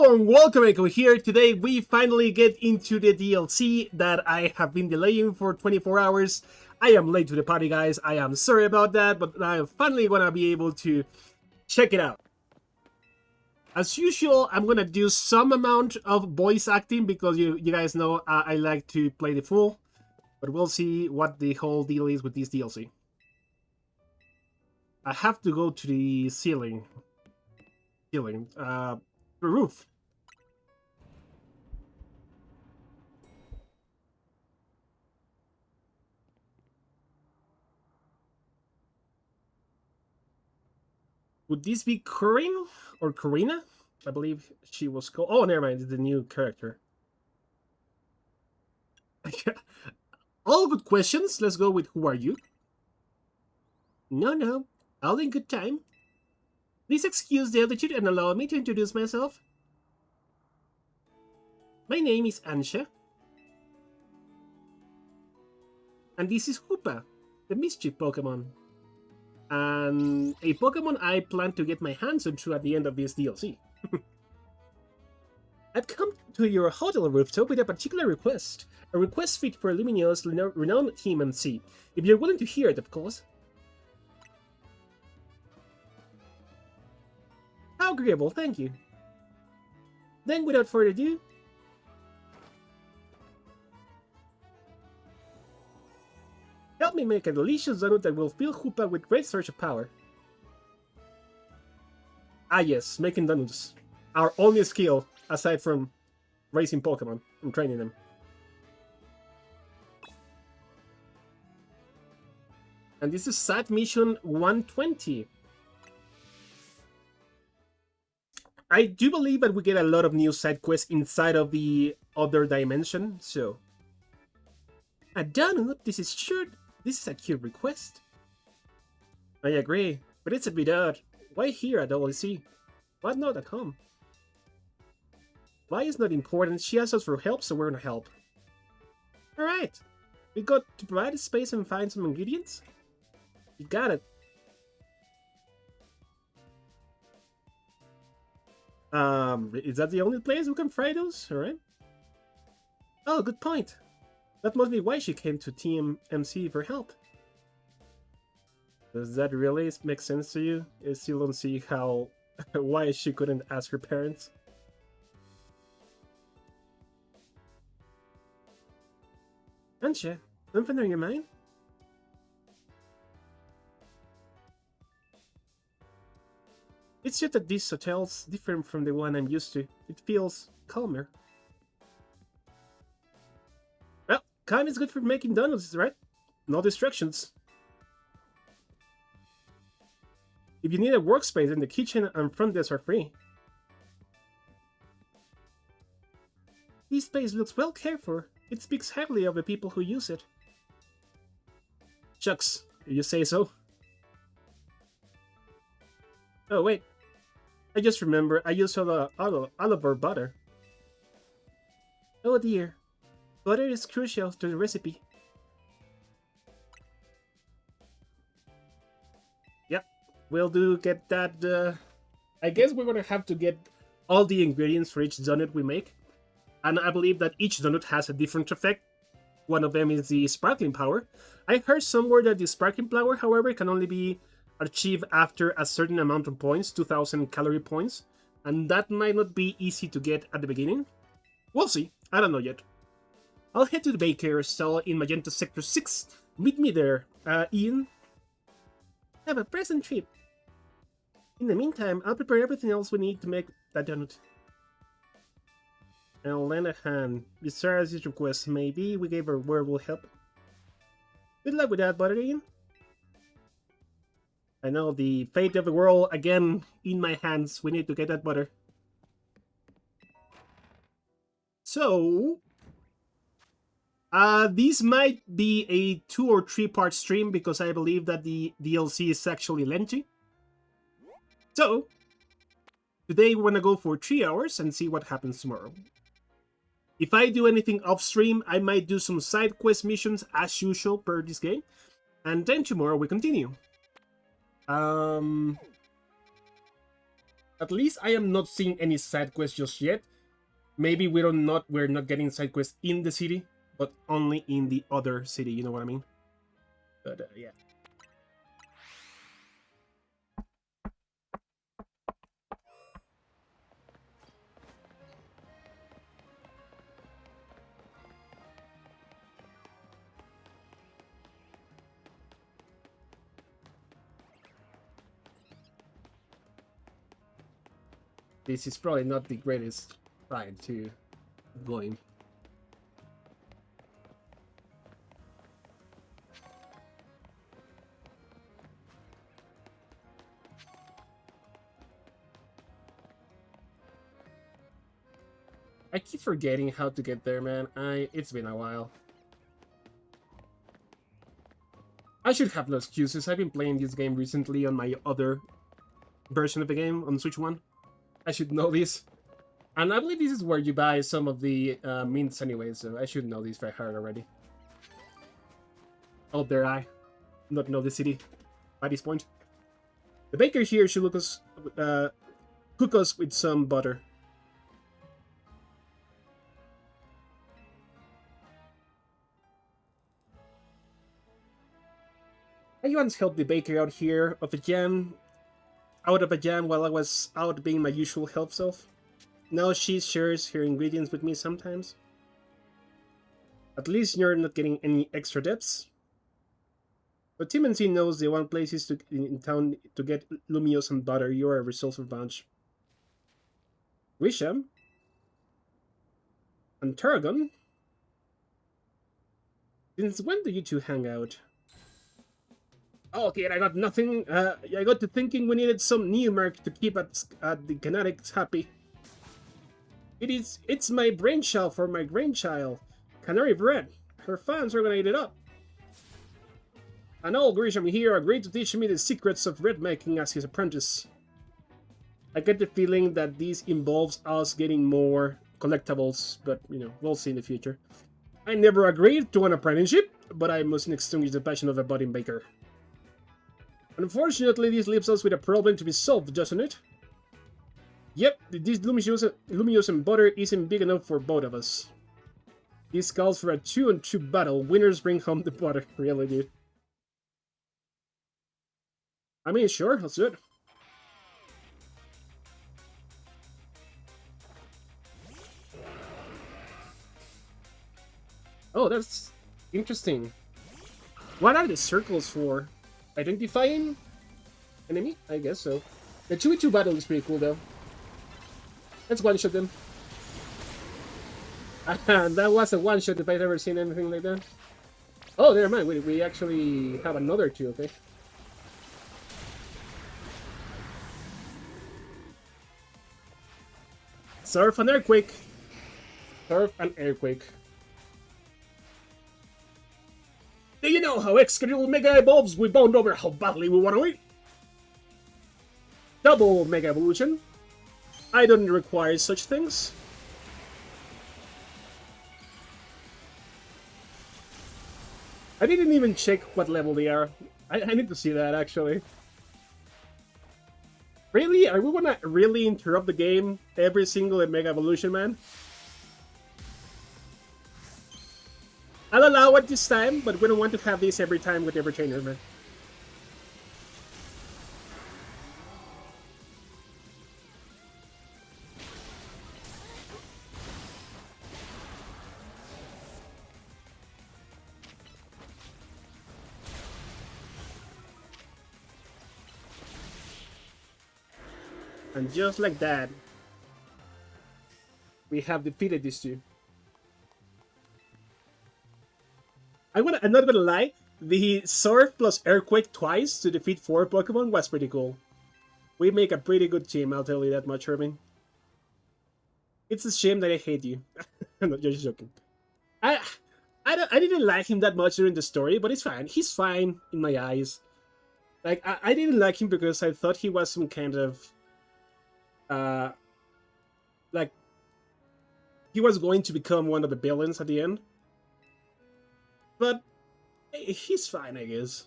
Hello and welcome, Echo here. Today we finally get into the DLC that I have been delaying for 24 hours. I am late to the party, guys. I am sorry about that, but I am finally gonna be able to check it out. As usual, I'm gonna do some amount of voice acting because you guys know I like to play the fool. But we'll see what the whole deal is with this DLC. I have to go to the ceiling. The roof. Would this be Korrina or Korrina? I believe she was called. Oh, never mind. It's the new character. All good questions. Let's go with who are you? No. All in good time. Please excuse the altitude and allow me to introduce myself. My name is Ansha. And this is Hoopa, the mischief Pokemon. And a Pokemon I plan to get my hands on to at the end of this DLC. I've come to your hotel rooftop with a particular request. A request fit for Lumiose's renowned team MC. If you're willing to hear it, of course. How agreeable, thank you. Then, without further ado, help me make a delicious donut that will fill Hoopa with great surge of power. Ah yes, making donuts. Our only skill, aside from raising Pokemon and training them. And this is side mission 120. I do believe that we get a lot of new side quests inside of the other dimension, so... A donut? This is a cute request. I agree, but it's a bit odd. Why here at OLC? Why not at home? Why is not important? She asked us for help, so we're gonna help. Alright. We got to provide a space and find some ingredients? You got it. Is that the only place we can fry those? Alright. Oh, good point. That must be why she came to Team MC for help. Does that really make sense to you? I still don't see how... why she couldn't ask her parents. Ansha, something on your mind? It's just that this hotel's different from the one I'm used to. It feels calmer. Well, calm is good for making donuts, right? No distractions. If you need a workspace, then the kitchen and front desk are free. This space looks well cared for. It speaks highly of the people who use it. Shucks, if you say so. Oh, wait. I just remember I used all of our butter. Oh dear. Butter is crucial to the recipe. Yep, we'll get that. I guess we're gonna have to get all the ingredients for each donut we make. And I believe that each donut has a different effect. One of them is the sparkling power. I heard somewhere that the sparkling power, however, can only be achieved after a certain amount of points, 2000 calorie points, and that might not be easy to get at the beginning. We'll see, I don't know yet. I'll head to the baker's stall in Magenta Sector 6. Meet me there, Ian. Have a pleasant trip. In the meantime, I'll prepare everything else we need to make that donut. I'll lend a hand. Besides his request, maybe we gave her word will help. Good luck with that, butter, Ian. I know, the fate of the world, again, in my hands. We need to get that butter. So... this might be a 2 or 3 part stream because I believe that the DLC is actually lengthy. So, today we're gonna go for 3 hours and see what happens tomorrow. If I do anything off stream, I might do some side quest missions as usual per this game. And then tomorrow we continue. At least I am not seeing any side quests just yet. Maybe we're not getting side quests in the city, but only in the other city. You know what I mean? But yeah. This is probably not the greatest ride to go in. I keep forgetting how to get there, man. It's been a while. I should have no excuses. I've been playing this game recently on my other version of the game, on Switch 1. I should know this. And I believe this is where you buy some of the mints anyway, so I should know this by heart already. Oh, dare I not know the city by this point. The baker here should cook us with some butter. I once helped the baker out here out of a jam while I was out being my usual help self. Now she shares her ingredients with me sometimes. At least you're not getting any extra debts. But Tim and C knows the one place is in town to get Lumiose and butter. You're a resourceful bunch. Wisham and Tarragon. Since when do you two hang out? Oh, okay, I got nothing. I got to thinking we needed some new mark to keep at the Canadics happy. It's my brainchild for my grandchild. Canary bread. Her fans are gonna eat it up. And old Grisham here agreed to teach me the secrets of bread making as his apprentice. I get the feeling that this involves us getting more collectibles, but you know, we'll see in the future. I never agreed to an apprenticeship, but I mustn't extinguish the passion of a budding baker. Unfortunately, this leaves us with a problem to be solved, doesn't it? Yep, this Lumiose and butter isn't big enough for both of us. This calls for a 2-on-2 battle. Winners bring home the butter. Really, dude. I mean, sure, let's do it. Oh, that's interesting. What are the circles for? Identifying enemy? I guess so. The 2v2 battle is pretty cool, though. Let's one-shot them. That was a one-shot if I've ever seen anything like that. Oh, never mind. We actually have another two, okay. Surf and Earthquake. Surf and Earthquake. Do you know how Excadrill Mega evolves? We bond over how badly we want to eat. Double Mega Evolution. I don't require such things. I didn't even check what level they are. I need to see that, actually. Really? Are we gonna really interrupt the game every single Mega Evolution, man? I'll allow it this time, but we don't want to have this every time with every trainer, man. And just like that, we have defeated these two. I'm not gonna lie, the Surf plus Earthquake twice to defeat 4 Pokemon was pretty cool. We make a pretty good team, I'll tell you that much, Irving. It's a shame that I hate you. I'm not just joking. I didn't like him that much during the story, but it's fine. He's fine in my eyes. Like, I didn't like him because I thought he was some kind of... like, he was going to become one of the villains at the end. But he's fine, I guess.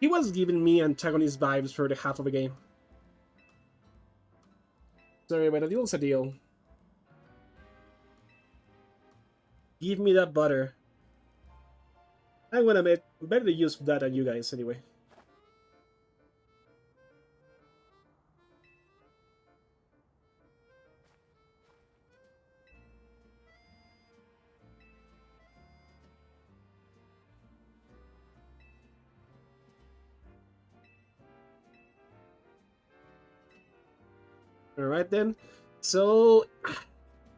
He was giving me antagonist vibes for the half of the game. Sorry, but a deal's a deal. Give me that butter. I'm gonna make better use of that than you guys anyway. Alright then. So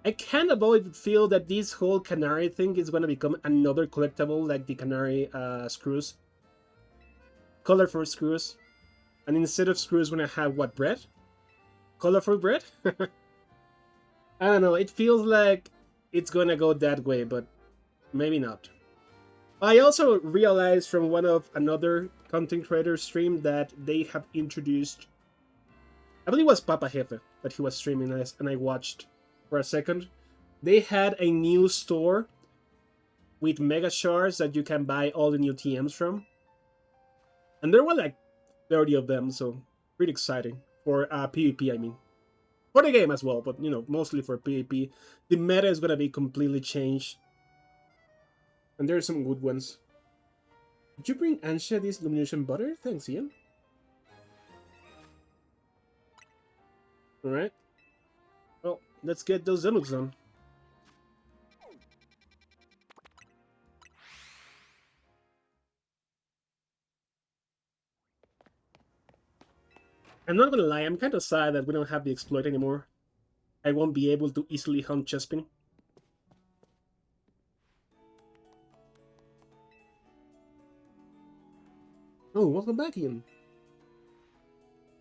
I can't avoid feel that this whole canary thing is gonna become another collectible like the canary screws. Colorful screws. And instead of screws we're gonna have what, bread? Colorful bread? I don't know, it feels like it's gonna go that way, but maybe not. I also realized from one of another content creator stream that they have introduced, I believe it was Papa Jefe that he was streaming this, and I watched for a second. They had a new store with mega shards that you can buy all the new TMs from. And there were like 30 of them, so pretty exciting. For PvP, I mean. For the game as well, but you know, mostly for PvP. The meta is gonna be completely changed. And there are some good ones. Did you bring Ansha this illumination butter? Thanks, Ian. Alright. Well, let's get those donuts on. I'm not gonna lie, I'm kinda sad that we don't have the exploit anymore. I won't be able to easily hunt Chespin. Oh, welcome back, Ian.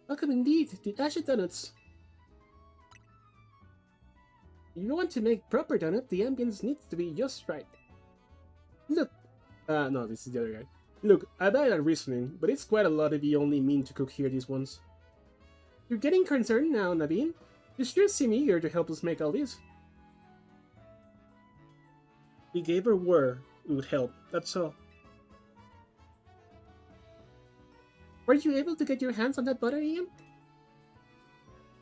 Welcome indeed to Asha Donuts. If you want to make proper donut, the ambience needs to be just right. Look, no, this is the other guy. Look, I bet at reasoning, but it's quite a lot if you only mean to cook here these ones. You're getting concerned now, Naveen. You sure seem eager to help us make all this. We gave her word it would help, that's all. Were you able to get your hands on that butter, Ian?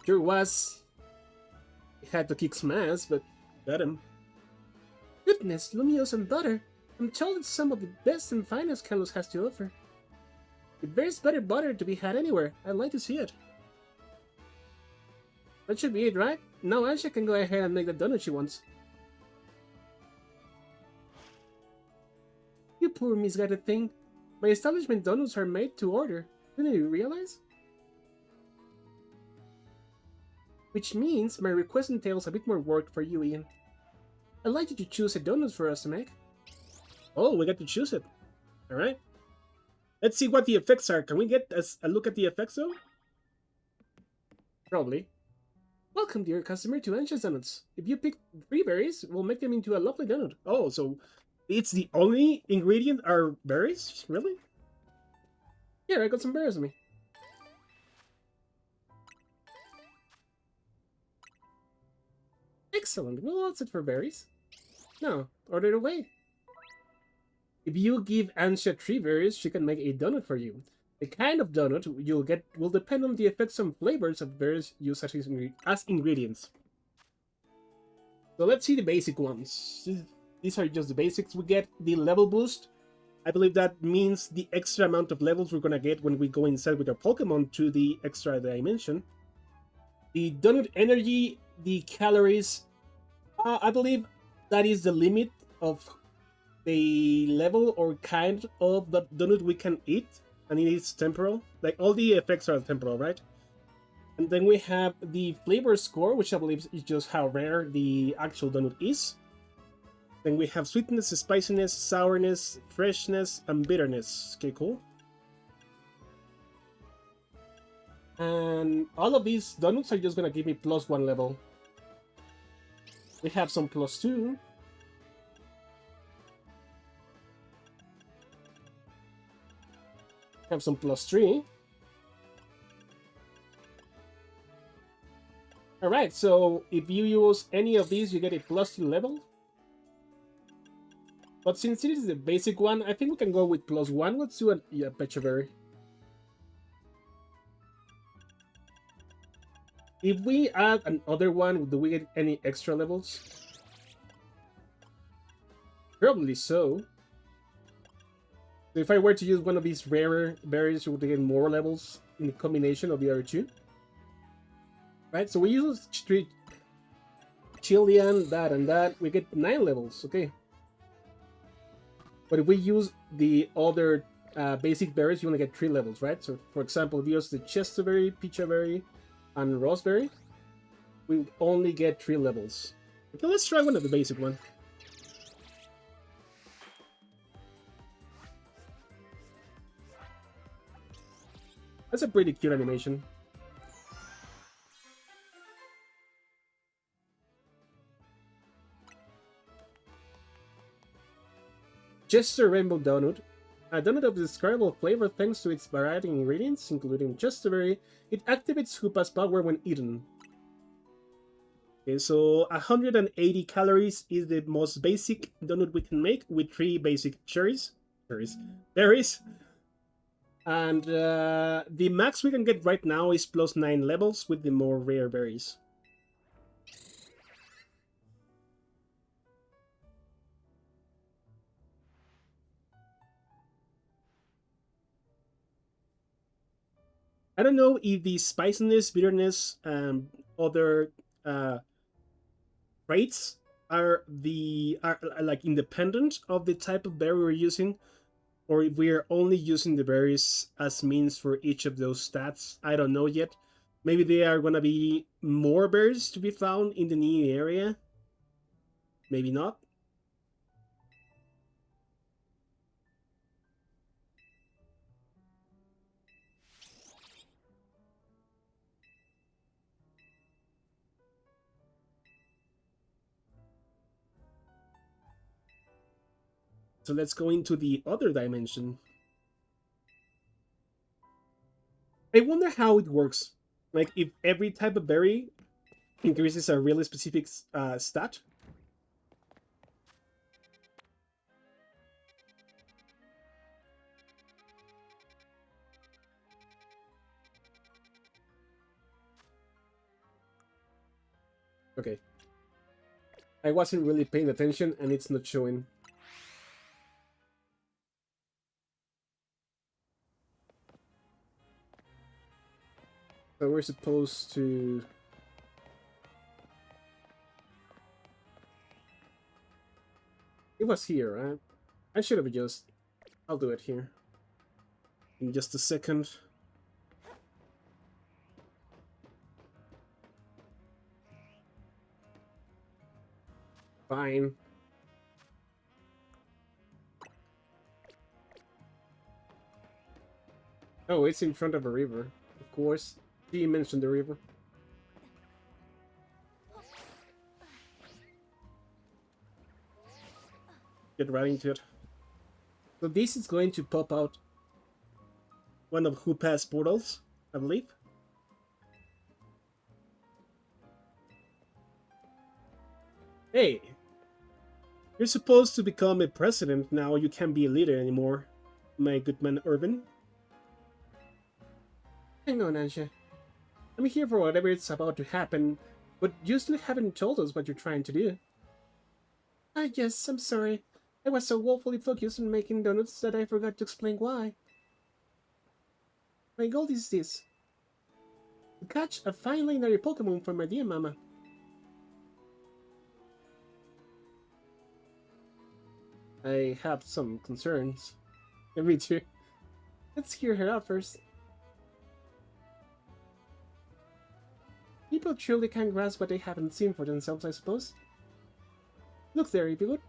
Sure was. He had to kick some ass, but got him. Goodness, Lumiose and butter. I'm told it's some of the best and finest Kalos has to offer. If there's better butter to be had anywhere, I'd like to see it. That should be it, right? Now Ansha can go ahead and make the donut she wants. You poor misguided thing. My establishment donuts are made to order. Didn't you realize? Which means my request entails a bit more work for you, Ian. I'd like you to choose a donut for us to make. Oh, we got to choose it. Alright. Let's see what the effects are. Can we get a look at the effects, though? Probably. Welcome, dear customer, to Ansha's Donuts. If you pick 3 berries, we'll make them into a lovely donut. Oh, so it's the only ingredient are berries? Really? Here, I got some berries with me. Excellent. Well, that's it for berries. Now, order it away. If you give Ansha 3 berries, she can make a donut for you. The kind of donut you'll get will depend on the effects and flavors of berries used as ingredients. So let's see the basic ones. These are just the basics. We get the level boost. I believe that means the extra amount of levels we're gonna get when we go inside with our Pokemon to the extra dimension. The donut energy, the calories, I believe that is the limit of the level or kind of the donut we can eat, and it is temporal. Like all the effects are temporal, right? And then we have the flavor score, which I believe is just how rare the actual donut is. Then we have sweetness, spiciness, sourness, freshness, and bitterness. Okay, cool. And all of these donuts are just gonna give me +1 level. We have some +2. Have some +3. Alright, so if you use any of these, you get a +2 level. But since it is the basic one, I think we can go with +1. Let's do a Pecha Berry. If we add another one, do we get any extra levels? Probably so. So if I were to use one of these rarer berries, would get more levels in the combination of the other two. Right, so we use three Chilean, that and that, we get 9 levels, okay. But if we use the other basic berries, you only get 3 levels, right? So for example, if you use the Chesterberry, Pechaberry, and Raspberry, we only get 3 levels. Okay, let's try one of the basic one. That's a pretty cute animation. Chester Rainbow Donut. A donut of describable flavor thanks to its variety in ingredients, including Chesterberry. It activates Hoopa's power when eaten. Okay, so 180 calories is the most basic donut we can make with 3 basic berries. And the max we can get right now is plus 9 levels with the more rare berries. I don't know if the spiciness, bitterness, and other traits are like independent of the type of berry we're using, or if we're only using the berries as means for each of those stats. I don't know yet. Maybe there are gonna be more berries to be found in the new area. Maybe not. So let's go into the other dimension. I wonder how it works. Like if every type of berry increases a really specific stat. Okay. I wasn't really paying attention and it's not showing. So we're supposed to... It was here, right? I should have just... I'll do it here. In just a second. Fine. Oh, it's in front of a river. Of course. She mentioned the river. Get right into it. So this is going to pop out one of Hoopa's portals, I believe. Hey! You're supposed to become a president now, you can't be a leader anymore, my good man Urban. Hang on, Ansha. I'm here for whatever it's about to happen, but you still haven't told us what you're trying to do. Ah, yes, I'm sorry. I was so woefully focused on making donuts that I forgot to explain why. My goal is this. To catch a fine legendary Pokémon for my dear mama. I have some concerns. Me too. Let's hear her out first. People truly can't grasp what they haven't seen for themselves, I suppose. Look there, if you would.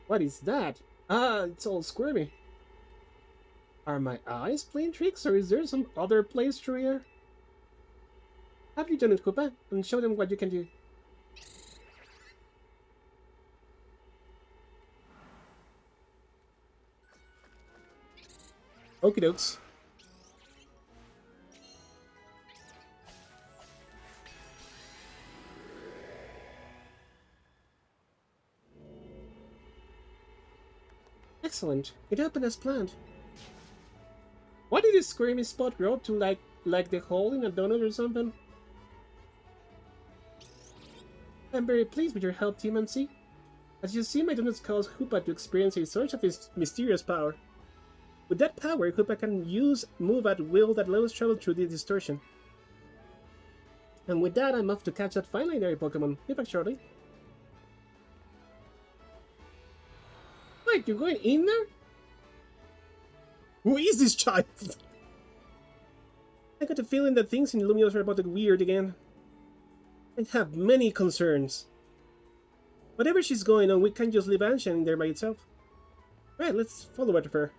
What is that? Ah, it's all squirmy. Are my eyes playing tricks, or is there some other place through here? Have you done it, Koopa, and show them what you can do. Okie dokes. Excellent. It happened as planned. What this screaming spot grow to like the hole in a donut or something? I'm very pleased with your help, Team MC. As you see, my donuts cause Hoopa to experience a surge of his mysterious power. With that power, Hoopa can move at will that let us travel through the distortion. And with that, I'm off to catch that fine legendary Pokemon. Be back shortly. Wait, you're going in there? Who is this child? I got the feeling that things in Lumiose are about to get weird again. I have many concerns. Whatever she's going on, we can't just leave Ansha in there by itself. Right, let's follow after her.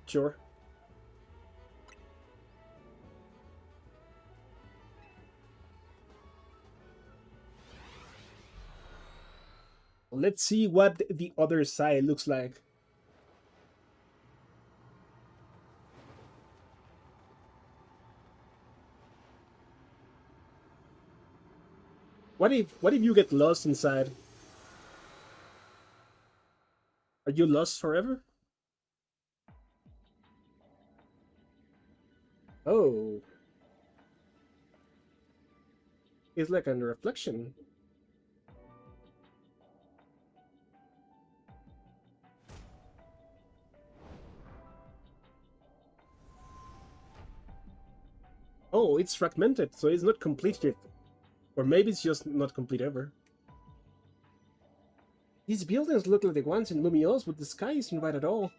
Sure. Let's see what the other side looks like. What if you get lost inside? Are you lost forever? Oh. It's like a reflection. Oh, it's fragmented, so it's not complete yet. Or maybe it's just not complete ever. These buildings look like the ones in Lumiose, but the sky isn't right at all.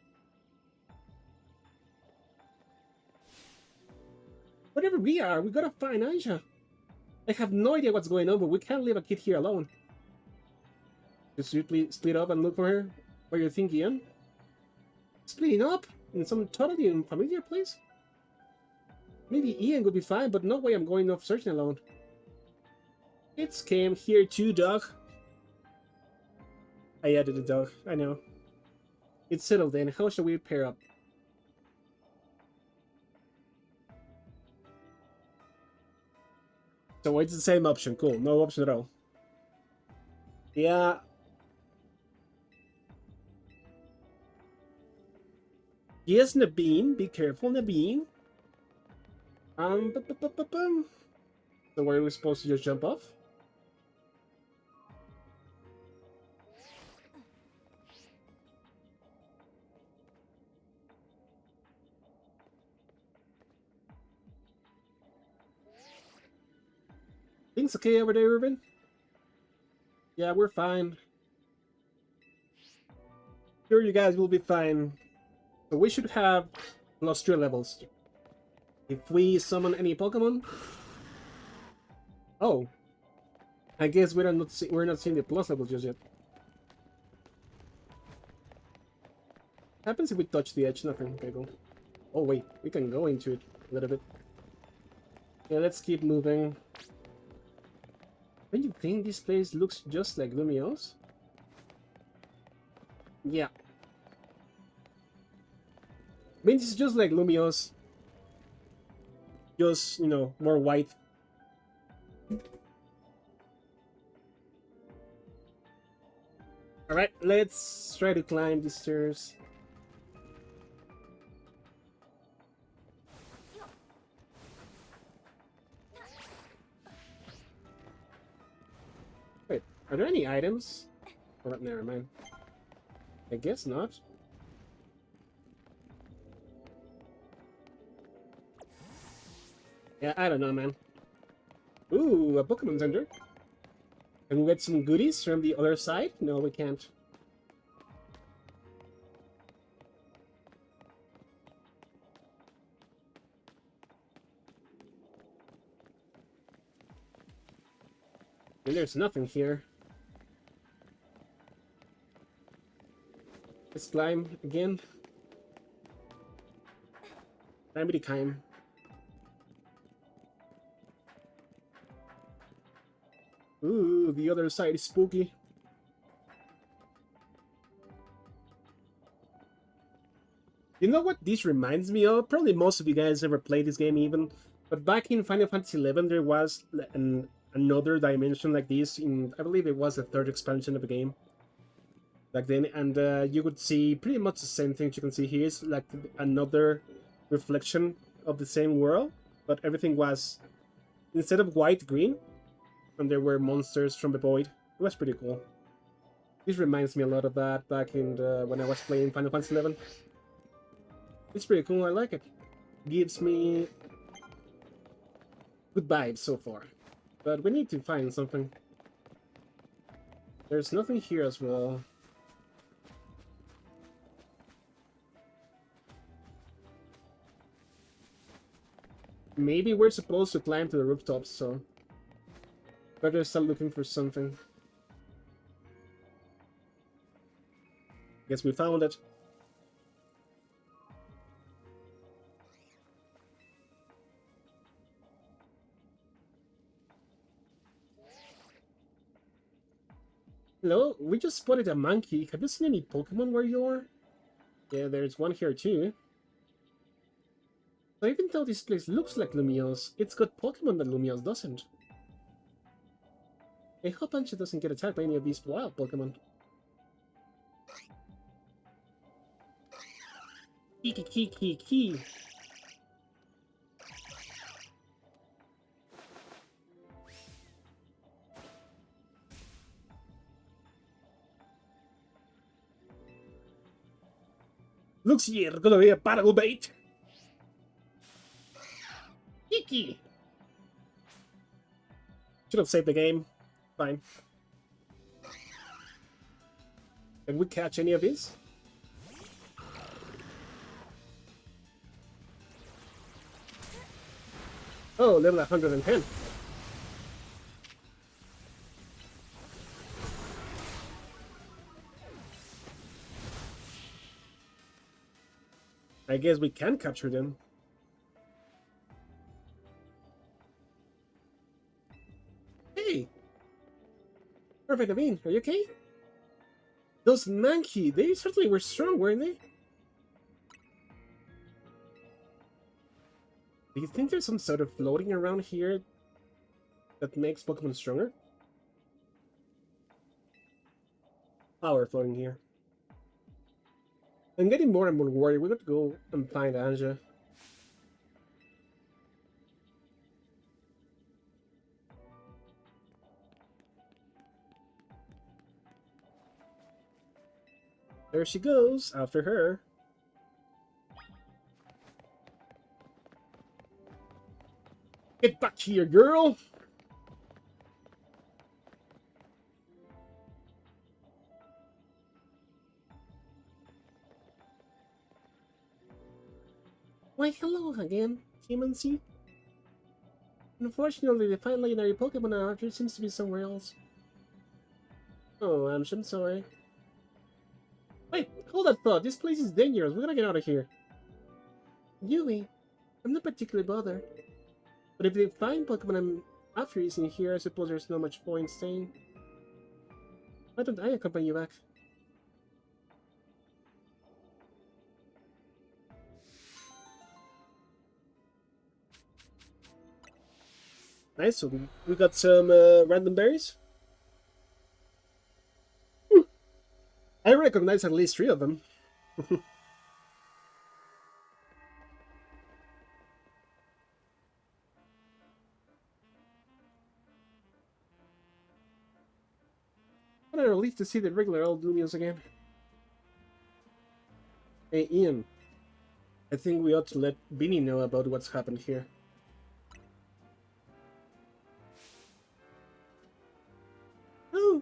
Whatever we are, we gotta find Ansha. I have no idea what's going on, but we can't leave a kid here alone. Should we split up and look for her? What do you think, Ian? Splitting up? In some totally unfamiliar place? Maybe Ian would be fine, but no way I'm going off searching alone. It's came here too, dog. I added a dog, I know. It's settled then, how shall we pair up? So it's the same option, cool, no option at all. Yeah. Yes, Nabeen, be careful, Nabeen. So where are we supposed to just jump off? Things okay over there, Ruben? Yeah, we're fine. Sure, you guys will be fine. So we should have +3 levels. If we summon any Pokemon... Oh. I guess we're not seeing the plus levels just yet. Happens if we touch the edge, nothing. Okay, go. Oh wait, we can go into it a little bit. Yeah, let's keep moving. Don't you think this place looks just like Lumiose? Yeah. I mean, it's just like Lumiose. Just, you know, more white. Alright, let's try to climb these stairs. Wait, are there any items? Oh, never mind. I guess not. Yeah, I don't know, man. Ooh, a Pokemon Center. Can we get some goodies from the other side? No, we can't. And there's nothing here. Let's climb again. Climb the climb. Ooh, the other side is spooky. You know what this reminds me of? Probably most of you guys ever played this game even. But back in Final Fantasy XI there was another dimension like this in, I believe it was the third expansion of the game. Back then, and you could see pretty much the same thing you can see here. Is like another reflection of the same world, but everything was, instead of white, green, and there were monsters from the void. It was pretty cool. This reminds me a lot of that back in when I was playing Final Fantasy XI. It's pretty cool, I like it. Gives me good vibes so far. But we need to find something. There's nothing here as well. Maybe we're supposed to climb to the rooftops, so better start looking for something. Guess we found it. Hello, we just spotted a monkey. Have you seen any Pokemon where you are? Yeah, there's one here too. So even though this place looks like Lumiose, it's got Pokemon that Lumiose doesn't. I hope Ansha doesn't get attacked by any of these wild Pokemon. Key. Looks here gonna be a battle bait. Kiki. Should have saved the game. Fine. Can we catch any of these? Oh, level 110. I guess we can capture them. Hey! Perfect, Aveen, are you okay? Those Mankey, they certainly were strong, weren't they? Do you think there's some sort of floating around here that makes Pokemon stronger? Power floating here. I'm getting more and more worried. We're going to go and find Ansha. There she goes, after her. Get back here, girl! Why, hello again, TMNC. Unfortunately, the fine legendary Pokemon archer seems to be somewhere else. Oh, I'm sorry. Wait, hold that thought. This place is dangerous. We gotta get out of here. Yui, I'm not particularly bothered. But if the fine Pokemon I'm after is in here, I suppose there's not much point staying. Why don't I accompany you back? Nice, so we got some random berries. I recognize at least 3 of them. What a relief to see the regular old Lumiose again. Hey Ian, I think we ought to let Beanie know about what's happened here. Oh!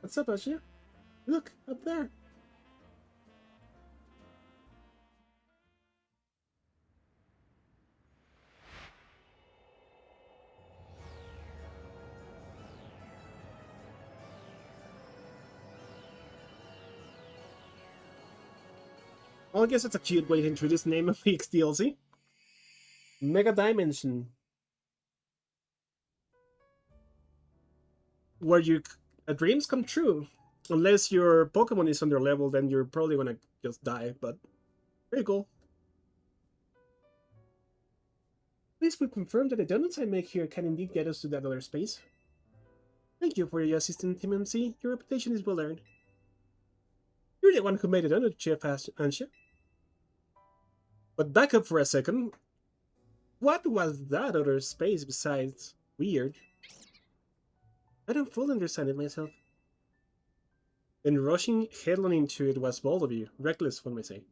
What's up, Ansha? Look, up there! Well, I guess that's a cute way to introduce name of Week's DLC. Mega Dimension. Where your dreams come true. Unless your Pokemon is on their level, then you're probably gonna just die, but pretty cool. Please we confirm that the donuts I make here can indeed get us to that other space. Thank you for your assistance, Team MC. Your reputation is well earned. You're the one who made it under Chef Ansha. But back up for a second. What was that other space besides weird? I don't fully understand it myself. And rushing headlong into it was bold of you. Reckless, one may say.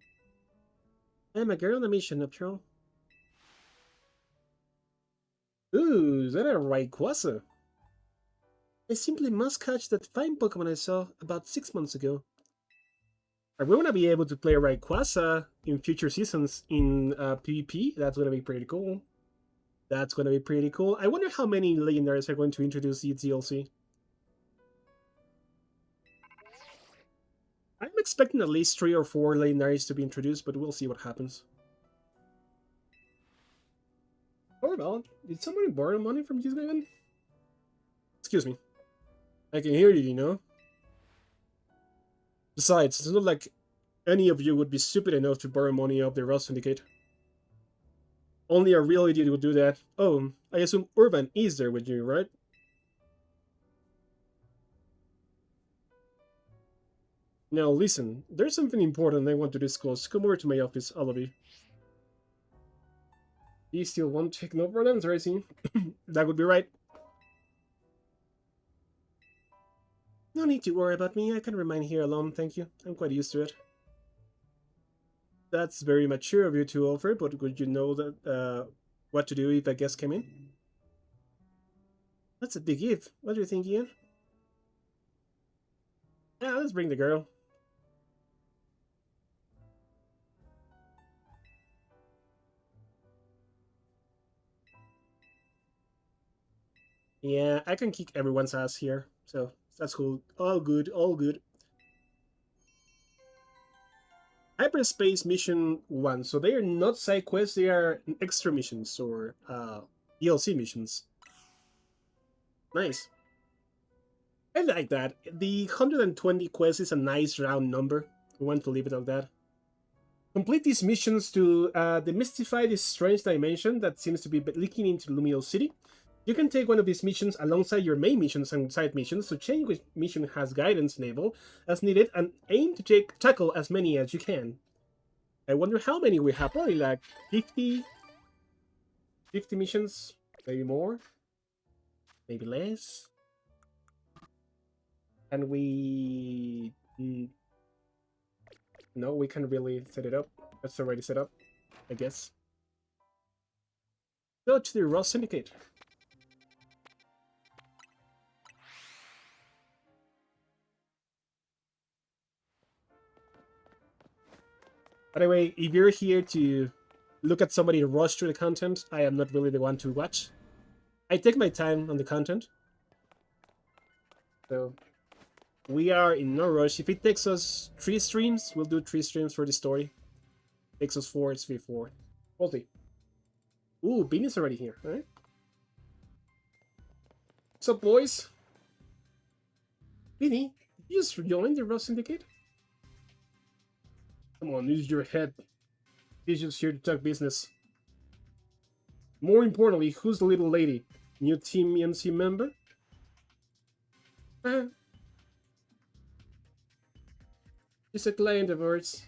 I'm a girl on a mission, after all. Ooh, is that a Rayquaza? I simply must catch that fine Pokemon I saw about 6 months ago. Are we gonna be able to play Rayquaza in future seasons in PvP? That's gonna be pretty cool. That's gonna be pretty cool. I wonder how many legendaries are going to introduce the DLC. I'm expecting at least 3 or 4 legendaries to be introduced, but we'll see what happens. Hold on, did somebody borrow money from this guy? Excuse me. I can hear you, you know? Besides, it's not like any of you would be stupid enough to borrow money off the Rust Syndicate. Only a real idiot would do that. Oh, I assume Urban is there with you, right? Now listen, there's something important I want to discuss. Come over to my office, all of you. You still won't take no for an answer, I see. That would be right. No need to worry about me, I can remain here alone, thank you. I'm quite used to it. That's very mature of you to offer, but would you know that what to do if a guest came in? That's a big if. What do you think, Ian? Yeah, let's bring the girl. Yeah, I can kick everyone's ass here, so that's cool. All good, all good. Hyperspace Mission 1. So they are not side quests, they are extra missions or DLC missions. Nice. I like that. The 120 quests is a nice round number. We want to leave it like that. Complete these missions to demystify this strange dimension that seems to be leaking into Lumiose City. You can take one of these missions alongside your main missions and side missions to change which mission has guidance enabled as needed and aim to tackle as many as you can. I wonder how many we have, probably like 50 missions, maybe more, maybe less. And we... No, we can't really set it up. That's already set up, I guess. Go to the Rust Syndicate. By the way, if you're here to look at somebody rush through the content, I am not really the one to watch. I take my time on the content. So, we are in no rush. If it takes us 3 streams, we'll do 3 streams for the story. It takes us 4, it's 3-4. We'll see. Ooh, Beanie's already here, alright? What's up, boys? Beanie, did you just join the Rust Syndicate? Come on, use your head. He's just here to talk business. More importantly, who's the little lady? New Team MC member? She's a client of ours.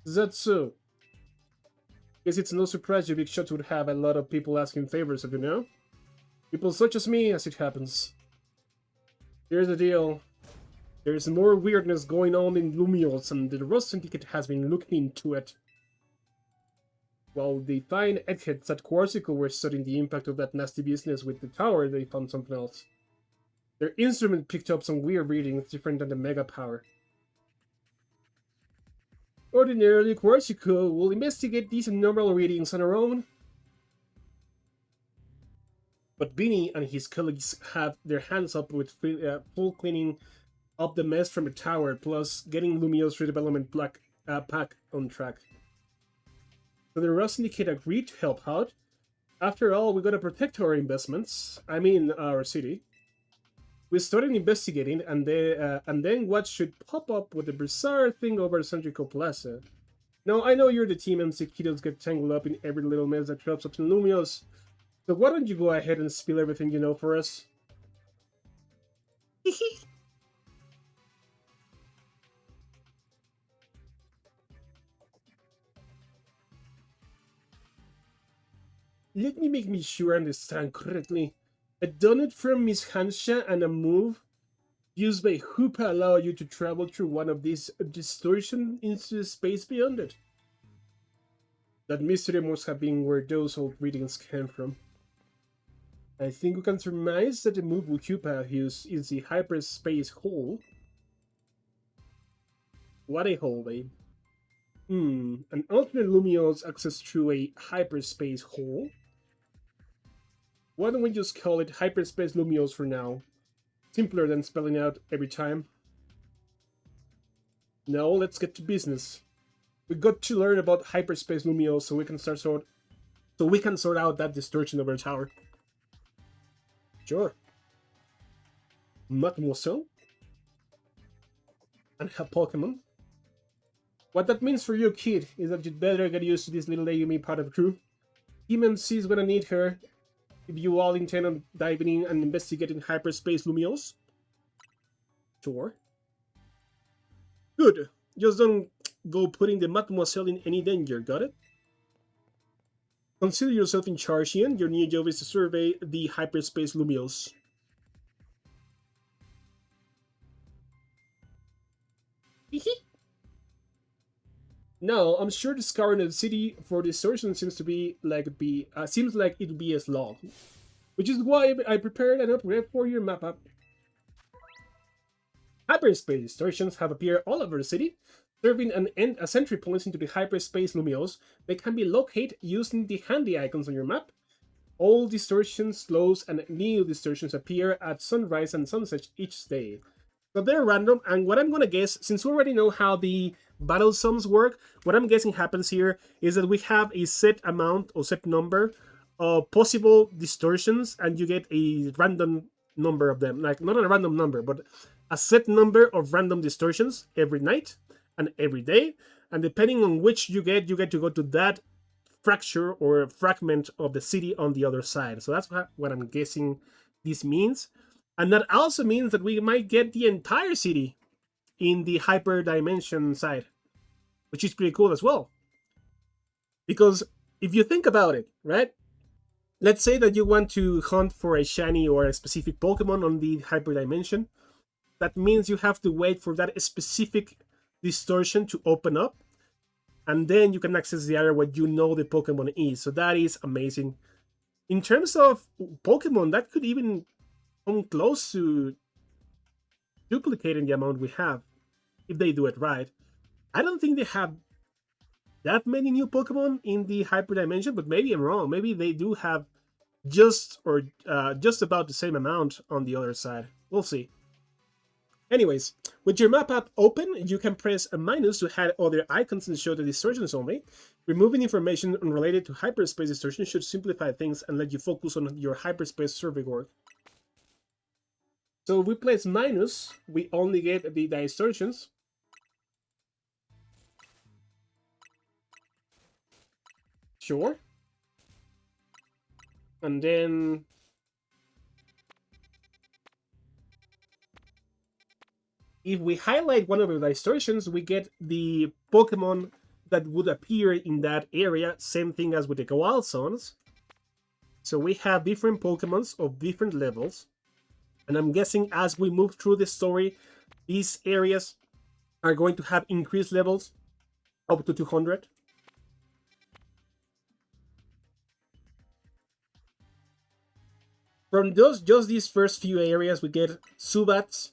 Is that so? Guess it's no surprise your big shots would have a lot of people asking favors of you, know? People such as me, as it happens. Here's the deal. There's more weirdness going on in Lumiose, and the Rust Syndicate has been looking into it. While the fine eggheads at Corsico were studying the impact of that nasty business with the tower, they found something else. Their instrument picked up some weird readings different than the Mega Power. Ordinarily, Corsico will investigate these abnormal readings on our own. But Beanie and his colleagues have their hands up with full cleaning up the mess from the tower, plus getting Lumiose redevelopment pack on track. So the Rust Syndicate agreed to help out. After all, we gotta protect our investments. I mean, our city. We started investigating, and then what should pop up with the bizarre thing over Centrico Plaza. Now, I know you're the team MC kiddos get tangled up in every little mess that crops up in Lumiose, so why don't you go ahead and spill everything you know for us? Let me sure I understand correctly. A donut from Miss Hansha and a move used by Hoopa allow you to travel through one of these distortions into the space beyond it. That mystery must have been where those old readings came from. I think we can surmise that the move Hoopa used is the hyperspace hole. What a hole, babe. An alternate Lumiose access through a hyperspace hole. Why don't we just call it Hyperspace Lumiose for now? Simpler than spelling out every time. Now let's get to business. We got to learn about Hyperspace Lumiose so we can sort out that distortion over the tower. Sure. Mademoiselle? And her Pokemon? What that means for you, kid, is that you'd better get used to this little Ayumi part of the crew. Team MC is gonna need her if you all intend on diving in and investigating Hyperspace Lumiose. Sure. Good. Just don't go putting the Mademoiselle in any danger, got it? Consider yourself in charge, Ian. Your new job is to survey the Hyperspace Lumiose. No, I'm sure the scouring of the city for distortion seems like it'd be a slog. Which is why I prepared an upgrade for your map up. Hyperspace distortions have appeared all over the city, serving as entry points into the Hyperspace Lumiose. They can be located using the handy icons on your map. All distortions close and new distortions appear at sunrise and sunset each day. So they're random, and what I'm gonna guess, since we already know how the battle sums work, what I'm guessing happens here is that we have a set amount or set number of possible distortions, and you get a random number of them. Like, not a random number, but a set number of random distortions every night and every day. And depending on which you get to go to that fracture or fragment of the city on the other side. So that's what I'm guessing this means. And that also means that we might get the entire city in the hyper dimension side, which is pretty cool as well. Because if you think about it, right? Let's say that you want to hunt for a shiny or a specific Pokemon on the hyper dimension. That means you have to wait for that specific distortion to open up, and then you can access the area where you know the Pokemon is. So that is amazing. In terms of Pokemon, that could even come close to duplicating the amount we have if they do it right. I don't think they have that many new Pokemon in the hyper dimension, but maybe I'm wrong. Maybe they do have just about the same amount on the other side. We'll see. Anyways, with your map app open, you can press a minus to hide other icons and show the distortions only. Removing information unrelated to hyperspace distortion should simplify things and let you focus on your hyperspace survey work. So if we place minus, we only get the distortions. Sure. And then if we highlight one of the distortions, we get the Pokemon that would appear in that area. Same thing as with the Goal Zones. So we have different Pokemons of different levels. And I'm guessing as we move through the story, these areas are going to have increased levels up to 200. From just these first few areas, we get Subats.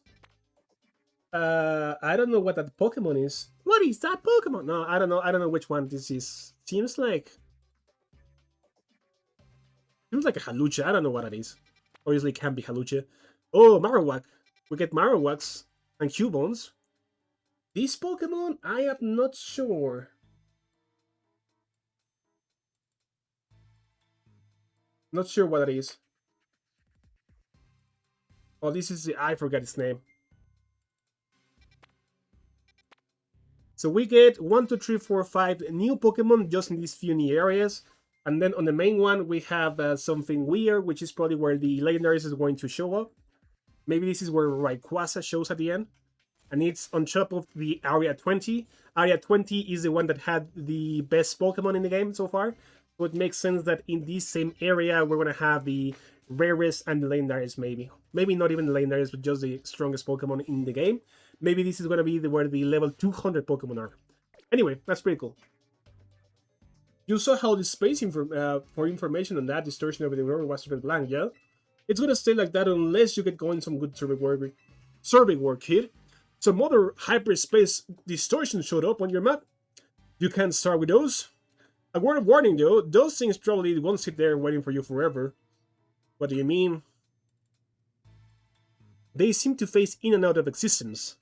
I don't know what that Pokemon is. What is that Pokemon? No, I don't know. I don't know which one this is. Seems like a Halucha. I don't know what it is. Obviously, it can't be Halucha. Oh, Marowak. We get Marowaks and Cubons. This Pokemon, I am not sure. Not sure what it is. Oh, this is I forgot its name. So we get 1, 2, 3, 4, 5 new Pokemon just in these few new areas. And then on the main one, we have something weird, which is probably where the legendaries is going to show up. Maybe this is where Rayquaza shows at the end. And it's on top of the Area 20. Area 20 is the one that had the best Pokemon in the game so far. So it makes sense that in this same area, we're going to have the rarest and the legendaries, maybe. Maybe not even the legendaries, but just the strongest Pokemon in the game. Maybe this is going to be where the level 200 Pokemon are. Anyway, that's pretty cool. You saw how the space for information on that distortion over the river was super blank, yeah? It's going to stay like that unless you get going some good survey work, kid. Some other hyperspace distortion showed up on your map. You can't start with those. A word of warning though, those things probably won't sit there waiting for you forever. What do you mean? They seem to phase in and out of existence.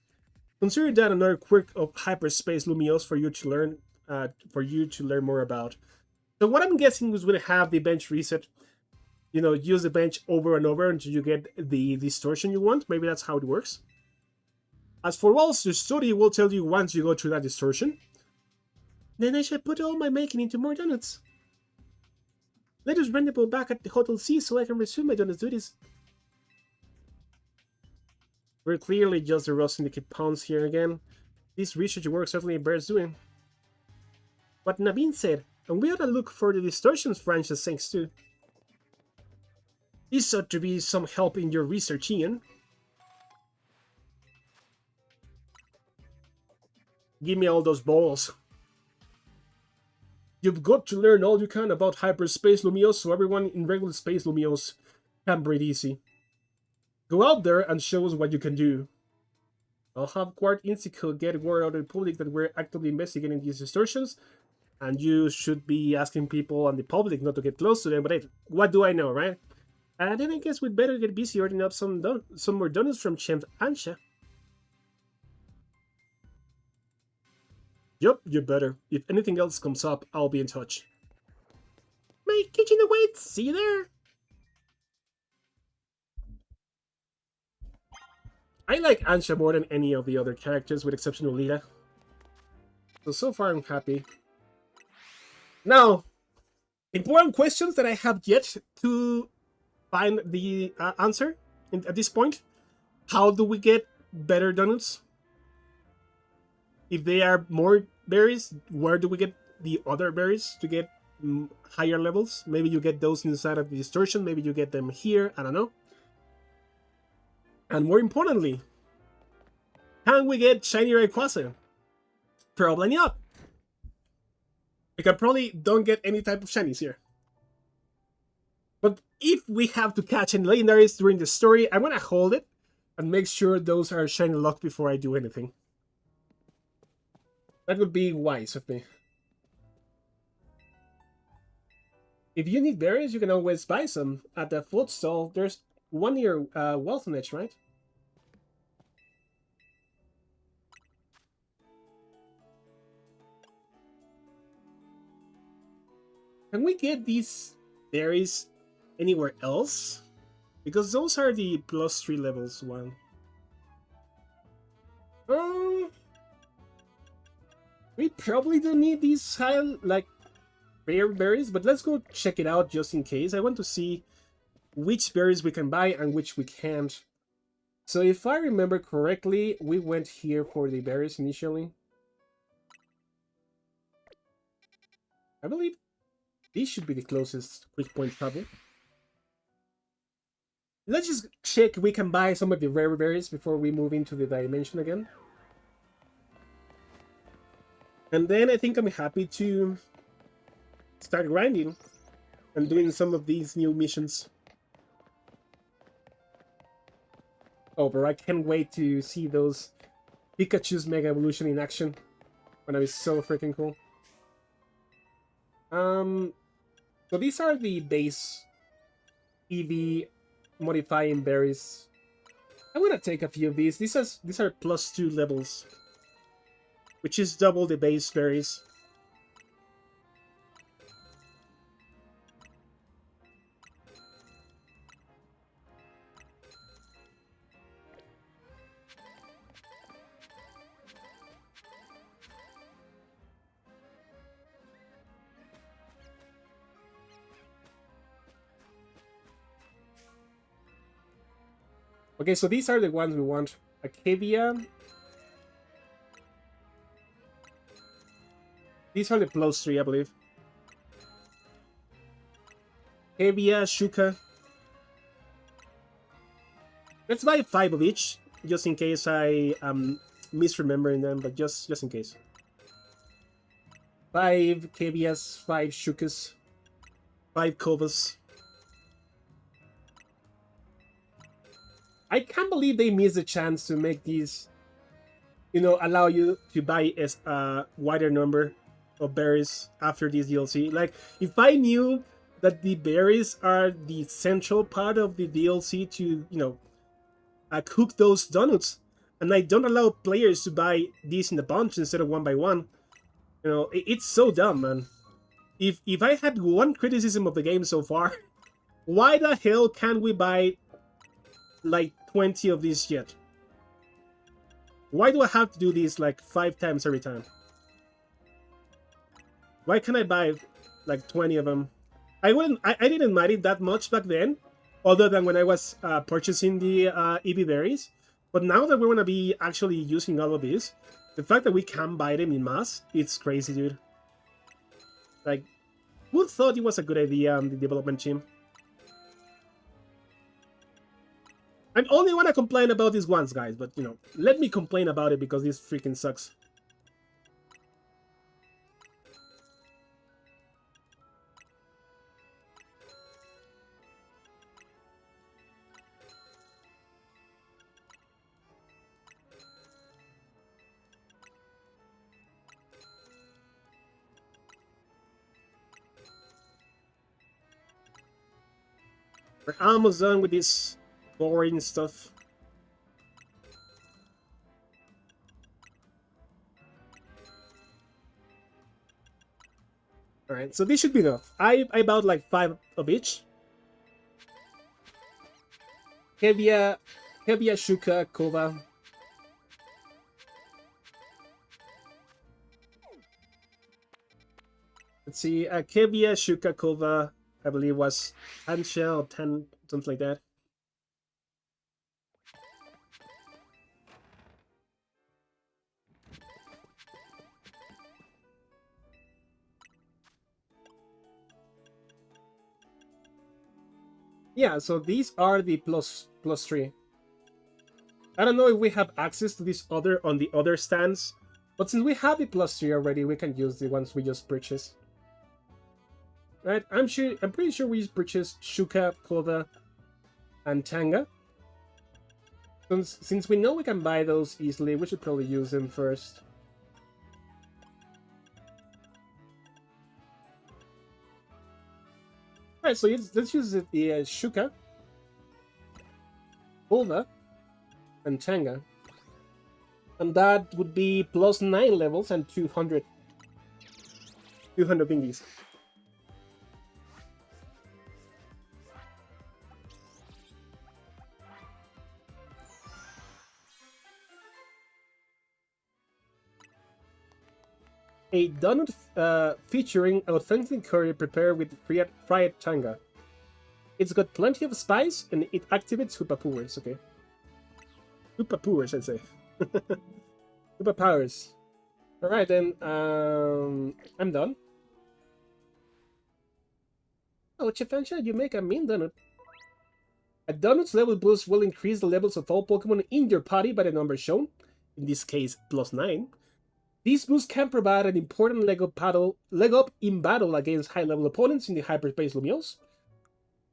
Consider that another quirk of Hyperspace Lumiose for you to learn more about. So what I'm guessing is going to have the bench reset. You know, use the bench over and over until you get the distortion you want. Maybe that's how it works. As for walls, the study will tell you once you go through that distortion. Then I shall put all my making into more donuts. Let us rendezvous back at the Hotel C so I can resume my donut duties. We're clearly just the Rust Syndicate pawns here again. This research work certainly bears doing. What Naveen said, and we ought to look for the distortions franchise thanks too. This ought to be some help in your research, Ian. Give me all those balls. You've got to learn all you can about Hyperspace Lumiose so everyone in regular space Lumiose can breathe easy. Go out there and show us what you can do. I'll have Quart Institute get word out to the public that we're actively investigating these distortions, and you should be asking people and the public not to get close to them, but hey, what do I know, right? And then I guess we'd better get busy ordering up some more donuts from Chef Ansha. Yup, you better. If anything else comes up, I'll be in touch. My kitchen awaits, see you there! I like Ansha more than any of the other characters, with exception of Lita. So far I'm happy. Now, important questions that I have yet to find the answer at this point. How do we get better donuts? If they are more berries, where do we get the other berries to get higher levels? Maybe you get those inside of the distortion, maybe you get them here, I don't know. And more importantly, can we get shiny Rayquaza? Probably not. Like I probably don't get any type of shinies here. But if we have to catch any legendaries during the story, I'm gonna hold it and make sure those are shiny locked before I do anything. That would be wise of me. If you need berries, you can always buy some at the food stall. There's one near Walton Edge, right? Can we get these berries anywhere else? Because those are the +3 levels one. We probably don't need these high, like, rare berries, but let's go check it out just in case. I want to see which berries we can buy and which we can't. So if I remember correctly, we went here for the berries initially. I believe these should be the closest quick point travel. Let's just check we can buy some of the rare berries before we move into the dimension again. And then I think I'm happy to start grinding and doing some of these new missions. Oh, but I can't wait to see those Pikachu's Mega Evolution in action. Gonna be so freaking cool. So these are the base EV modifying berries. I'm gonna take a few of these. These are +2 levels, which is double the base berries. Okay, so these are the ones we want. Acadia. These are the +3, I believe. Hevia, Shuka. Let's buy 5 of each, just in case I am misremembering them, but just in case. 5 Kevias, 5 Shukas, 5 Kovas. I can't believe they missed the chance to make these, allow you to buy a wider number of berries after this DLC. Like, if I knew that the berries are the central part of the DLC to, cook those donuts, and I don't allow players to buy these in a bunch instead of one by one, it's so dumb, man. If I had one criticism of the game so far, why the hell can't we buy like 20 of these yet? Why do I have to do this like 5 times every time? Why can't I buy like 20 of them? I didn't mind it that much back then, other than when I was purchasing the EV berries. But now that we're gonna be actually using all of these, the fact that we can buy them in mass, it's crazy, dude. Like, who thought it was a good idea, the development team? I only want to complain about this once, guys, but, let me complain about it because this freaking sucks. We're almost done with this boring stuff. Alright, so this should be enough. I bought like 5 of each. Hevia, Shuka, Kova. Let's see, Hevia, Shuka, Kova, I believe was Ansha or 10, something like that. Yeah, so these are the plus 3. I don't know if we have access to this other on the other stands, but since we have the plus 3 already, we can use the ones we just purchased. Right, I'm pretty sure we just purchased Shuka, Kova, and Tanga. Since we know we can buy those easily, we should probably use them first. Alright, so let's use the Shuka, Kova, and Tanga. And that would be plus 9 levels and 200 bingies. A donut featuring authentic curry prepared with fried tanga. It's got plenty of spice and it activates Hoopa powers, okay? Hoopa powers, I'd say. Hoopa powers. Alright then, I'm done. Oh, Chef Ansha, you make a mean donut. A donut's level boost will increase the levels of all Pokemon in your party by the number shown, in this case plus 9. This boost can provide an important leg up in battle against high-level opponents in the Hyperspace Lumiose.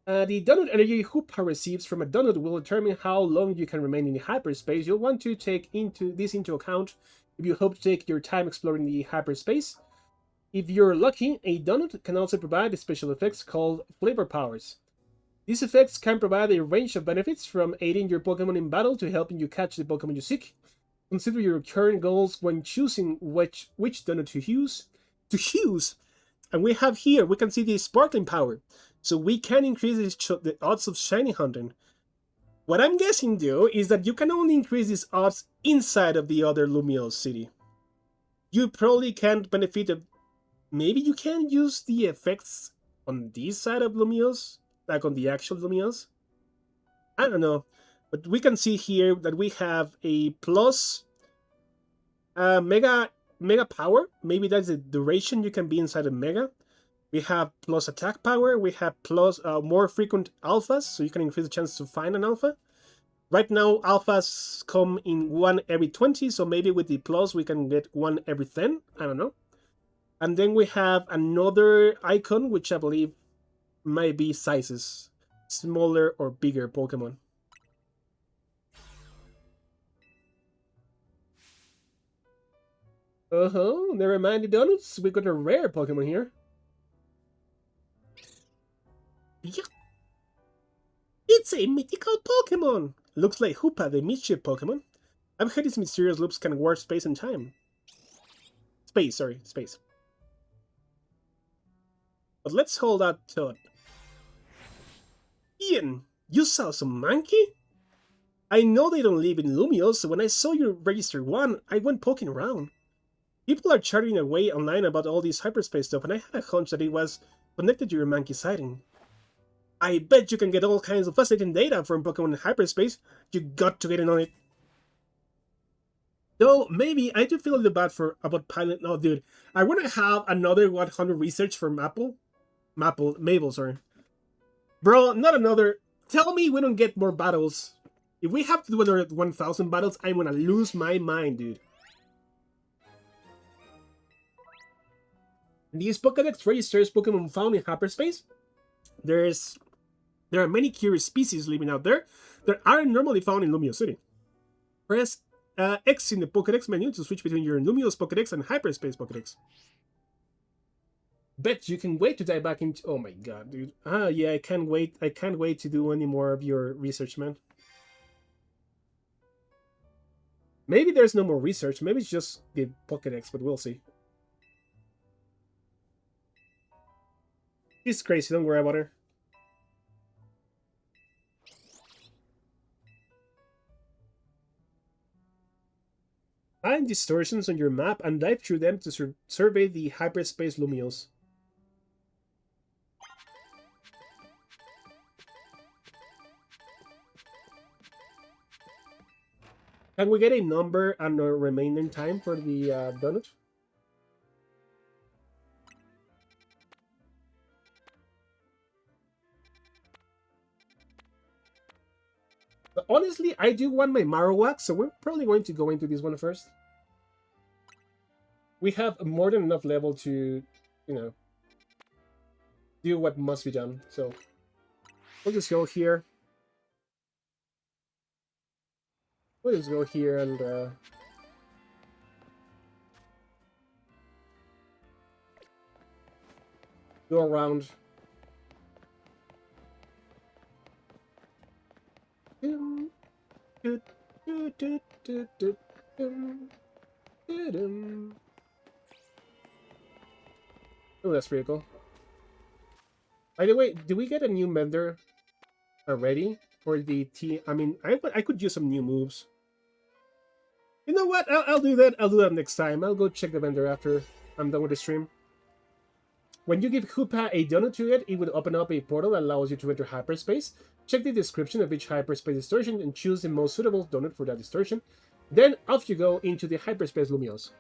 The donut energy Hoopa receives from a donut will determine how long you can remain in the hyperspace. You'll want to take this into account if you hope to take your time exploring the hyperspace. If you're lucky, a donut can also provide special effects called flavor powers. These effects can provide a range of benefits, from aiding your Pokemon in battle to helping you catch the Pokemon you seek. Consider your current goals when choosing which donut to use. And we can see the sparkling power. So we can increase the odds of shiny hunting. What I'm guessing, though, is that you can only increase these odds inside of the other Lumiose city. You probably can't benefit of... Maybe you can use the effects on this side of Lumiose, like on the actual Lumiose? I don't know. But we can see here that we have a plus mega power. Maybe that's the duration you can be inside of Mega. We have plus attack power. We have plus more frequent alphas, so you can increase the chance to find an alpha. Right now, alphas come in 1 every 20, so maybe with the plus we can get 1 every 10. I don't know. And then we have another icon, which I believe might be sizes. Smaller or bigger Pokemon. Never mind the donuts. We got a rare Pokemon here. Yeah. It's a mythical Pokemon! Looks like Hoopa, the mischief Pokemon. I've heard these mysterious loops can warp space and time. Space. But let's hold that thought. Ian, you saw some monkey? I know they don't live in Lumiose, so when I saw you register one, I went poking around. People are chatting away online about all this hyperspace stuff, and I had a hunch that it was connected to your monkey sighting. I bet you can get all kinds of fascinating data from Pokemon in hyperspace. You got to get in on it. Though, maybe I do feel a little bad about Pilot. No, dude. I want to have another 100 research for Mabel, sorry. Bro, not another. Tell me we don't get more battles. If we have to do another 1,000 battles, I'm gonna lose my mind, dude. These Pokédex registers Pokemon found in hyperspace. There are many curious species living out there that aren't normally found in Lumiose City. Press X in the Pokédex menu to switch between your Lumiose Pokédex and Hyperspace Pokédex. Bet you can wait to dive back into. Oh my god, dude. Yeah, I can't wait. I can't wait to do any more of your research, man. Maybe there's no more research. Maybe it's just the Pokédex, but we'll see. She's crazy. Don't worry about her. Find distortions on your map and dive through them to survey the Hyperspace Lumiose. Can we get a number and a remaining time for the donut? But honestly, I do want my Marowak, so we're probably going to go into this one first. We have more than enough level to, you know, do what must be done. So we'll just go here. We'll just go here and go around. Oh, that's pretty cool. By the way, do we get a new vendor already for the T? I mean, I could use some new moves. You know what? I'll do that. I'll do that next time. I'll go check the vendor after I'm done with the stream. When you give Hoopa a donut to it, it would open up a portal that allows you to enter hyperspace. Check the description of each hyperspace distortion and choose the most suitable donut for that distortion. Then off you go into the Hyperspace Lumiose.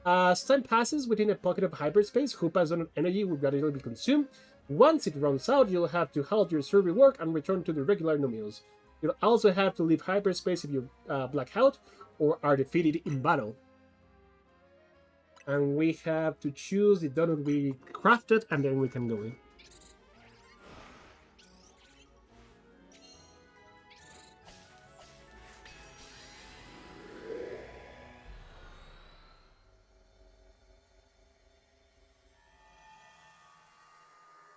As time passes within a pocket of hyperspace, Hoopa's donut energy will gradually be consumed. Once it runs out, you'll have to halt your survey work and return to the regular Lumiose. You'll also have to leave hyperspace if you black out or are defeated in battle. And we have to choose the donut we crafted, and then we can go in.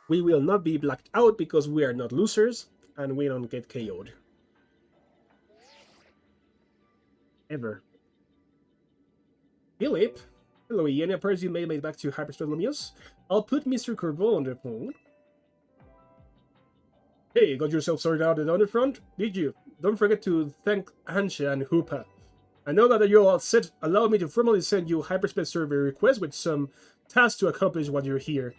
We will not be blacked out because we are not losers, and we don't get KO'd. Ever. Philip? Hello, Ian. Appears you made it back to Hyperspace Lumiose. I'll put Mr. Corbou on the phone. Hey, got yourself sorted out on the front? Did you? Don't forget to thank Ansha and Hoopa. I know that you're all set. Allow me to formally send you a Hyperspace survey request with some tasks to accomplish while you're here.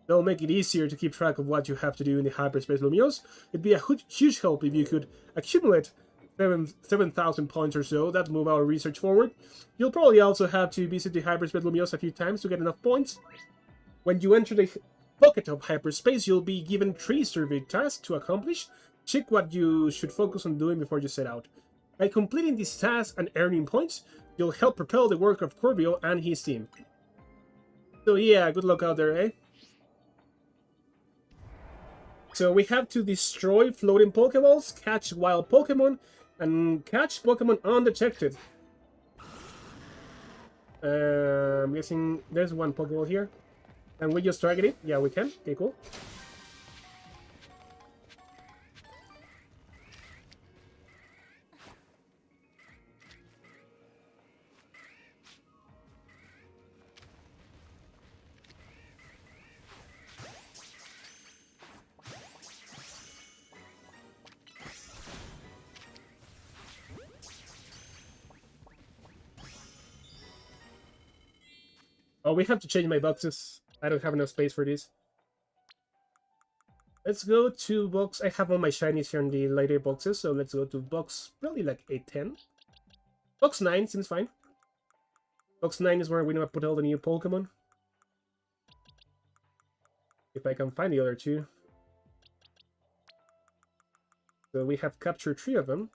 That'll make it easier to keep track of what you have to do in the Hyperspace Lumiose. It'd be a huge help if you could accumulate 7,000 points or so. That'd move our research forward. You'll probably also have to visit the Hyperspace Lumiose a few times to get enough points. When you enter the Pocket of Hyperspace, you'll be given 3 survey tasks to accomplish. Check what you should focus on doing before you set out. By completing these tasks and earning points, you'll help propel the work of Corbou and his team. So yeah, good luck out there, eh? So we have to destroy floating Pokeballs, catch wild Pokemon, and catch Pokemon undetected. I'm guessing there's one Pokeball here. Can we just target it? Yeah, we can. Okay, cool. Oh, we have to change my boxes. I don't have enough space for this. Let's go to box. I have all my shinies here in the later boxes, so let's go to box probably like 810. Box 9 seems fine. Box 9 is where we're gonna put all the new Pokemon. If I can find the other two. So we have captured 3 of them.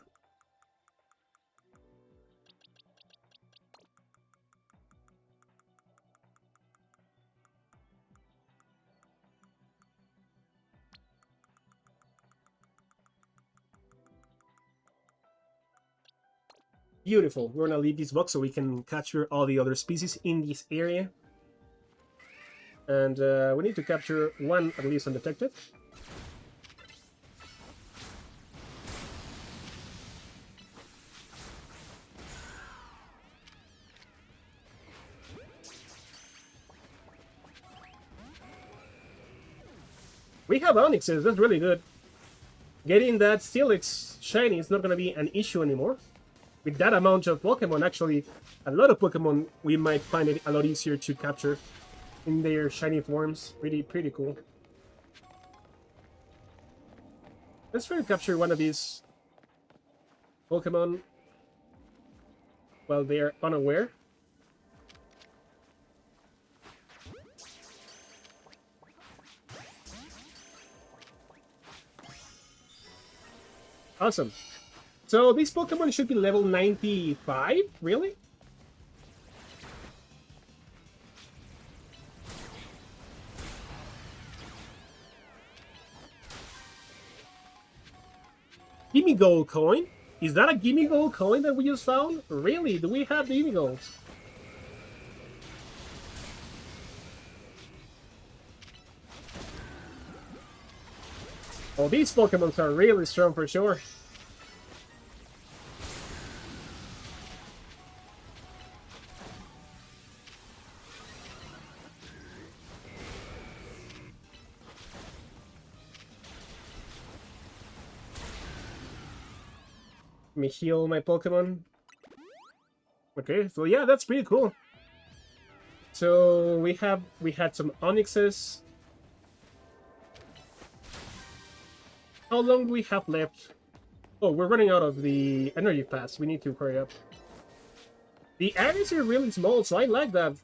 Beautiful. We're gonna leave this box so we can capture all the other species in this area. And we need to capture 1 at least undetected. We have Onyxes, that's really good. Getting that Steelix shiny is not gonna be an issue anymore. With that amount of Pokemon, actually, a lot of Pokemon, we might find it a lot easier to capture in their shiny forms. Pretty cool. Let's try to capture one of these Pokemon while they are unaware. Awesome. So these Pokemon should be level 95? Really? Gimme Gold coin? Is that a Gimme Gold coin that we just found? Really? Do we have the Gimme Golds? Oh, these Pokemon are really strong for sure. Let me heal my Pokemon. Okay, so yeah, that's pretty cool. So we had some Onyxes. How long do we have left? Oh, we're running out of the energy fast. We need to hurry up. The areas are really small, so I like that.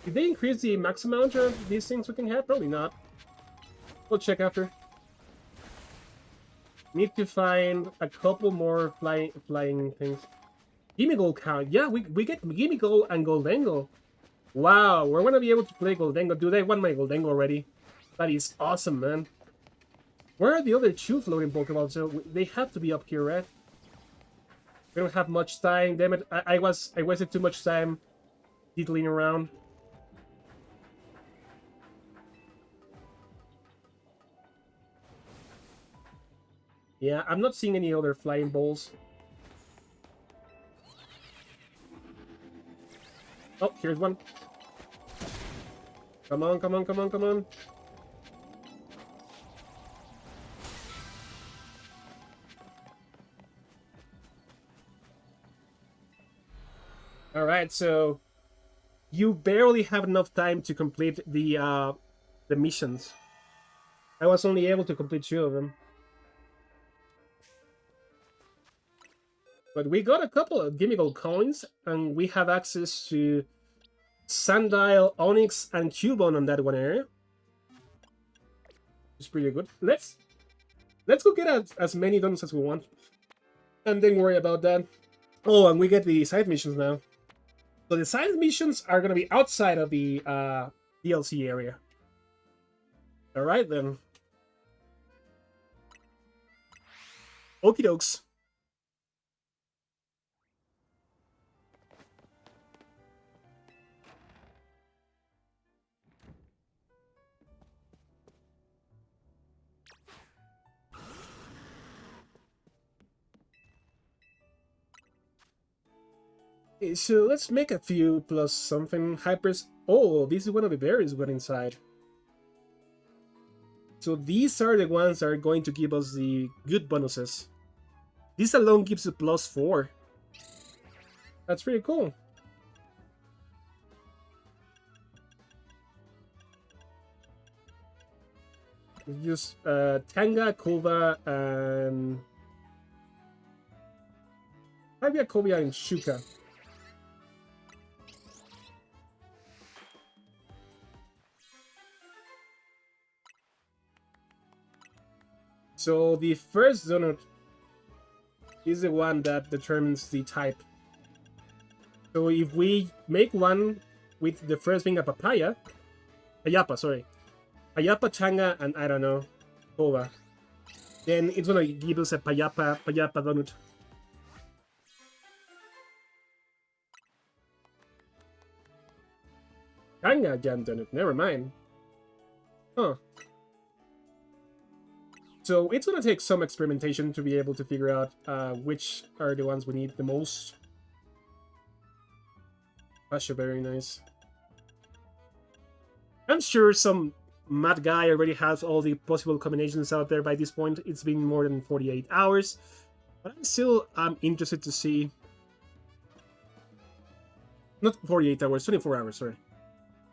Did they increase the max amount of these things we can have? Probably not. We'll check after. Need to find a couple more flying things. Gimme Gold count. Yeah, we get Gimme Gold and Goldengo. Wow, we're gonna be able to play Goldengo. Dude, I want my Goldengo already. That is awesome, man. Where are the other 2 floating Pokemon? So they have to be up here, right? We don't have much time. Damn it! I wasted too much time diddling around. Yeah, I'm not seeing any other flying balls. Oh, here's one. Come on, come on, come on, come on. Alright, so you barely have enough time to complete the missions. I was only able to complete 2 of them. But we got a couple of Gimme Gold coins, and we have access to Sandile, Onyx, and Cubone on that one area. It's pretty good. Let's go get as many donuts as we want, and then worry about that. Oh, and we get the side missions now. So the side missions are gonna be outside of the DLC area. All right then. Okie dokes. Okay, so let's make a few plus something. Hypers. Oh, this is one of the berries we got inside. So these are the ones that are going to give us the good bonuses. This alone gives a +4. That's pretty cool. Just Tanga, Kova, and maybe a Kobia and Shuka. So the first donut is the one that determines the type. So if we make one with the first being a Payapa, sorry. Payapa, Changa, and I don't know, Kova, then it's gonna give us a Payapa donut. Changa Jam donut, never mind. Huh. So it's gonna take some experimentation to be able to figure out which are the ones we need the most. That's very nice. I'm sure some mad guy already has all the possible combinations out there by this point. It's been more than 48 hours. But I'm still interested to see... Not 48 hours, 24 hours, sorry.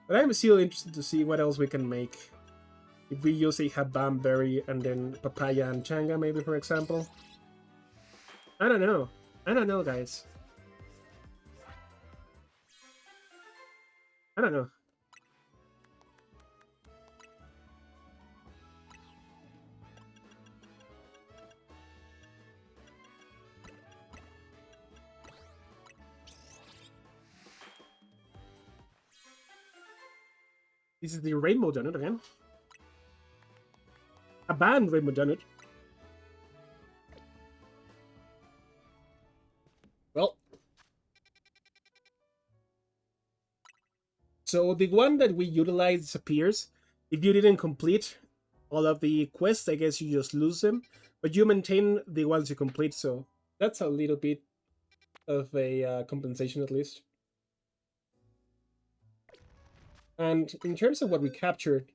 But I'm still interested to see what else we can make. If we use a Habam berry and then papaya and changa, maybe, for example. I don't know. I don't know, guys. I don't know. This is the rainbow donut again. A band rainbow donut. Well. So the one that we utilize disappears. If you didn't complete all of the quests, I guess you just lose them. But you maintain the ones you complete, so that's a little bit of a compensation at least. And in terms of what we captured,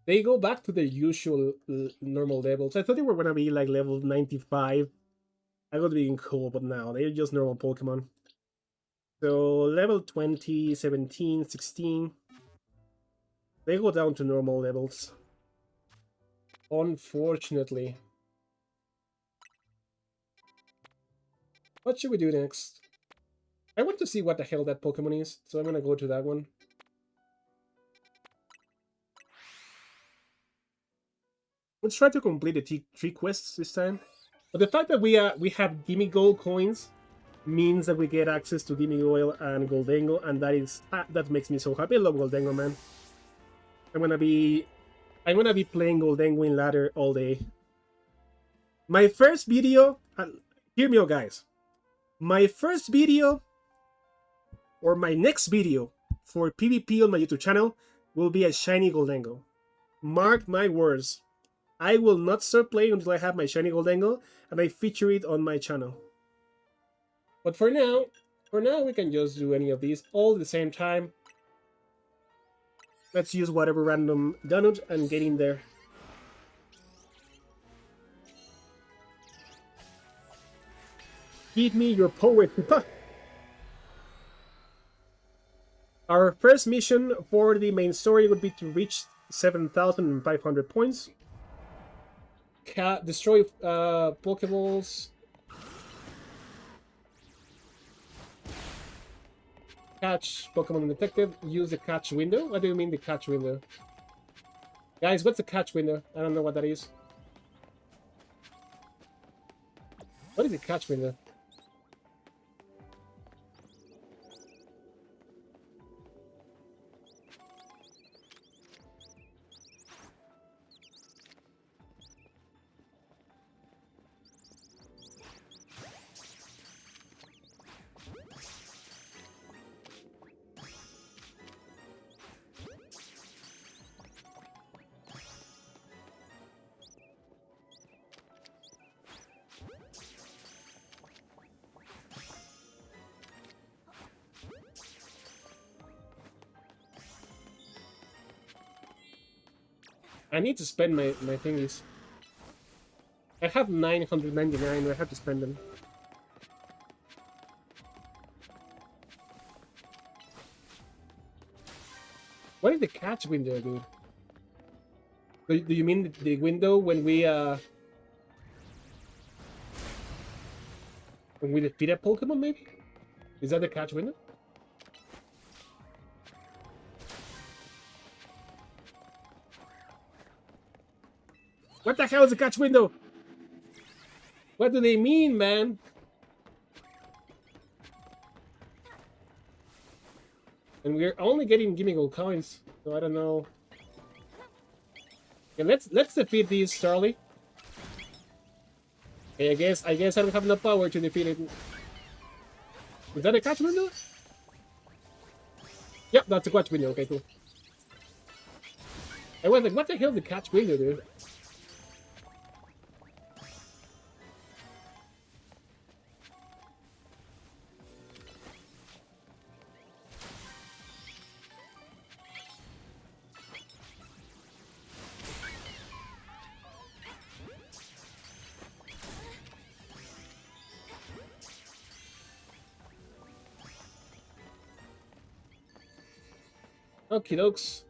they go back to their usual normal levels. I thought they were going to be like level 95. I would be cool, but now they're just normal Pokemon. So level 20, 17, 16. They go down to normal levels. Unfortunately. What should we do next? I want to see what the hell that Pokemon is, so I'm going to go to that one. Let's try to complete the three quests this time. But the fact that we have Gimme Gold coins means that we get access to Gimme Oil and Goldengo, and that makes me so happy. I love Goldengo, man. I'm gonna be playing Goldengo in ladder all day. My first video, hear me out, guys. My first video, or my next video for PvP on my YouTube channel will be a shiny Goldengo. Mark my words. I will not start playing until I have my shiny Goldengo and I feature it on my channel. But for now we can just do any of these all at the same time. Let's use whatever random donut and get in there. Give me your poet. Our first mission for the main story would be to reach 7,500 points. Destroy Pokeballs. Catch Pokemon detected. Use the catch window. What do you mean the catch window? Guys, what's the catch window? I don't know what that is. What is the catch window? I need to spend my thingies. I have 999, I have to spend them. What is the catch window, dude? Do you mean the window when we defeat a Pokemon, maybe? Is that the catch window? What the hell is the catch window? What do they mean, man? And we're only getting gimmicks coins, so I don't know. Okay, let's defeat these, Charlie. Okay, I guess I don't have enough power to defeat it. Is that a catch window? Yep, that's a catch window. Okay, cool. I was like, what the hell is the catch window, dude? Okie dokes.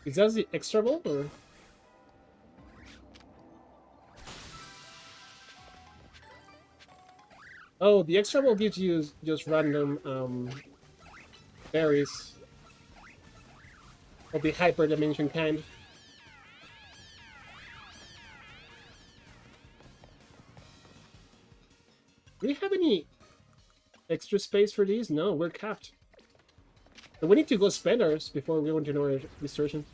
Is that the extra ball or? Oh, the extra ball gives you just random berries of the hyper dimension kind. Do we have any extra space for these? No, we're capped. So we need to go spend ours before we go into another distortion.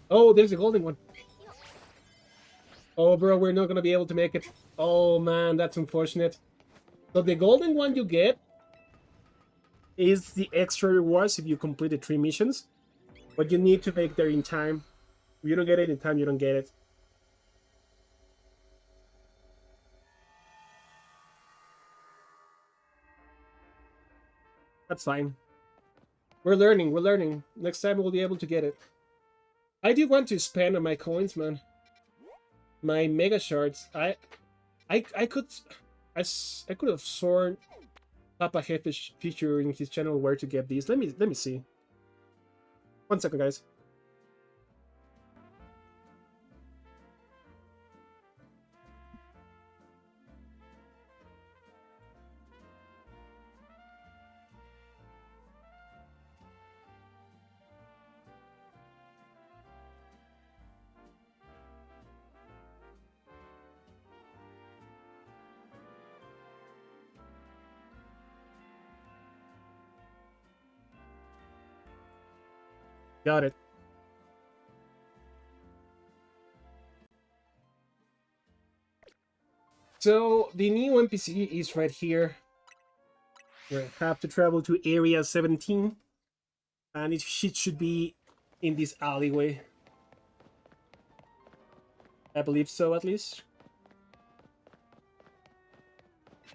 Oh, there's a golden one. Oh, bro, we're not gonna be able to make it. Oh, man, that's unfortunate. So the golden one you get is the extra rewards if you complete the 3 missions. But you need to make there in time. If you don't get it in time, you don't get it. That's fine. We're learning, we're learning. Next time we'll be able to get it. I do want to spend on my coins, man. My mega shards. I could have sworn Papa had a feature in his channel where to get these. Let me see. 1 second, guys. Got it. So the new NPC is right here. We have to travel to area 17. And it should be in this alleyway. I believe so, at least.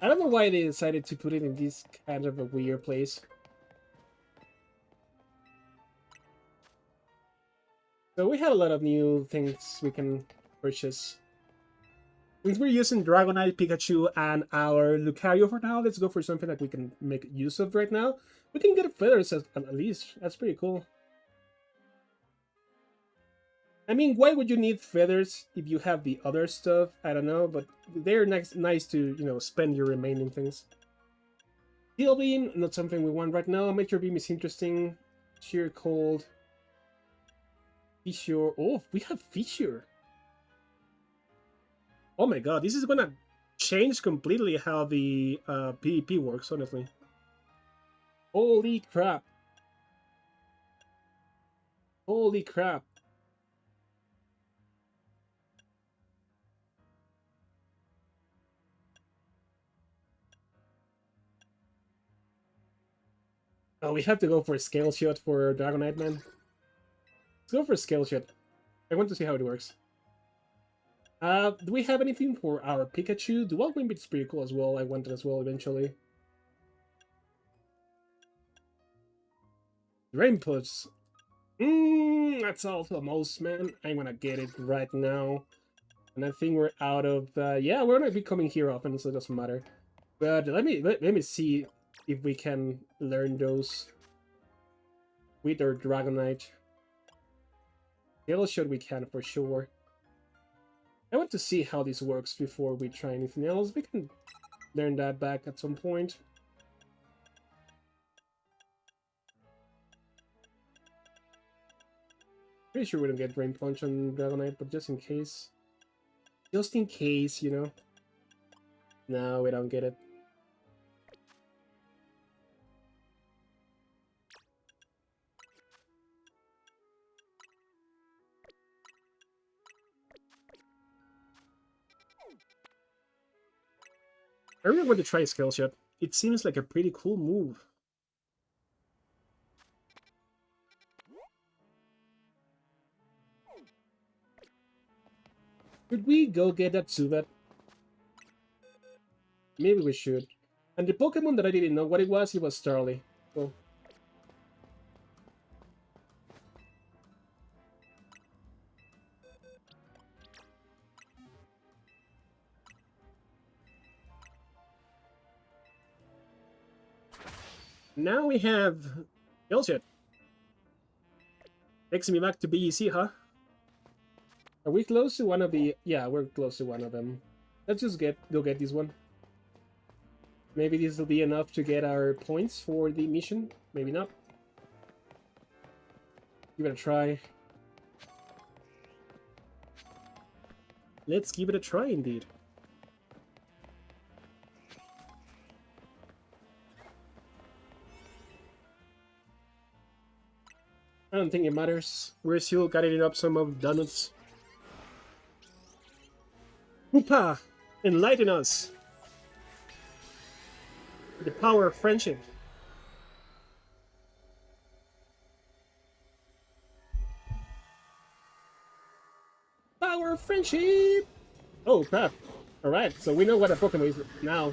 I don't know why they decided to put it in this kind of a weird place. So we have a lot of new things we can purchase. Since we're using Dragonite, Pikachu, and our Lucario for now, let's go for something that we can make use of right now. We can get feathers at least. That's pretty cool. I mean, why would you need feathers if you have the other stuff? I don't know, but they're nice to, spend your remaining things. Steel Beam, not something we want right now. Meteor Beam is interesting. Sheer Cold. Fissure. Oh, we have Fissure. Oh my god, this is gonna change completely how the PvP works, honestly. Holy crap. Holy crap. Oh, we have to go for a scale shot for Dragonite, man. Let's go for a scale shot. I want to see how it works. Do we have anything for our Pikachu? Dual Wimbit is pretty cool as well. I want it as well eventually. Rainputs. That's also a most, man. I'm gonna get it right now. And I think we're out of... yeah, we're gonna be coming here often, so it doesn't matter. But let me see if we can learn those with our Dragonite. Scale shot we can for sure. I want to see how this works before we try anything else. We can learn that back at some point. Pretty sure we don't get Drain Punch on Dragonite, but just in case. Just in case, you know. No, we don't get it. I really want to try Scale Shot. It seems like a pretty cool move. Could we go get that Zubat? Maybe we should. And the Pokemon that I didn't know what it was Starly. So. Now we have Skillshot. Takes me back to BEC, huh? Are we close to one of the... Yeah, we're close to one of them. Let's just go get this one. Maybe this will be enough to get our points for the mission. Maybe not. Give it a try. Let's give it a try, indeed. I don't think it matters. We're still gathering up some of donuts. Hoopa! Enlighten us! The power of friendship. Power of friendship! Oh crap. Alright, so we know what a Pokemon is now.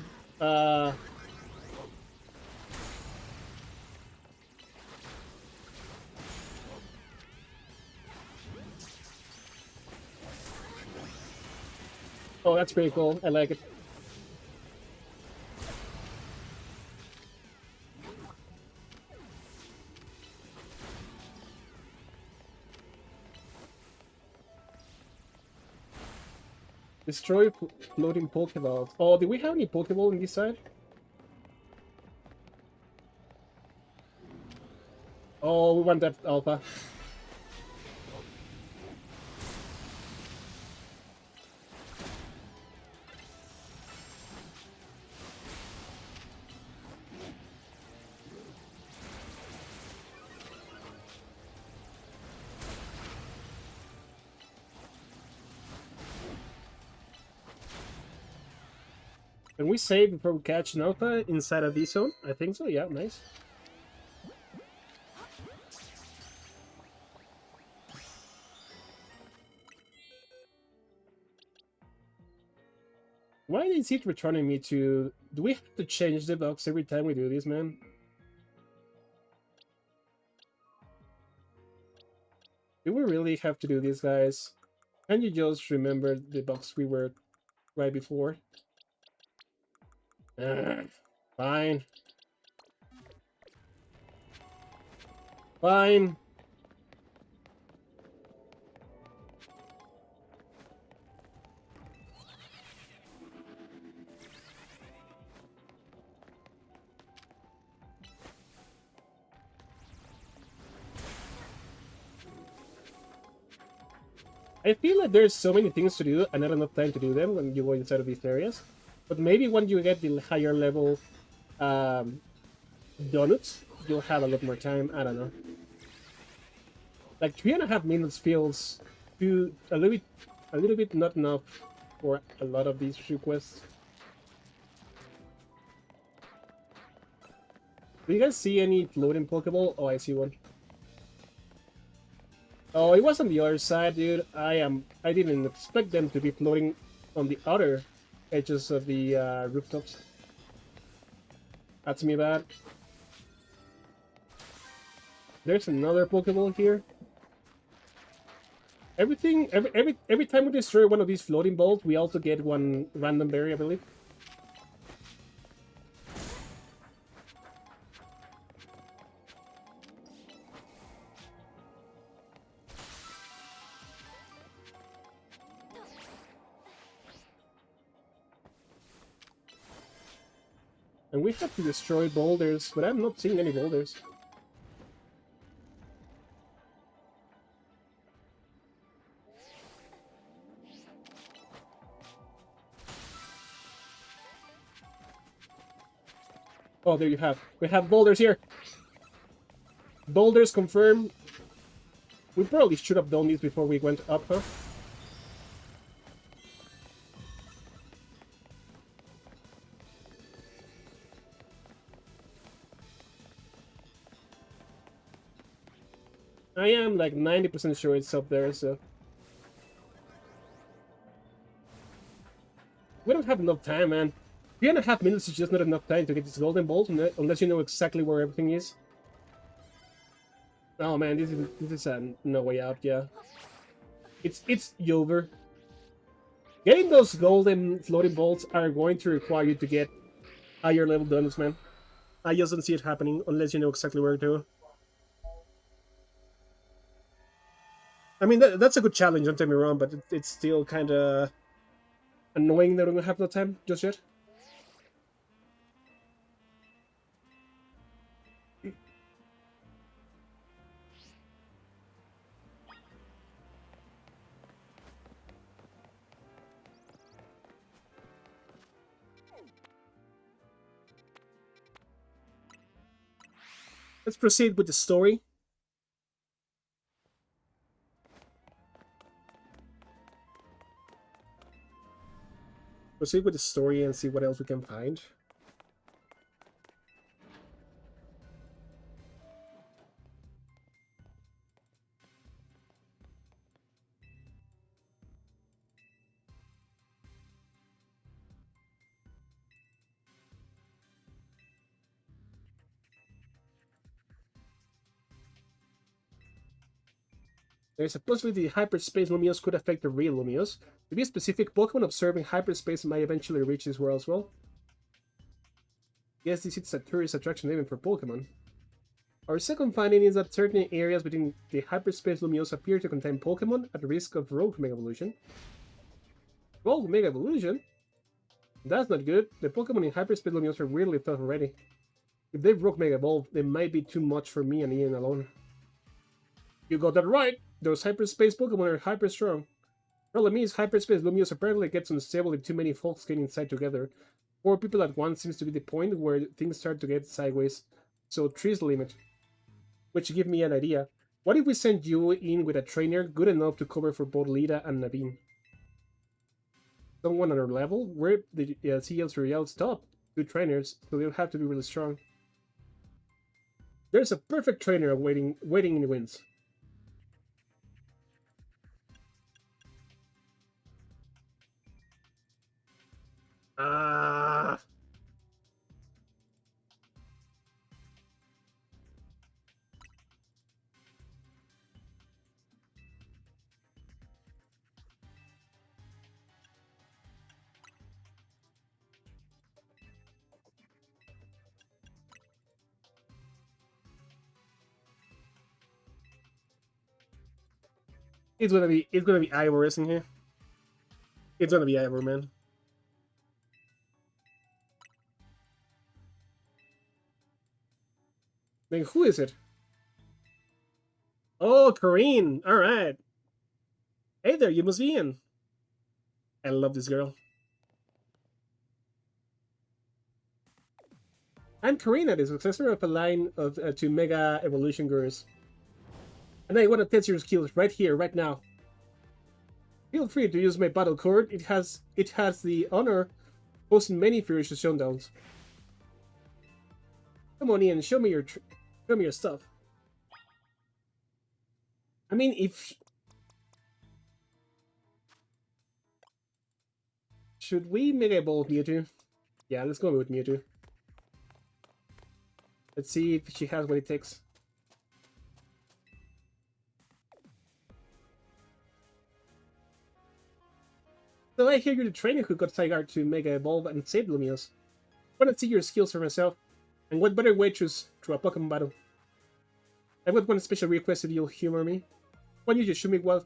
Oh, that's pretty cool. I like it. Destroy floating Pokeballs. Oh, do we have any Pokeball on this side? Oh, we want that Alpha. Can we save before we catch an Alpha inside of this zone? I think so, yeah, nice. Why is it returning me to... Do we have to change the box every time we do this, man? Do we really have to do this, guys? Can you just remember the box we were right before? Ugh, fine. Fine. I feel like there's so many things to do and not enough time to do them when you go inside of these areas. But maybe when you get the higher level um, donuts, you'll have a lot more time. I don't know. Like 3.5 minutes feels too a little bit not enough for a lot of these requests. Do you guys see any floating Pokeball? Oh, I see one. Oh, it was on the other side, dude. I didn't expect them to be floating on the other edges of the rooftops. That's me bad. There's another Pokeball here. Every time we destroy one of these floating balls, we also get one random berry, I believe. And we have to destroy boulders, but I'm not seeing any boulders. Oh, there you have. We have boulders here. Boulders confirmed. We probably should have done this before we went up, huh? I am like 90% sure it's up there, so... We don't have enough time, man. 3.5 minutes is just not enough time to get this golden bolt, unless you know exactly where everything is. Oh man, this is a no way out, yeah. It's over. Getting those golden floating bolts are going to require you to get higher level donuts, man. I just don't see it happening unless you know exactly where to. I mean, that's a good challenge, don't get me wrong, but it's still kind of annoying that we don't have no time just yet. Let's proceed with the story. Proceed with the story and see what else we can find. There's a possibility Hyperspace Lumiose could affect the real Lumiose. To be specific, Pokemon observing hyperspace might eventually reach this world as well. Yes, this is a tourist attraction even for Pokemon. Our second finding is that certain areas within the Hyperspace Lumiose appear to contain Pokemon at risk of Rogue Mega Evolution. Rogue Mega Evolution? That's not good. The Pokemon in Hyperspace Lumiose are weirdly tough already. If they Rogue Mega Evolve, they might be too much for me and Ian alone. You got that right! Those Hyperspace Pokemon are hyper strong. Problem is, Hyperspace Lumiose apparently gets unstable if too many folks get inside together. 4 people at once seems to be the point where things start to get sideways. So 3 is the limit. Which give me an idea. What if we send you in with a trainer good enough to cover for both Lita and Naveen? Someone on our level? We're the CL's Real's top 2 trainers, so they'll have to be really strong. There's a perfect trainer waiting in the wings. Ah. It's gonna be Ivor, isn't it? It's gonna be Ivor, man. Then who is it? Oh, Korrina. All right. Hey there, you must be in. I love this girl. I'm Korrina, the successor of a line of two Mega Evolution Gurus. And I want to test your skills right here, right now. Feel free to use my battle cord. It has the honor hosting many ferocious showdowns. Come on in, show me your stuff. I mean, if should we Mega Evolve Mewtwo? Yeah, let's go with Mewtwo. Let's see if she has what it takes. So I hear you're the trainer who got Zygarde to Mega Evolve and save Lumiose. I want to see your skills for myself, and what better way to through a Pokemon battle? I've got one special request if you'll humor me. Why don't you just show me what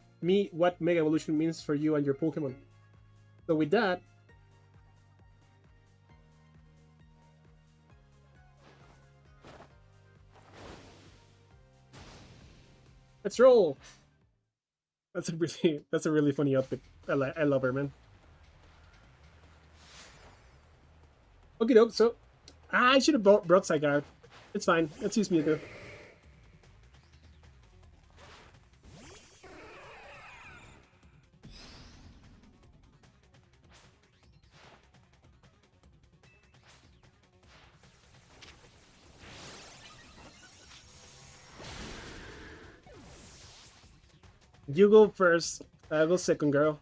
Mega Evolution means for you and your Pokemon? So with that, let's roll. That's a really funny outfit. I love her, man. Okay, doke. So I should have brought Zygarde. It's fine. Let's use Mewtwo. You go first. I'll go second, girl.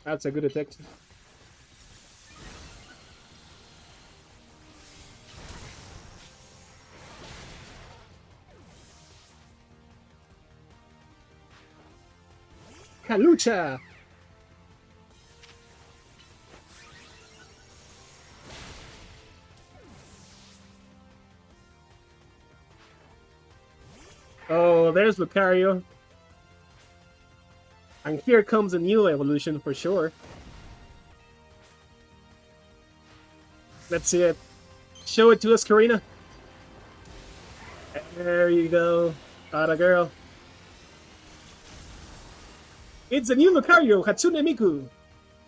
That's a good attack. Kalucha! Oh, there's Lucario. And here comes a new evolution for sure. Let's see it. Show it to us, Korrina. There you go. Atta girl. It's a new Lucario, Hatsune Miku.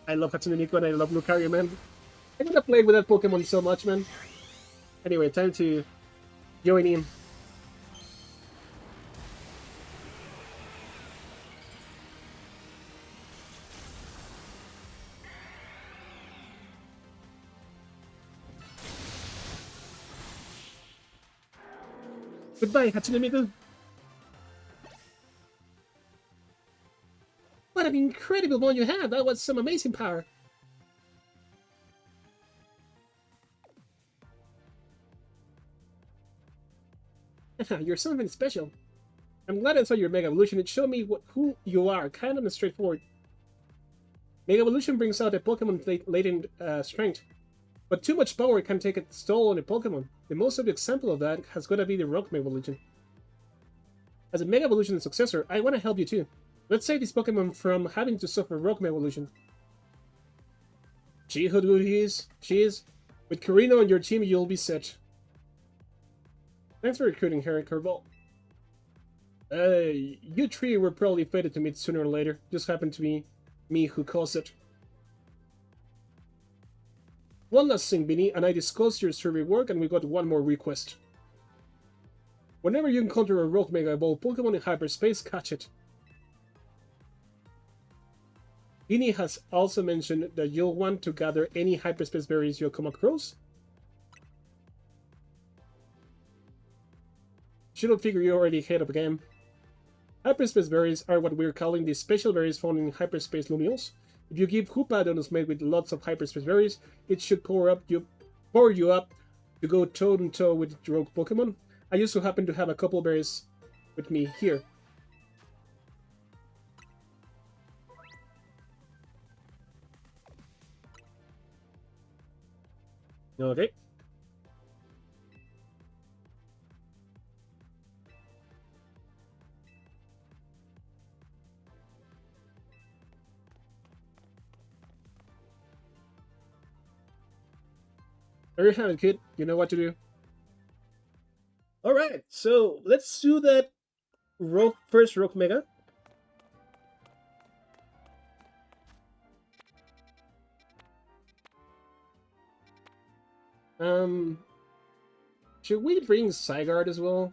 I love Hatsune Miku and I love Lucario, man. I'm gonna play with that Pokemon so much, man. Anyway, time to join in. Goodbye, Hatsune Miku. What an incredible one you have! That was some amazing power. You're something special. I'm glad I saw your Mega Evolution. It showed me who you are, kind of straightforward. Mega Evolution brings out a Pokemon latent strength, but too much power can take its toll on a Pokemon. The most obvious example of that has got to be the Rock Mega Evolution. As a Mega Evolution successor, I want to help you too. Let's save this Pokemon from having to suffer Rock Mega Evolution. Gee, how good he is. She is. With Korrina on your team, you'll be set. Thanks for recruiting her, Corbou. You three were probably fated to meet sooner or later. Just happened to be me who caused it. One last thing, Vinny, and I discussed your survey work and we got one more request. Whenever you encounter a Rock Mega Evolved Pokemon in hyperspace, catch it. Vinny has also mentioned that you'll want to gather any hyperspace berries you'll come across. Should've figured you already ahead of the game. Hyperspace berries are what we're calling the special berries found in Hyperspace Lumiose. If you give Hoopa donuts made with lots of hyperspace berries, it should power you up to go toe-to-toe with rogue Pokemon. I used to happen to have a couple berries with me here. Okay. There you have it, kid. You know what to do. Alright, so let's do that first Rogue Mega. Should we bring Zygarde as well?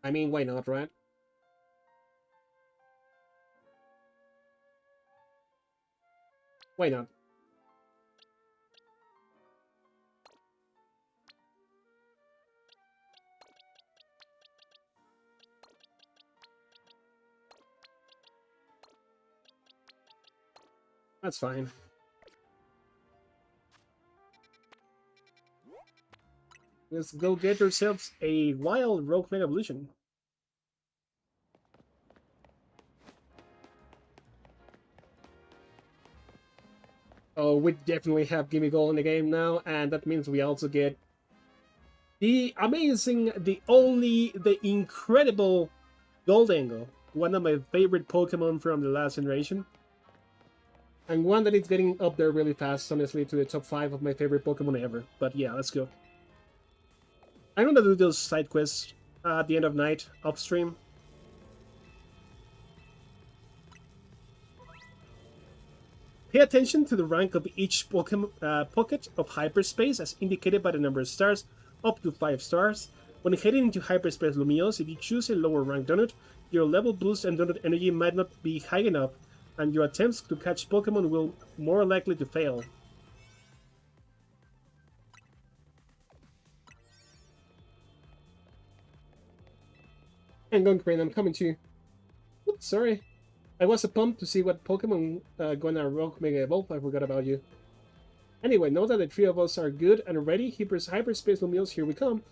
I mean, why not, right? Why not? That's fine. Let's go get ourselves a wild Rogue Mega Evolution. Oh, we definitely have Gimme Gold in the game now, and that means we also get the amazing, the incredible Goldangle, one of my favorite Pokemon from the last generation. And one that is getting up there really fast, honestly, to the top 5 of my favorite Pokemon ever. But yeah, let's go. I'm gonna do those side quests at the end of night, upstream. Pay attention to the rank of each Pokemon pocket of hyperspace as indicated by the number of stars, up to 5 stars. When heading into Hyperspace Lumiose, if you choose a lower rank donut, your level boost and donut energy might not be high enough, and your attempts to catch Pokemon will more likely to fail. Hang on, Korrina, I'm coming to you. Oops, sorry. I was pumped to see what Pokemon gonna Rogue Mega Evolve. I forgot about you. Anyway, now that the three of us are good and ready, Hyperspace Lumiose, here we come.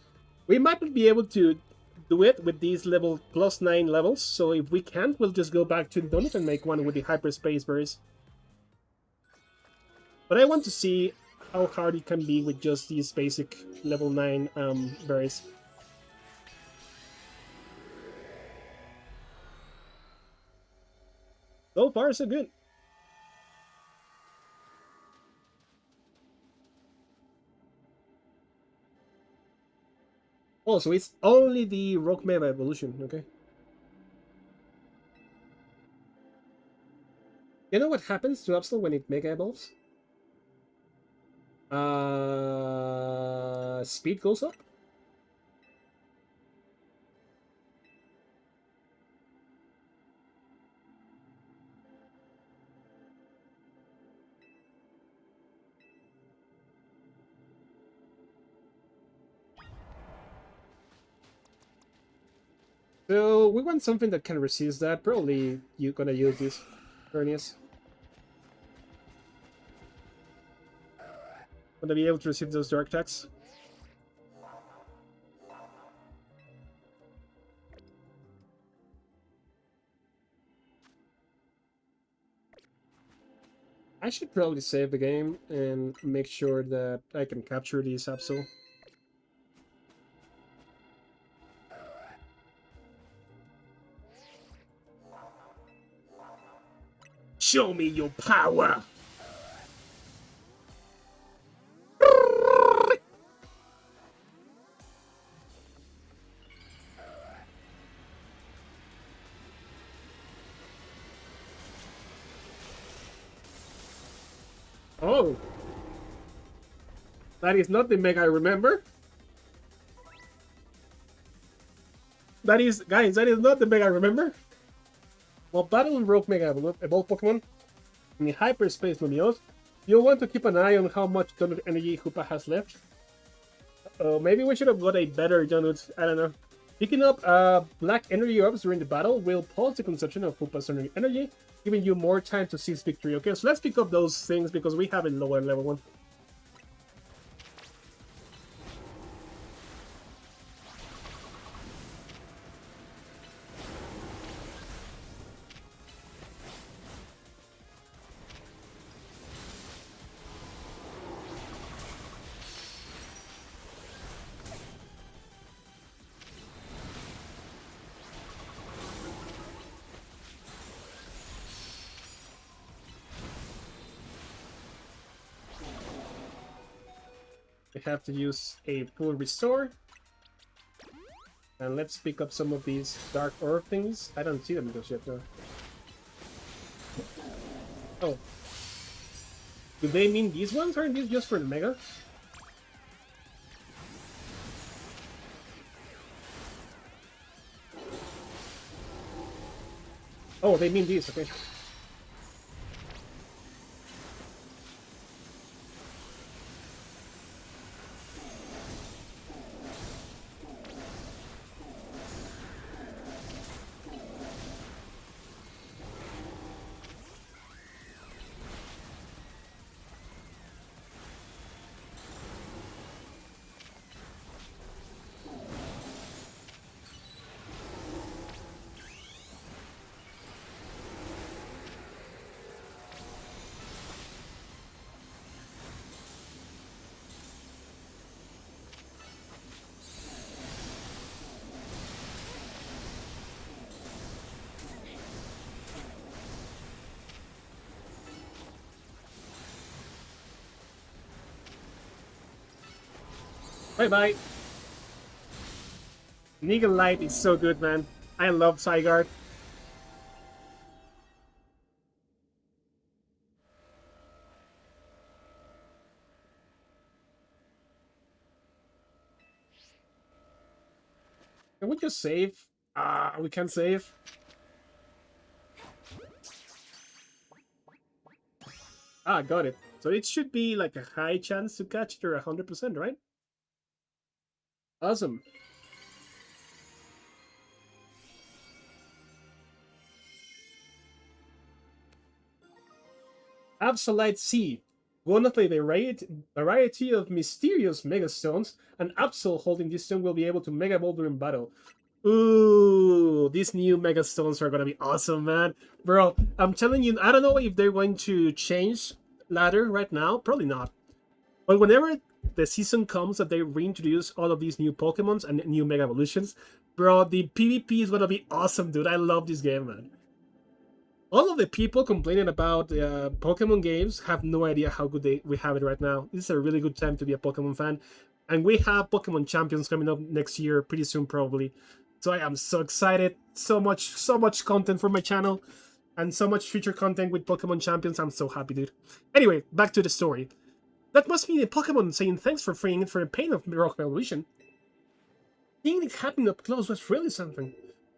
We might not be able to do it with these level +9 levels, so if we can't, we'll just go back to the donut and make one with the Hyperspace berries. But I want to see how hard it can be with just these basic level 9 berries. So far, so good. Oh, so it's only the Rock Mega evolution, okay. You know what happens to Absol when it Mega Evolves? Speed goes up? So we want something that can resist that. Probably you're gonna use this, Vernius. Gonna be able to receive those dark attacks. I should probably save the game and make sure that I can capture these Absol. Show me your power! Oh! That is not the Mega I remember. That is, guys, that is not the Mega I remember. While battling Rogue Mega Evolved Pokemon in the Hyperspace Lumiose, you'll want to keep an eye on how much donut energy Hoopa has left. Maybe we should have got a better donut, I don't know. Picking up black energy orbs during the battle will pause the consumption of Hoopa's energy, giving you more time to seize victory. Okay, so let's pick up those things because we have a lower level one. I have to use a full restore. And let's pick up some of these dark orb things. I don't see them just yet though. Oh. Do they mean these ones? Aren't these just for the Mega? Oh, they mean these, okay. Bye-bye. Negan Light is so good, man. I love Zygarde. Can we just save? We can't save. Got it. So it should be like a high chance to catch it or 100%, right? Awesome. Absol Z. One of the variety of mysterious Mega Stones, and Absol holding this stone will be able to Mega Evolve during battle. Ooh, these new Mega Stones are gonna be awesome, man. Bro, I'm telling you, I don't know if they're going to change ladder right now. Probably not. But whenever the season comes that they reintroduce all of these new Pokemons and new Mega Evolutions, bro, the PvP is gonna be awesome, dude. I love this game, man. All of the people complaining about Pokemon games have no idea how good we have it right now. This is a really good time to be a Pokemon fan. And we have Pokemon Champions coming up next year, pretty soon probably. So I am so excited. So much content for my channel. And so much future content with Pokemon Champions. I'm so happy, dude. Anyway, back to the story. That must be the Pokemon saying thanks for freeing it from the pain of Rock Evolution. Seeing it happen up close was really something.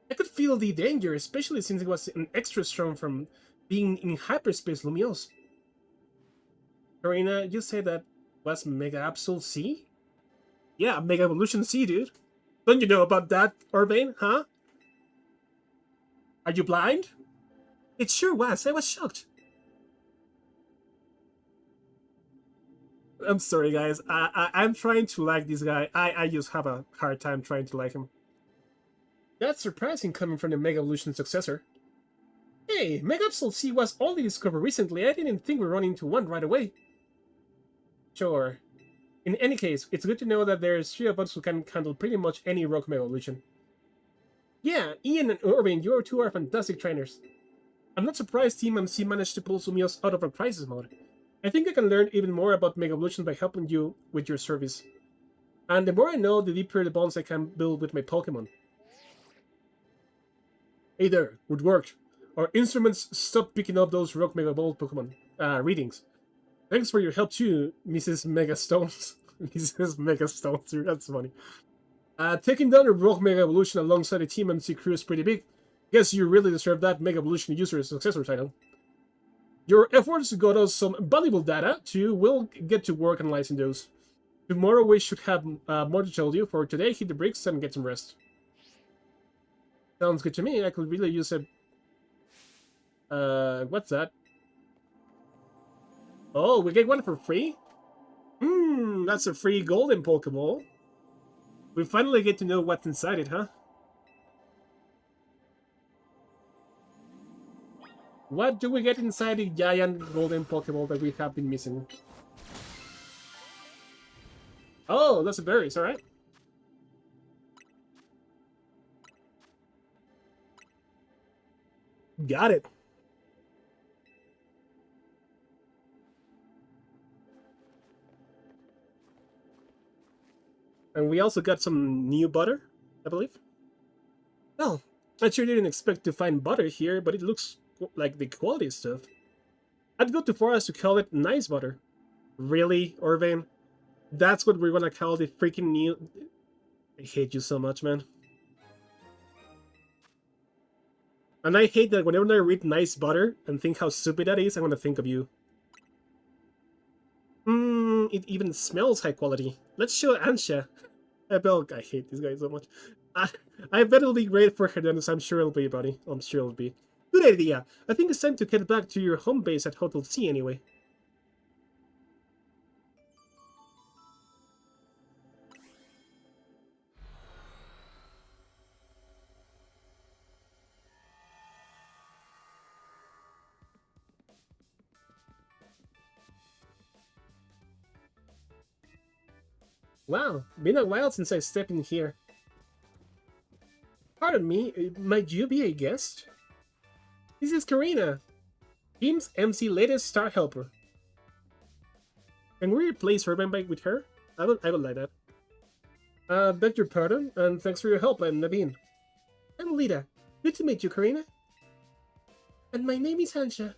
I could feel the danger, especially since it was an extra strong from being in Hyperspace Lumiose. Korrina, you say that was Mega Absol Z? Yeah, Mega Evolution Z, dude. Don't you know about that, Urbane, huh? Are you blind? It sure was. I was shocked. I'm sorry, guys. I'm trying to like this guy. I just have a hard time trying to like him. That's surprising coming from the Mega Evolution successor. Hey, Mega Absol Z was only discovered recently. I didn't think we'd run into one right away. Sure. In any case, it's good to know that there's 3 of us who can handle pretty much any rock Mega Evolution. Yeah, Ian and Urban, you two are fantastic trainers. I'm not surprised Team MC managed to pull Lumiose out of a crisis mode. I think I can learn even more about Mega Evolution by helping you with your service. And the more I know, the deeper the bonds I can build with my Pokemon. Hey there, good work. Our instruments stopped picking up those Rock Mega Evolved Pokemon readings. Thanks for your help too, Mrs. Mega Stones. Mrs. Mega Stones, that's funny. Taking down a Rock Mega Evolution alongside the Team MC crew is pretty big. Guess you really deserve that Mega Evolution User Successor title. Your efforts got us some valuable data too. We'll get to work analyzing those. Tomorrow we should have more to tell you. For today, hit the bricks and get some rest. Sounds good to me. I could really use a... what's that? Oh, we get one for free? That's a free golden Pokeball. We finally get to know what's inside it, huh? What do we get inside the giant golden Pokeball that we have been missing? Oh, that's a berries, alright. Got it. And we also got some new butter, I believe. Well, I sure didn't expect to find butter here, but it looks like the quality stuff. I'd go too far as to call it nice butter. Really, Orvain? That's what we're gonna call the freaking new... I hate you so much, man. And I hate that whenever I read nice butter and think how stupid that is, I'm gonna think of you. It even smells high quality. Let's show Ansha. I hate this guy so much. I bet it'll be great for her, Dennis. I'm sure it'll be, buddy. I'm sure it'll be. Good idea. I think it's time to get back to your home base at Hotel C anyway. Wow, been a while since I stepped in here. Pardon me, might you be a guest? This is Korrina, Team's MC latest star helper. Can we replace her bike with her? I would like that. Beg your pardon, and thanks for your help, I'm Naveen. I'm Lita. Good to meet you, Korrina. And my name is Ansha.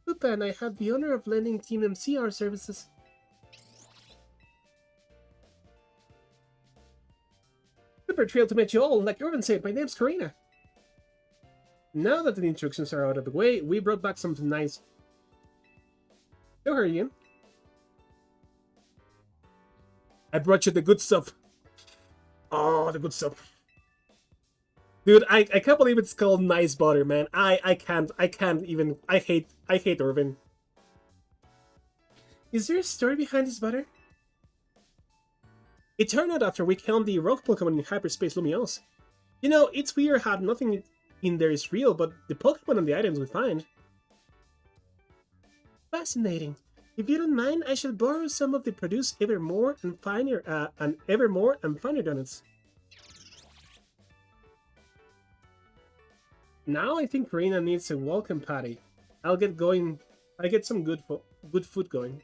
Pupa and I have the honor of lending Team MC our services. Super thrilled to meet you all, like Irvin said, my name's Korrina. Now that the instructions are out of the way, we brought back something nice. Show her, Ian. I brought you the good stuff. Oh, the good stuff. Dude, I can't believe it's called nice butter, man. I can't even, I hate Irvin. Is there a story behind this butter? It turned out after we killed the rock Pokémon in Hyperspace Lumiose. You know, it's weird how nothing in there is real, but the Pokémon and the items we find. Fascinating. If you don't mind, I shall borrow some of the produce Evermore and Finer donuts. Now I think Korrina needs a welcome party. I'll get going. I get some good food going.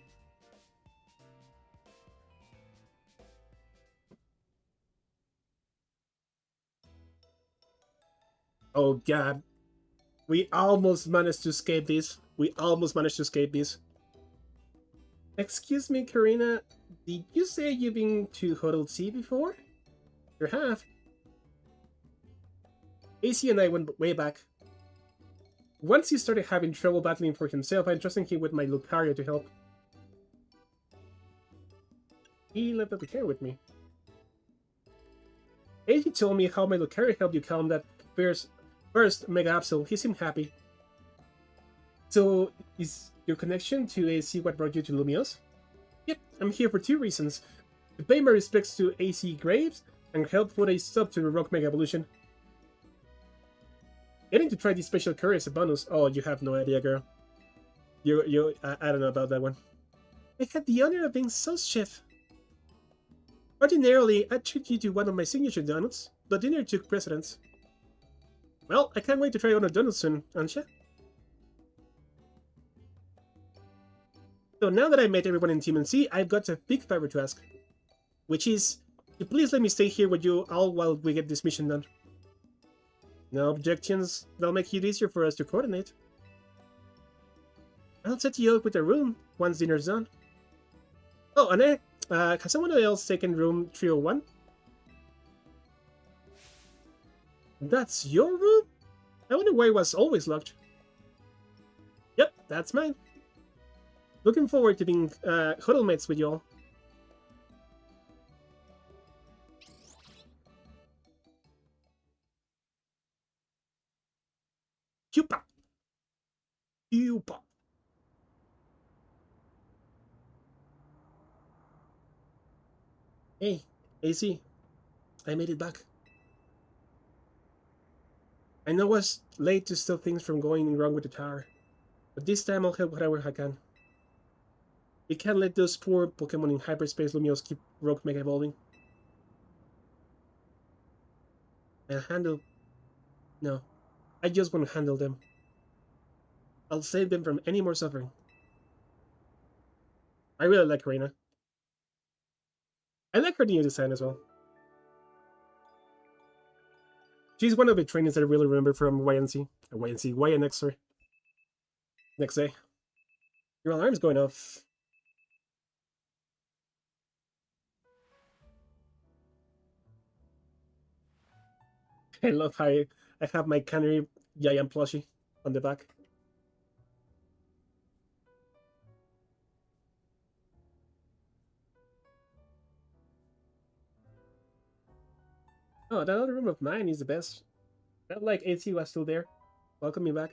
Oh god. We almost managed to escape this. Excuse me, Korrina. Did you say you've been to Hotel C before? You have. AC and I went way back. Once he started having trouble battling for himself, I entrusted him with my Lucario to help. He left the care with me. AC told me how my Lucario helped you calm that first Mega Absol. He seemed happy. So, is your connection to AC what brought you to Lumiose? Yep, I'm here for two reasons. To pay my respects to AC Graves, and help put a stop to the Rock Mega Evolution. Getting to try this special curry as a bonus. Oh, you have no idea, girl. I don't know about that one. I had the honor of being sauce chef. Ordinarily, I'd treat you to one of my signature donuts, but dinner took precedence. Well, I can't wait to try one of donuts soon, Ansha. So now that I met everyone in Team NC, I've got a big favor to ask. Which is, to please let me stay here with you all while we get this mission done. No objections, that'll make it easier for us to coordinate. I'll set you up with a room once dinner's done. Oh, and has someone else taken room 301? That's your room? I wonder why it was always locked. Yep, that's mine. Looking forward to being huddle mates with y'all. Hupa! Hupa! Hey, AC. I made it back. I know I was late to stop things from going wrong with the tower, but this time I'll help whatever I can. We can't let those poor Pokémon in Hyperspace Lumiose keep Rock Mega evolving. I'll handle... No, I just want to handle them. I'll save them from any more suffering. I really like Korrina. I like her new design as well. She's one of the trainings that I really remember from YNX, sorry. Next day. Your alarm's going off. I love how I have my canary giant plushie on the back. Oh, that other room of mine is the best. Felt like AC was still there. Welcome me back.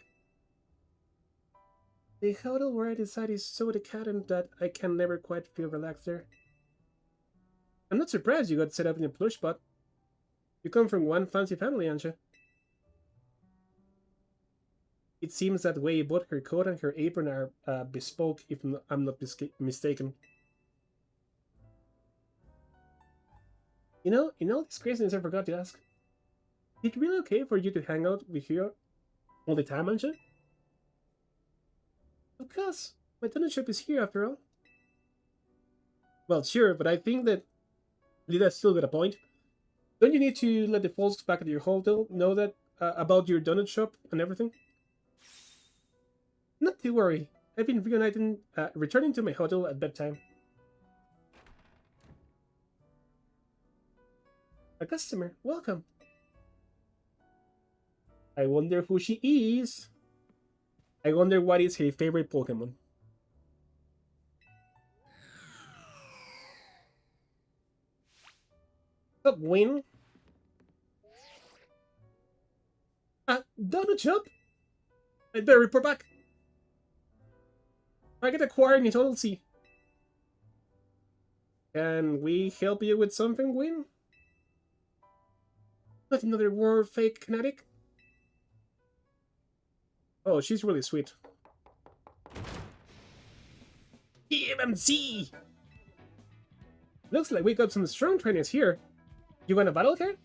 The hotel where I decide is so decadent that I can never quite feel relaxed there. I'm not surprised you got set up in a plush spot. You come from one fancy family, Ansha. It seems that way both her coat and her apron are bespoke, if I'm not mistaken. You know, in all this craziness, I forgot to ask. Is it really okay for you to hang out with her all the time, Ansha? Of course, my donut shop is here after all. Well, sure, but I think that Lida's still got a point. Don't you need to let the folks back at your hotel know that about your donut shop and everything? Not to worry. I've been returning to my hotel at bedtime. A customer, welcome. I wonder who she is. I wonder what is her favorite Pokemon. Up, Win. Donut shop? I'd better report back. I get acquired in Total C. Can we help you with something, Win? Not another war fake kinetic? Oh, she's really sweet. EMMC! Looks like we got some strong trainers here. You wanna battle her?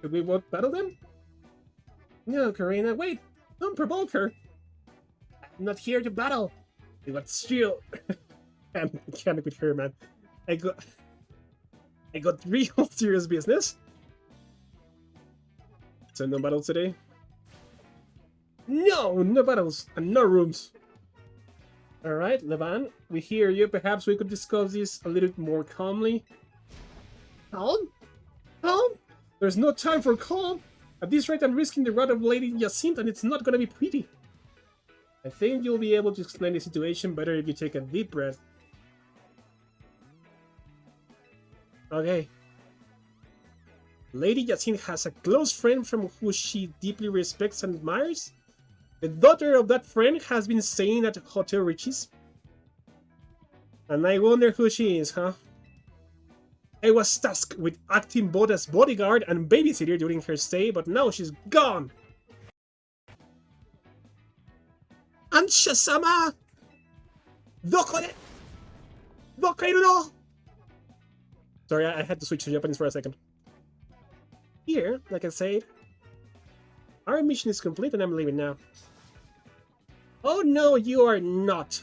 Should we both battle them? No, Korrina, wait! Don't provoke her! I'm not here to battle! We got steal! Can't with her, man. I got real serious business. So no battles today? No! No battles! And no rooms! Alright, Levan, we hear you. Perhaps we could discuss this a little more calmly. Calm? Calm? There's no time for calm! At this rate, I'm risking the wrath of Lady Jacinth, and it's not gonna be pretty. I think you'll be able to explain the situation better if you take a deep breath. Okay. Lady Jacinth has a close friend from who she deeply respects and admires. The daughter of that friend has been staying at Hotel Richie's. And I wonder who she is, huh? I was tasked with acting both as bodyguard and babysitter during her stay, but now she's gone! Ansha-sama! Dokairu no! Sorry, I had to switch to Japanese for a second. Here, like I said, our mission is complete and I'm leaving now. Oh no, you are not!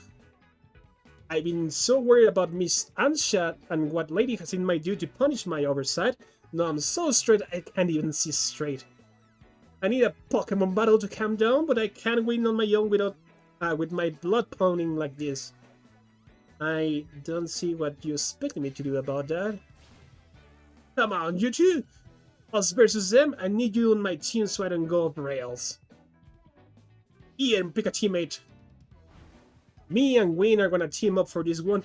I've been so worried about Miss Ansha and what Lady has in my due to punish my oversight. Now I'm so straight I can't even see straight. I need a Pokemon battle to calm down, but I can't win on my own without with my blood pounding like this. I don't see what you expect me to do about that. Come on, you two! Us versus them, I need you on my team so I don't go off rails. Ian, pick a teammate. Me and Wayne are gonna team up for this one.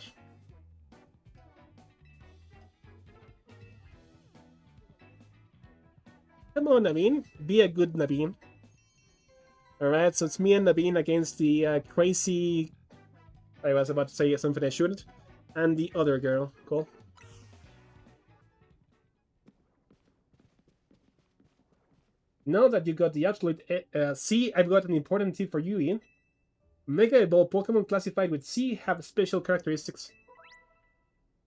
Come on, Naveen. Be a good Naveen. Alright, so it's me and Naveen against the crazy... I was about to say something I shouldn't. And the other girl. Cool. Now that you got the absolute C, I've got an important tip for you, Ian. Mega Evolved Pokemon classified with C have special characteristics.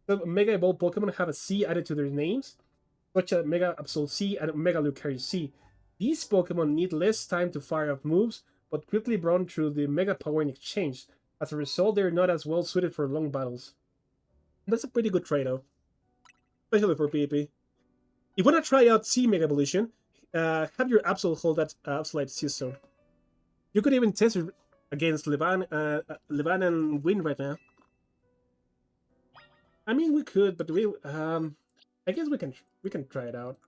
So Mega Evolved Pokemon have a C added to their names, such as Mega Absol Z and Mega Lucario C. These Pokemon need less time to fire off moves, but quickly burn through the Mega Power in exchange. As a result, they're not as well suited for long battles. That's a pretty good trade-off. especially for PvP. If you want to try out C Mega Evolution, have your Absol hold that Absolute Sea Stone. You could even test it against Levan and win right now. I mean, we could, but I guess we can try it out.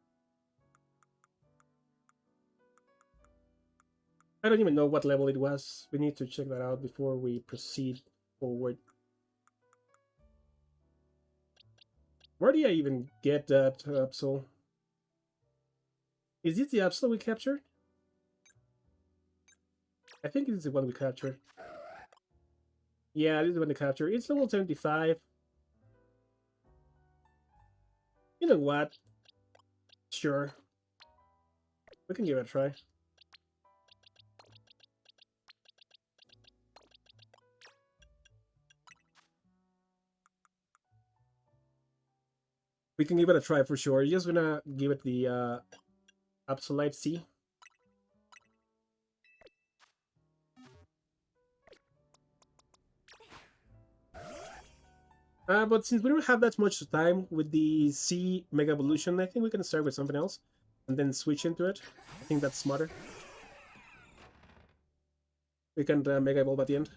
I don't even know what level it was. We need to check that out before we proceed forward. Where do I even get that Absol? Is this the Absol we captured? I think it's the one we captured. Yeah, this is the one we captured. It's level 75. You know what? Sure. We can give it a try. We can give it a try for sure. Just gonna give it the Absolute C. But since we don't have that much time with the C Mega Evolution, I think we can start with something else and then switch into it. I think that's smarter. We can Mega Evolve at the end.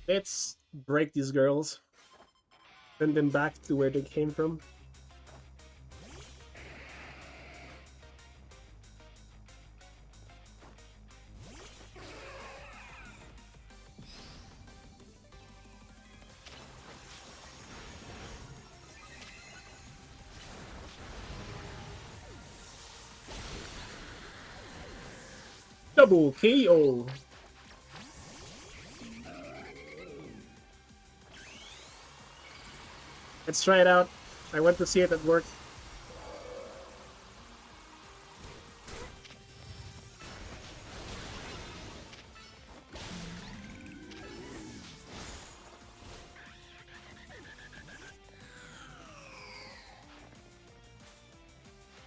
Let's break these girls. Send them back to where they came from. Double KO! Let's try it out. I want to see it at work.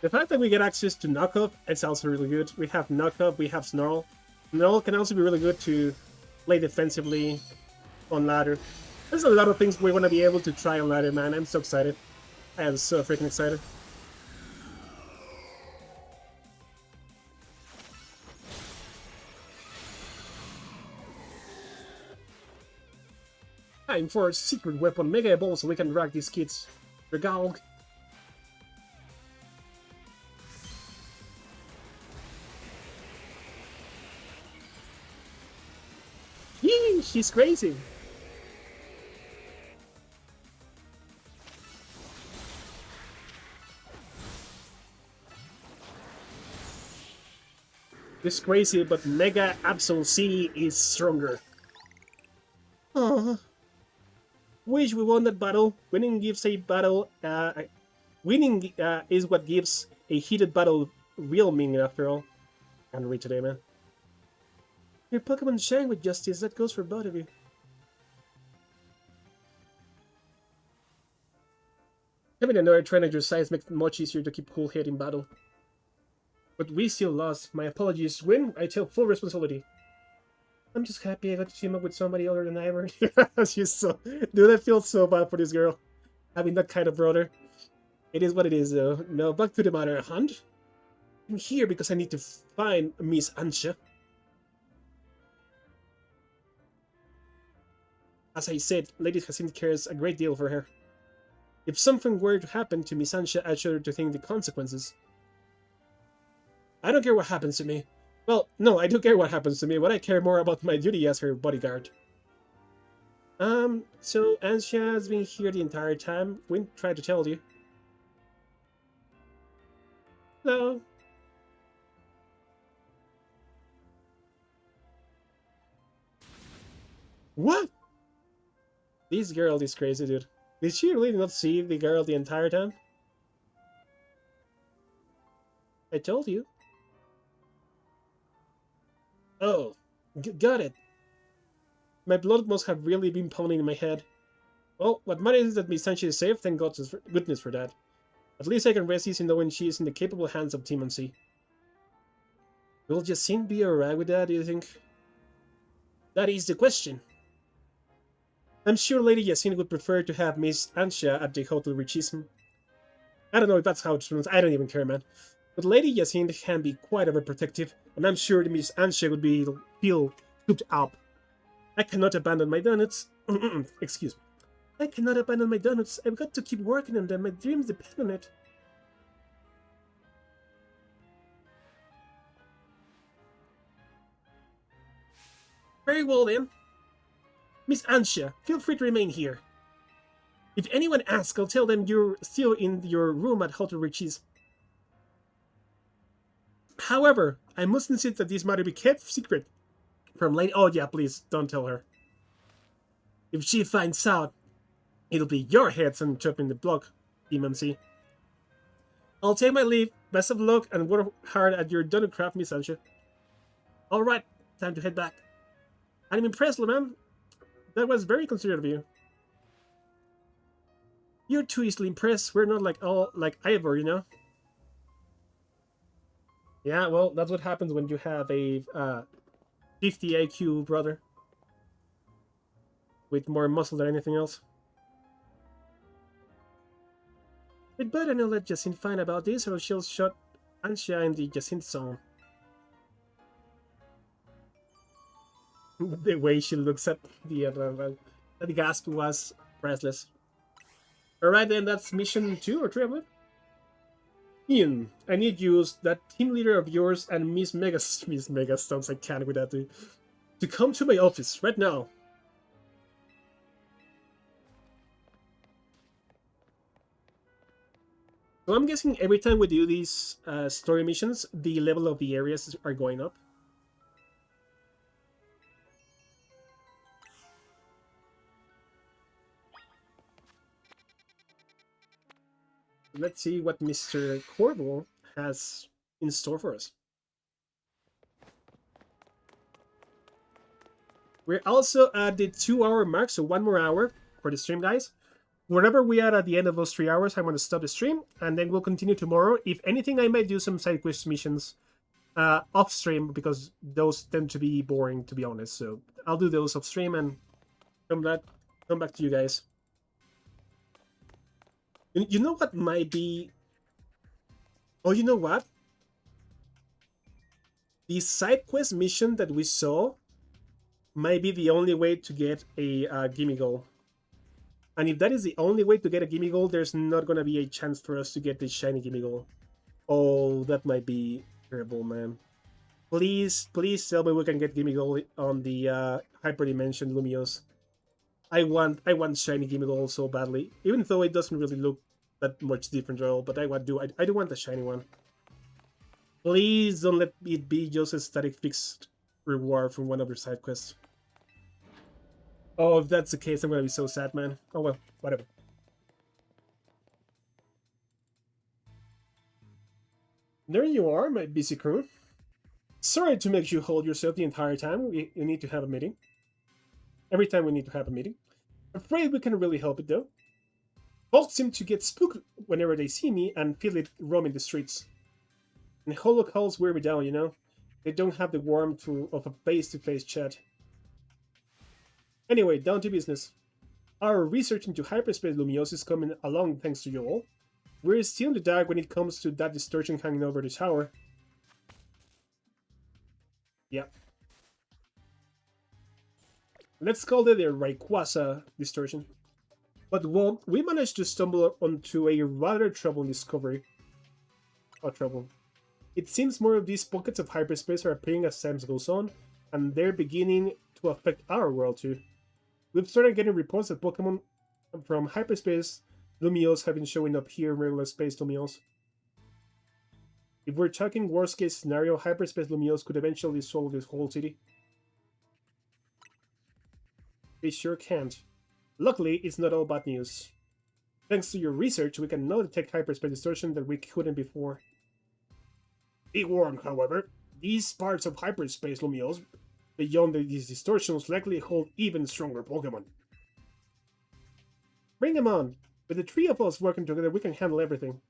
The fact that we get access to knockup, it's also really good. We have knockup, we have Snarl. Snarl can also be really good to play defensively on ladder. There's a lot of things we want to be able to try on ladder, man. I'm so excited. I am so freaking excited. Time for a secret weapon, Mega Evolve, so we can drag these kids. Regal. Yee, she's crazy. This crazy, but Mega Absol Z is stronger. Oh. Wish we won that battle. Winning gives a battle. Winning is what gives a heated battle real meaning, after all. Can't read today, man. Your Pokemon shine with justice. That goes for both of you. Having another trainer your size makes it much easier to keep cool head in battle. But we still lost. My apologies. Win, I take full responsibility. I'm just happy I got to team up with somebody other than Ivor. She's so... Dude, I feel so bad for this girl. Having that kind of brother. It is what it is, though. No, back to the matter. Hunt? I'm here because I need to find Miss Ansha. As I said, Lady Jacinth cares a great deal for her. If something were to happen to Miss Ansha, I'd shudder to think the consequences. I don't care what happens to me. Well, no, I do care what happens to me, but I care more about my duty as her bodyguard. So Ansha has been here the entire time. We tried to tell you. No. What? This girl is crazy, dude. Did she really not see the girl the entire time? I told you. Oh, got it. My blood must have really been pounding in my head. Well, what matters is that Miss Ansha is safe, thank God's goodness for that. At least I can rest easy knowing she is in the capable hands of Team C. Will Jacin be alright with that, do you think? That is the question. I'm sure Lady Jacin would prefer to have Miss Ansha at the Hotel Richism. I don't know if that's how it's pronounced, I don't even care, man. But Lady Jacin can be quite overprotective, and I'm sure Miss Ansha would feel cooped up. I cannot abandon my donuts. Excuse me. I cannot abandon my donuts. I've got to keep working on them. My dreams depend on it. Very well then. Miss Ansha, feel free to remain here. If anyone asks, I'll tell them you're still in your room at Hotel Richie's. However, I must insist that this matter be kept secret from Lady... Oh yeah, please, don't tell her. If she finds out, it'll be your heads and chopping the block, DMC. I'll take my leave. Best of luck and work hard at your donut craft, Miss Ansha. Alright, time to head back. I'm impressed, ma'am. That was very considerate of you. You're too easily impressed. We're not like Ivor, you know? Yeah, well, that's what happens when you have a 50 IQ brother. With more muscle than anything else. We'd better not let Jacin find about this or she'll shut Ansha in the Jacin zone. The way she looks at the gasp was priceless. Alright then, that's mission 2 or 3 of it. Ian, I need you, that team leader of yours and Miss Megastones, I can't with that, to come to my office right now. So I'm guessing every time we do these story missions, the level of the areas are going up. Let's see what Mr. Corbou has in store for us. We're also at the 2-hour mark, so 1 more hour for the stream, guys. Wherever we are at the end of those 3 hours, I'm going to stop the stream, and then we'll continue tomorrow. If anything, I might do some side quest missions off stream, because those tend to be boring, to be honest. So I'll do those off stream and come back to you guys. You know what might be... Oh, you know what? The side quest mission that we saw might be the only way to get a gimme goal. And if that is the only way to get a gimme goal, there's not going to be a chance for us to get the shiny gimme goal. Oh, that might be terrible, man. Please, please tell me we can get gimme goal on the Hyperdimension Lumiose. I want shiny gimme goal so badly, even though it doesn't really look that much different at all. But I do want the shiny one. Please don't let it be just a static fixed reward from one of your side quests. Oh, if that's the case, I'm gonna be so sad, man. Oh well, whatever. There you are, my busy crew. Sorry to make you hold yourself the entire time. We need to have a meeting. Every time we need to have a meeting. Afraid we can't really help it though. Folks seem to get spooked whenever they see me and feel it roaming the streets. And holocalls wear me down, you know? They don't have the warmth of a face-to-face chat. Anyway, down to business. Our research into Hyperspace Lumiose is coming along thanks to you all. We're still in the dark when it comes to that distortion hanging over the tower. Yeah. Let's call it a Rayquaza distortion. But well, we managed to stumble onto a rather troubling discovery. Oh, trouble. It seems more of these pockets of hyperspace are appearing as time goes on, and they're beginning to affect our world too. We've started getting reports that Pokémon from Hyperspace Lumiose have been showing up here in regular space Lumiose. If we're talking worst case scenario, Hyperspace Lumiose could eventually swallow this whole city. They sure can't. Luckily, it's not all bad news. Thanks to your research, we can now detect hyperspace distortion that we couldn't before. Be warned, however, these parts of Hyperspace Lumiose, beyond these distortions, likely hold even stronger Pokémon. Bring him on! With the three of us working together, we can handle everything.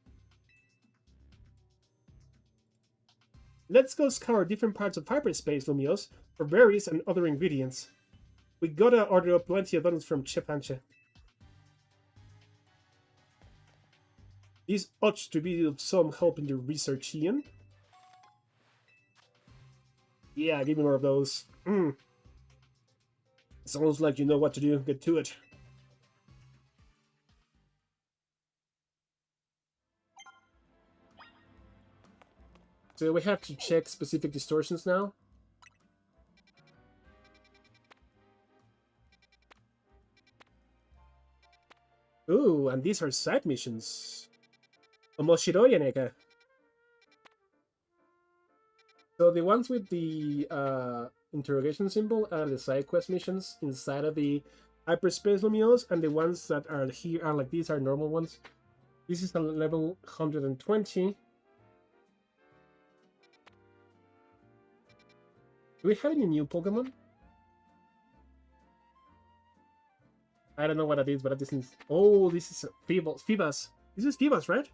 Let's go scour different parts of Hyperspace Lumiose for berries and other ingredients. We gotta order up plenty of donuts from Chef Ansha. This ought to be of some help in your research, Ian. Yeah, give me more of those. Sounds like you know what to do. Get to it. So we have to check specific distortions now. Ooh, and these are side missions. Omoshiroi neka. So the ones with the interrogation symbol are the side quest missions inside of the Hyperspace Lumiose, and the ones that are here are like these are normal ones. This is a level 120. Do we have any new Pokemon? I don't know what that is, but this is... Oh, this is Phoebus. This is Phoebus, right?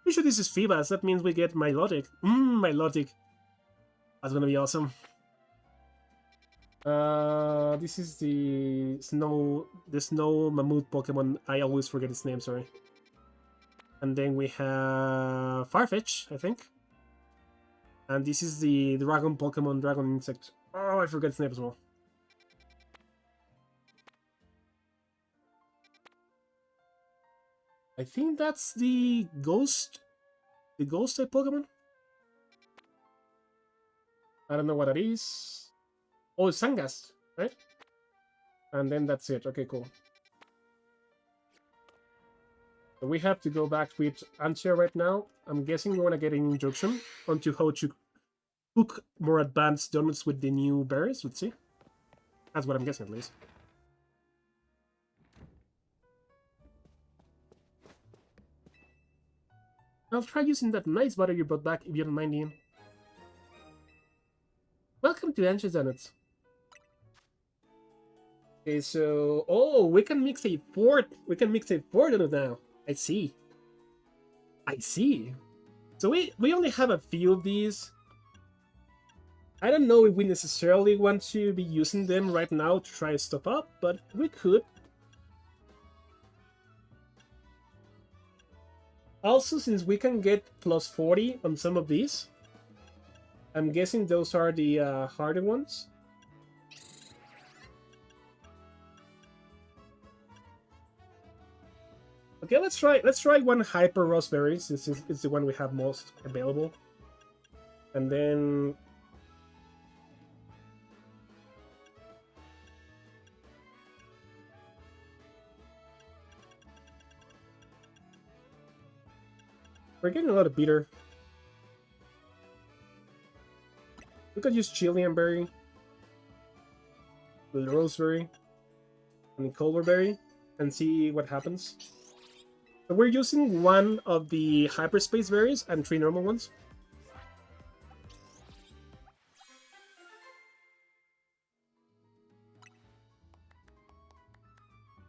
Pretty sure this is Phoebus. That means we get Milotic. Milotic. That's gonna be awesome. This is the snow mammoth Pokemon. I always forget its name, sorry. And then we have Farfetch, I think. And this is the dragon Pokemon, dragon insect. Oh, I forget its name as well. I think that's the ghost type Pokemon. I don't know what that is. Oh, it's Sangast, right? And then that's it. Okay, cool. So we have to go back with Ansha right now. I'm guessing we want to get an introduction onto how to cook more advanced donuts with the new berries. Let's see. That's what I'm guessing, at least. I'll try using that nice butter you brought back, if you don't mind, Ian. Welcome to Ansha's Donuts. Okay, so... Oh, we can mix a fourth. We can mix a fourth donut now. I see. I see. So we only have a few of these. I don't know if we necessarily want to be using them right now to try stuff up, but we could. Also, since we can get plus 40 on some of these, I'm guessing those are the harder ones. Okay, let's try one hyper raspberry, since it's the one we have most available. And then we're getting a lot of bitter. We could use Chilean berry, the roseberry, and the colberry, and see what happens. So we're using one of the hyperspace berries and 3 normal ones.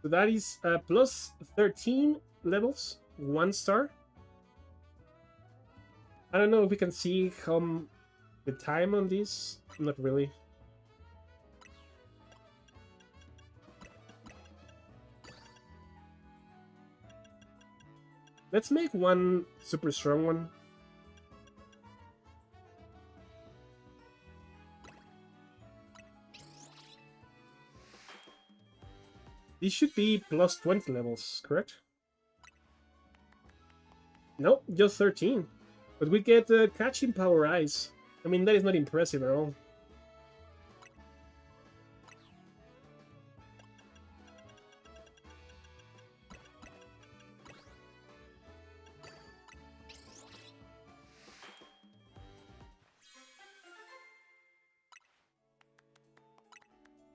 So that is plus 13 levels, 1 star. I don't know if we can see the time on this. Not really. Let's make one super strong one. These should be plus 20 levels, correct? Nope, just 13. But we get catching power ice. I mean, that is not impressive at all.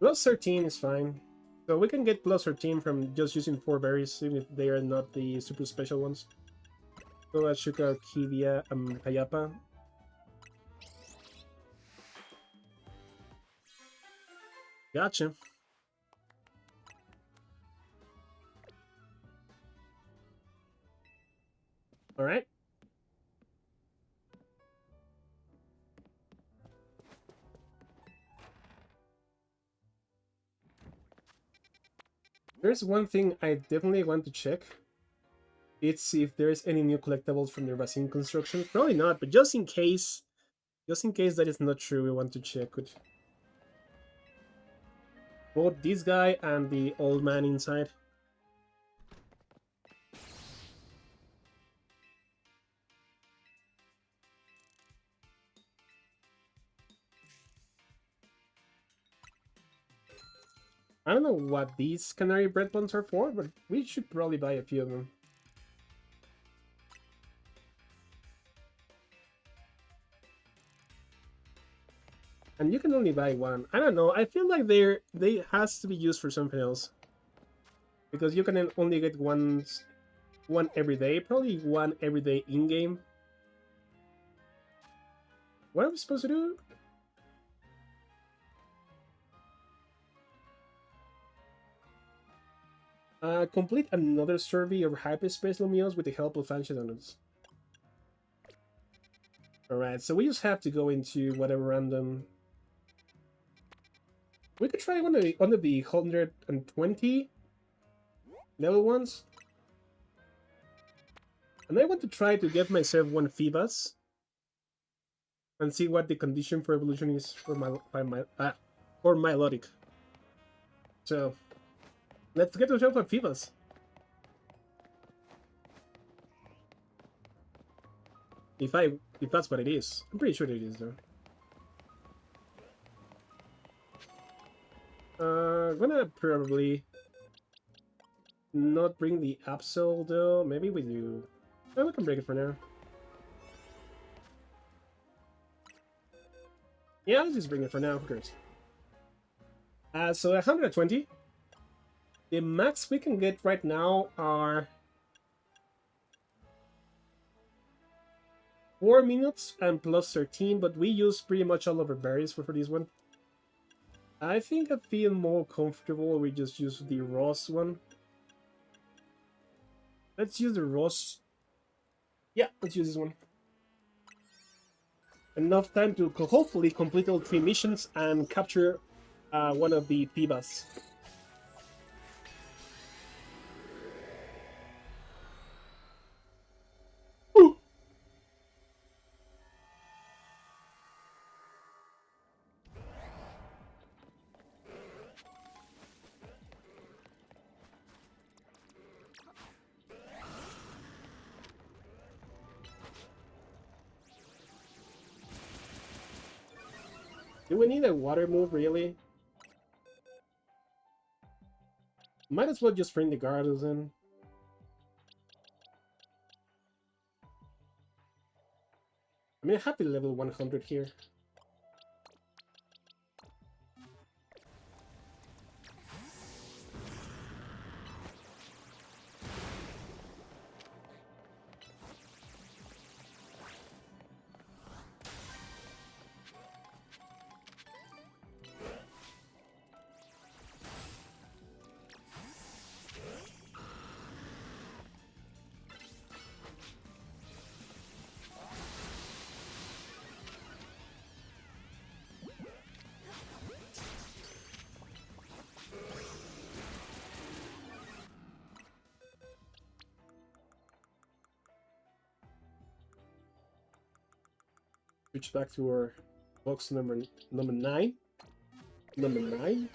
Plus 13 is fine. So we can get plus 13 from just using 4 berries, even if they are not the super special ones. So let's check out Kivia and Kayapa. Gotcha. All right. There's one thing I definitely want to check. It's if there's any new collectibles from the Racine construction. Probably not, but just in case that is not true, we want to check with both this guy and the old man inside. I don't know what these canary bread ones are for, but we should probably buy a few of them. And you can only buy one. I don't know. I feel like they has to be used for something else. Because you can only get one every day. Probably one every day in-game. What am I supposed to do? Complete another survey of Hyperspace Lumiose with the help of Ansha donuts. Alright, so we just have to go into whatever random. We could try one of the 120 level ones. And I want to try to get myself one Phoebus and see what the condition for evolution is for for Milotic. So let's get ourselves a Phoebus. If that's what it is. I'm pretty sure it is though. Gonna probably not bring the Absol though. Maybe we do. Oh, we can break it for now. Yeah, let's just bring it for now. Who cares? So 120. The max we can get right now are 4 minutes and plus 13, but we use pretty much all of our berries for this one. I think I feel more comfortable we just use the Ross one. Let's use the Ross. Yeah, let's use this one. Enough time to hopefully complete all 3 missions and capture one of the Phoebus. Do we need a water move, really? Might as well just bring the Gyarados in. I mean, happy level 100 here. Switch back to our box number 9. Number 9.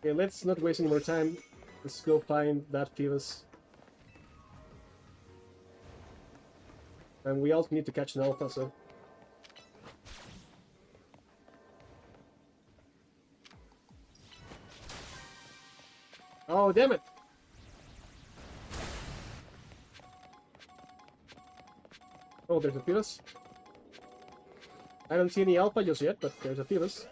Okay, let's not waste any more time. Let's go find that Phoebus. And we also need to catch an Alpha, so... Oh, damn it! Oh, there's a Phoebus. I don't see any Alpha just yet, but there's a Phoebus.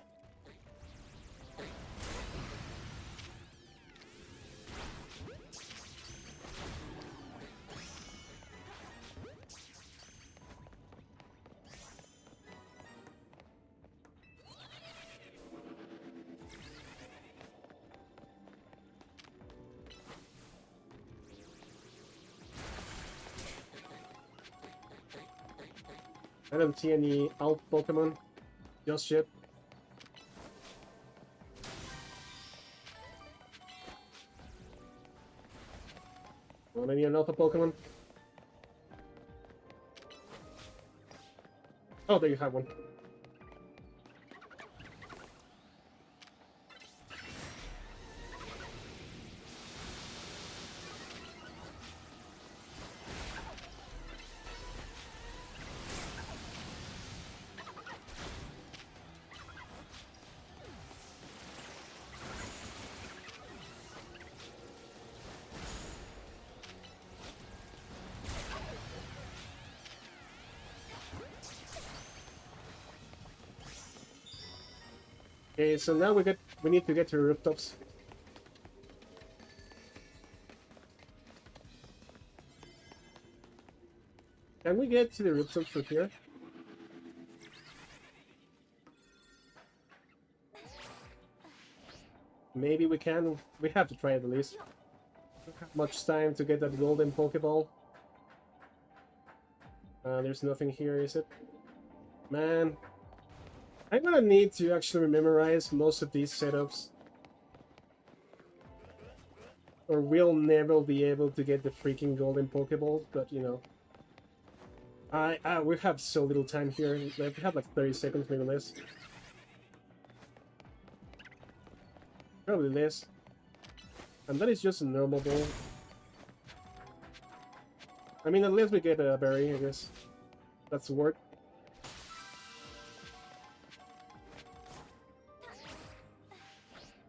I don't see any alt Pokemon just yet. Or maybe an alpha Pokemon. Oh, there you have one. Okay, so now we need to get to the rooftops. Can we get to the rooftops from here? Maybe we can. We have to try it at least. Don't have much time to get that golden Pokeball. There's nothing here, is it? Man, I'm gonna need to actually memorize most of these setups, or we'll never be able to get the freaking golden Pokeball. But you know, we have so little time here. We have like 30 seconds, maybe less. Probably less. And that is just a normal ball. I mean, unless we get a berry, I guess. That's the word.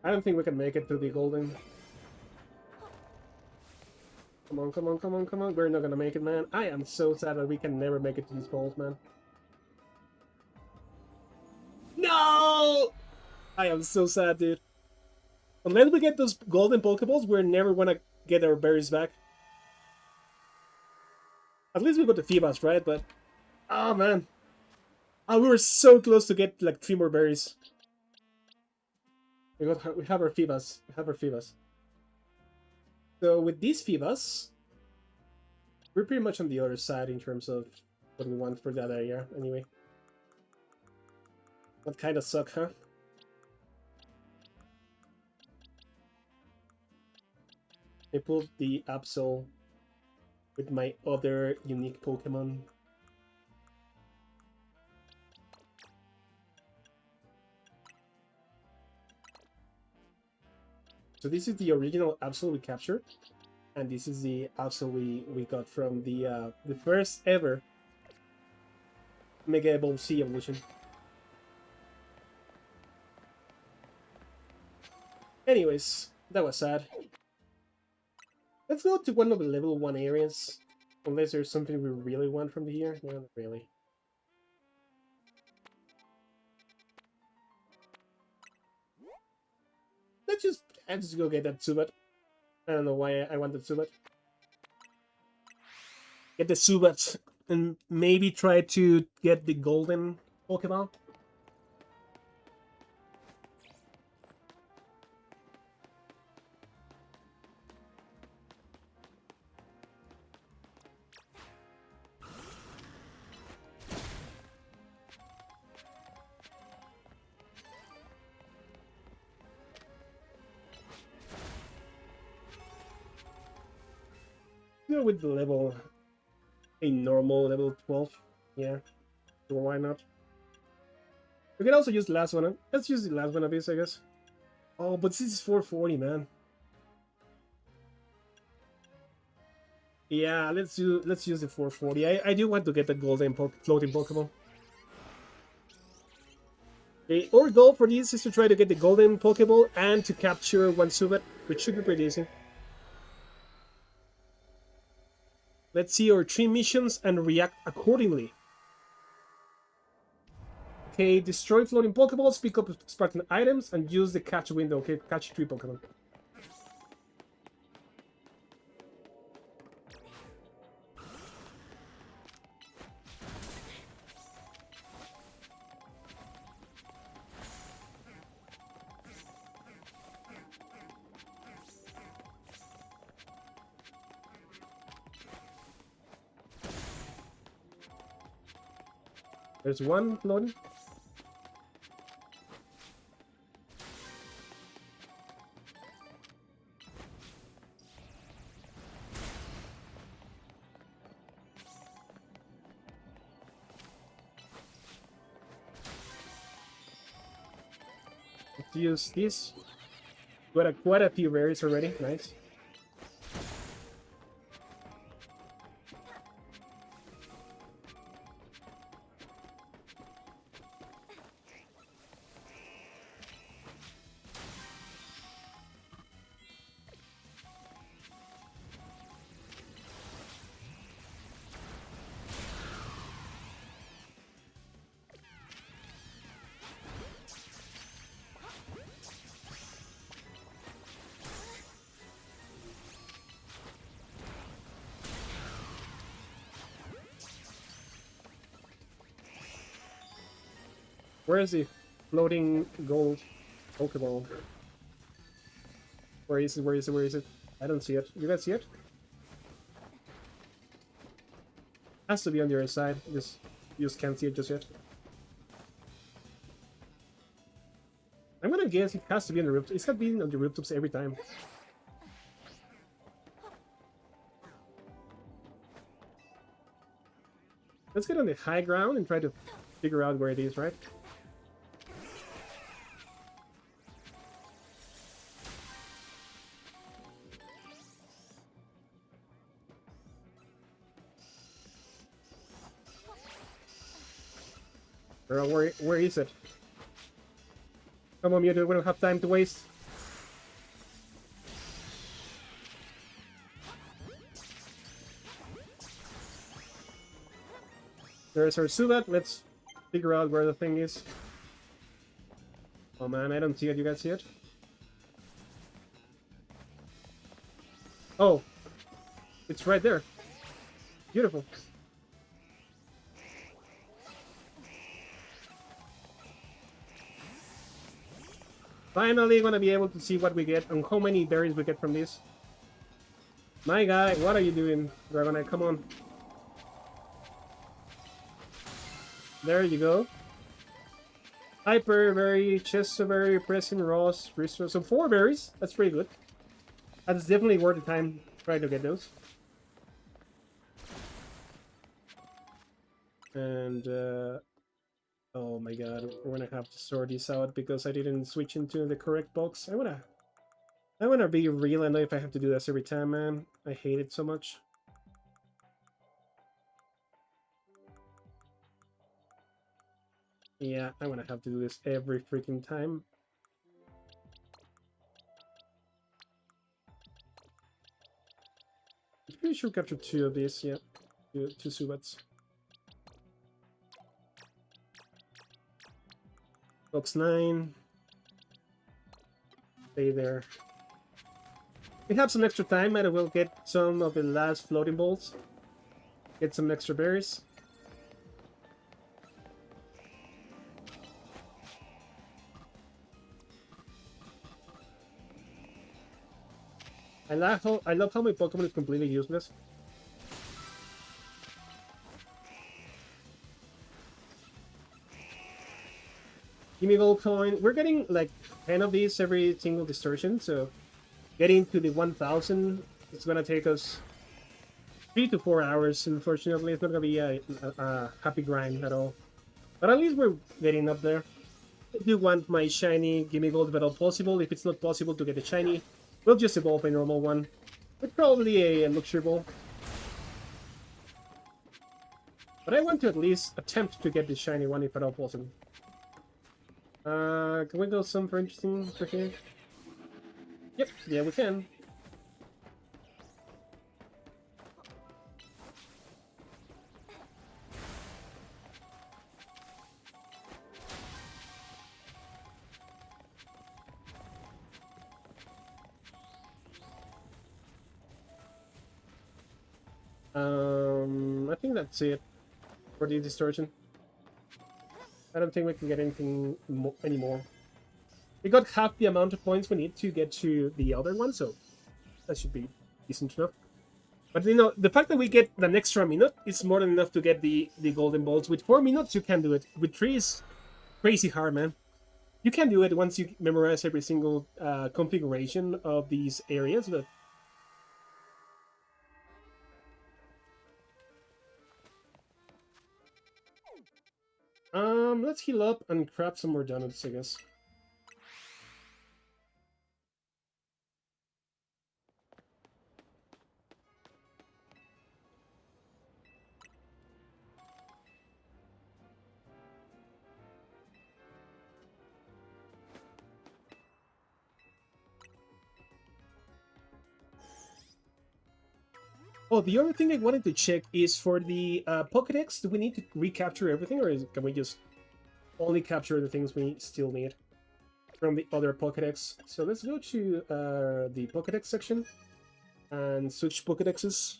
I don't think we can make it to the golden. Come on, come on, come on, come on. We're not gonna make it, man. I am so sad that we can never make it to these balls, man. No! I am so sad, dude. Unless we get those golden Pokeballs, we're never gonna get our berries back. At least we got the Feebas, right? But, oh man. Oh, we were so close to get like 3 more berries. We have our Feebas. We have our Feebas. So with these Feebas, we're pretty much on the other side in terms of what we want for that area, anyway. That kind of suck, huh? I pulled the Absol with my other unique Pokemon. So this is the original Absol we captured, and this is the Absol we got from the first ever Mega Evolve C evolution. Anyways, that was sad. Let's go to one of the level 1 areas. Unless there's something we really want from here. No, not really. Let's just go get that Zubat. I don't know why I want the Zubat. Get the Zubat and maybe try to get the golden Pokemon. With the level, a normal level 12, yeah, so why not? We can also use the last one. Let's use the last one of these, I guess. Oh, but this is 440, man. Yeah, let's use the 440. I do want to get the golden floating Pokemon. Okay, our goal for this is to try to get the golden Pokeball and to capture one Zubat, which should be pretty easy. Let's see our 3 missions and react accordingly. Okay, destroy floating Pokeballs, pick up Spartan items, and use the catch window. Okay, catch 3 Pokemon. There's one floating. Let's use this. Got quite a few berries already. Nice. Where is the floating gold Pokeball? Where is it? Where is it? Where is it? I don't see it. You guys see it? Has to be on the other side. Just can't see it just yet. I'm gonna guess it has to be on the rooftop. It's got to be on the rooftops every time. Let's get on the high ground and try to figure out where it is, right? Girl, where is it? Come on, Mewtwo, we don't have time to waste. There's our Subat. Let's figure out where the thing is. Oh man, I don't see it. You guys see it? Oh, it's right there. Beautiful. Finally gonna be able to see what we get and how many berries we get from this. My guy, what are you doing, Dragonite? Come on. There you go. Hyper Berry, Chesterberry, Pressing Ross, Restore. So 4 berries. That's pretty good. That's definitely worth the time trying to get those. And oh my god, we're gonna have to sort this out because I didn't switch into the correct box. I wanna be real. I know if I have to do this every time, man. I hate it so much. Yeah, I'm gonna have to do this every freaking time. I'm pretty sure capture 2 of these, yeah. 2 Subats. Box 9. Stay there. We have some extra time, and we'll get some of the last floating balls. Get some extra berries. I love how my Pokemon is completely useless. Give me gold coin. We're getting like 10 of these every single distortion, so getting to the 1000 is gonna take us 3 to 4 hours. Unfortunately, it's not gonna be a happy grind at all. But at least we're getting up there. I do want my shiny gimme gold if at all possible. If it's not possible to get a shiny, we'll just evolve a normal one. But probably a luxury ball. But I want to at least attempt to get the shiny one if at all possible. Can we go some for interesting for here? Yep, yeah we can. I think that's it for the distortion. I don't think we can get anything anymore. We got half the amount of points we need to get to the other one, so that should be decent enough. But you know, the fact that we get an extra minute is more than enough to get the golden balls. With 4 minutes, you can do it. With 3 is crazy hard, man. You can do it once you memorize every single configuration of these areas, but let's heal up and grab some more donuts, I guess. Oh, the other thing I wanted to check is for the Pokédex, do we need to recapture everything, or can we just only capture the things we still need from the other Pokédex? So let's go to the Pokédex section and switch Pokédexes.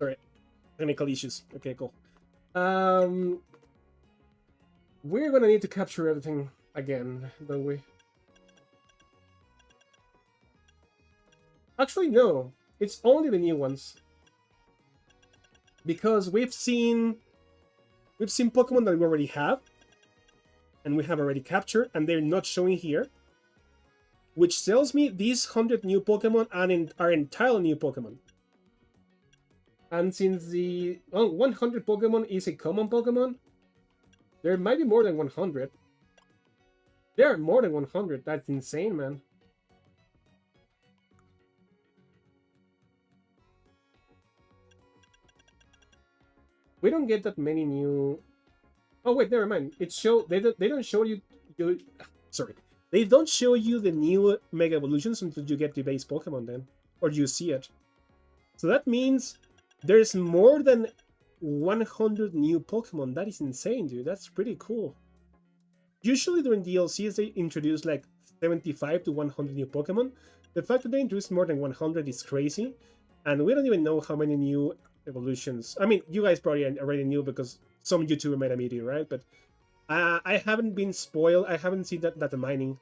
Sorry, technical issues. Okay, cool. We're gonna need to capture everything again, don't we? Actually, no. It's only the new ones. Because we've seen Pokemon that we already have, and we have already captured, and they're not showing here. Which tells me these 100 new Pokemon are entirely new Pokemon. And since the 100 Pokemon is a common Pokemon, there might be more than 100. There are more than 100. That's insane, man. We don't get that many new. Oh wait, never mind. They don't show you. Sorry, they don't show you the new Mega Evolutions until you get the base Pokemon then, or you see it. So that means there's more than 100 new Pokemon. That is insane, dude. That's pretty cool. Usually during DLCs they introduce like 75 to 100 new Pokemon. The fact that they introduced more than 100 is crazy, and we don't even know how many new evolutions. I mean, you guys probably already knew because some YouTuber made a video, right? But I haven't been spoiled. I haven't seen that mining,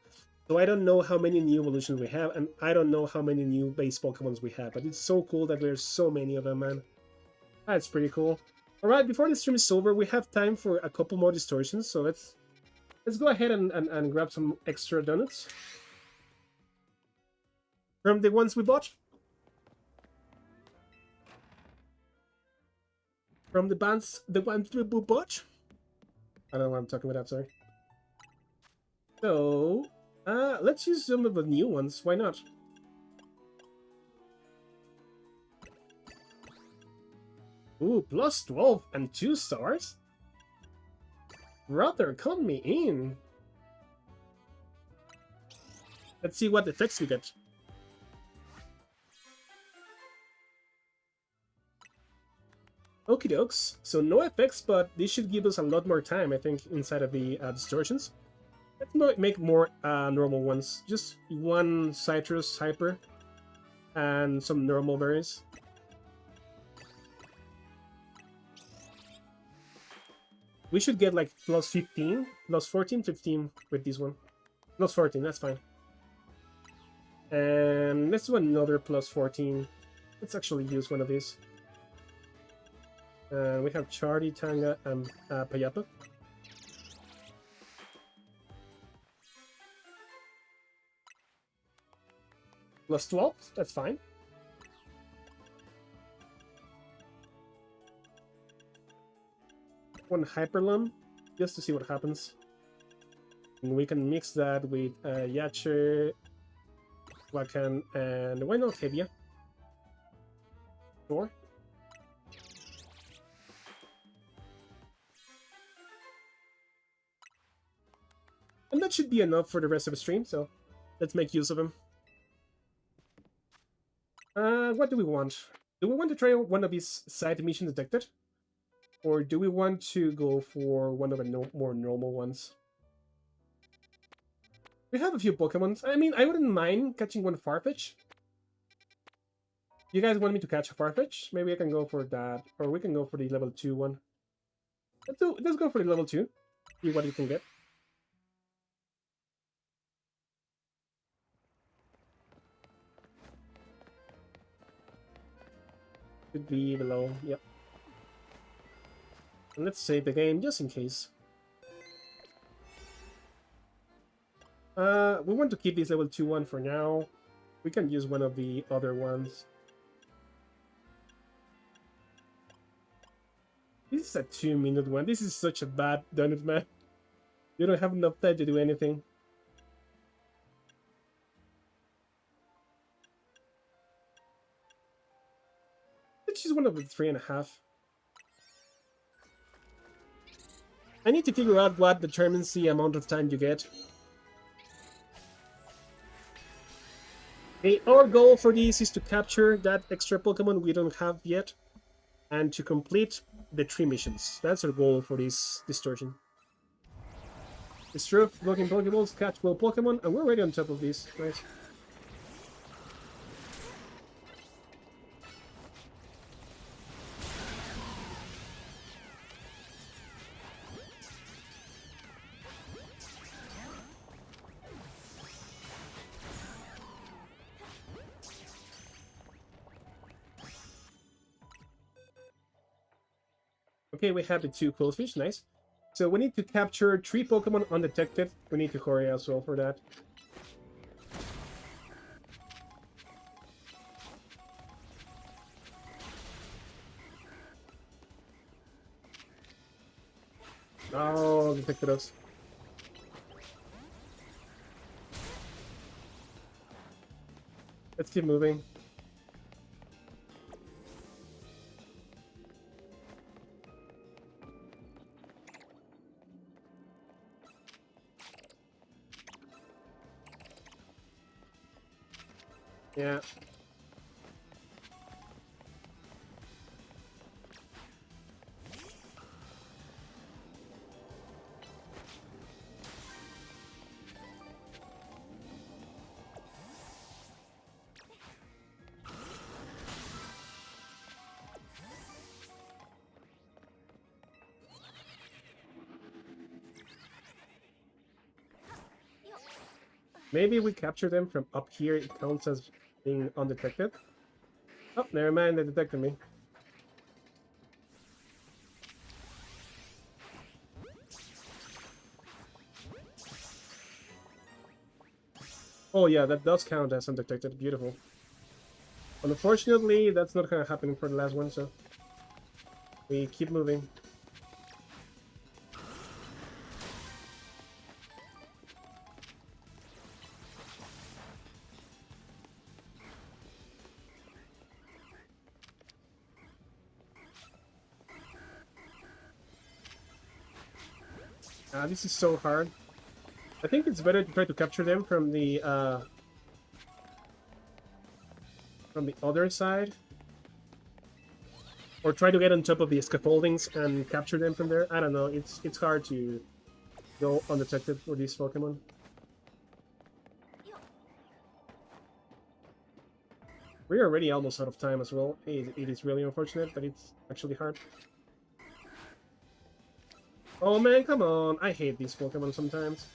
so I don't know how many new evolutions we have, and I don't know how many new base Pokemons we have. But it's so cool that there's so many of them, man. That's pretty cool. All right, before the stream is over, we have time for a couple more distortions. So let's go ahead and grab some extra donuts from the ones we bought. From the ones we bought. I don't know what I'm talking about. Sorry. So let's use some of the new ones. Why not? Ooh, plus 12 and 2 stars? Brother, count me in. Let's see what effects we get. Okie dokes. So no effects, but this should give us a lot more time, I think, inside of the distortions. Let's make more normal ones. Just one citrus hyper and some normal berries. We should get like plus 15, plus 14, 15 with this one. Plus 14, that's fine. And let's do another plus 14. Let's actually use one of these. We have Chardy, Tanga, and Payapa. Plus 12, that's fine. One Hyperlum, just to see what happens. And we can mix that with Yache, Wakan, and why not Hevia? Sure. And that should be enough for the rest of the stream, so let's make use of him. What do we want? Do we want to try one of these side missions detected? Or do we want to go for one of the more normal ones? We have a few Pokemon. I mean, I wouldn't mind catching one Farfetch. You guys want me to catch a Farfetch? Maybe I can go for that. Or we can go for the level 2 one. Let's go for the level 2. See what you can get. Could be below. Yep. And let's save the game just in case. We want to keep this level 2 one for now. We can use one of the other ones. This is a 2-minute one. This is such a bad donut, man. You don't have enough time to do anything. Let's choose one of the 3.5. I need to figure out what determines the amount of time you get. Okay, our goal for this is to capture that extra Pokemon we don't have yet, and to complete the 3 missions. That's our goal for this distortion. Destroy blocking Pokeballs, catch well Pokemon, and we're already on top of this. Nice. Okay, we have the 2 Quillfish, nice. So we need to capture 3 Pokemon undetected. We need to hurry as well for that. Oh, detected us. Let's keep moving. Yeah. Maybe we capture them from up here. It counts as being undetected. Oh, never mind. They detected me. Oh yeah, that does count as undetected. Beautiful. Unfortunately, that's not gonna happen for the last one, so we keep moving. This is so hard. I think it's better to try to capture them from the other side, or try to get on top of the scaffoldings and capture them from there. I don't know. It's hard to go undetected for these Pokemon. We're already almost out of time as well. It is really unfortunate, but it's actually hard. Oh man, come on! I hate these Pokemon sometimes.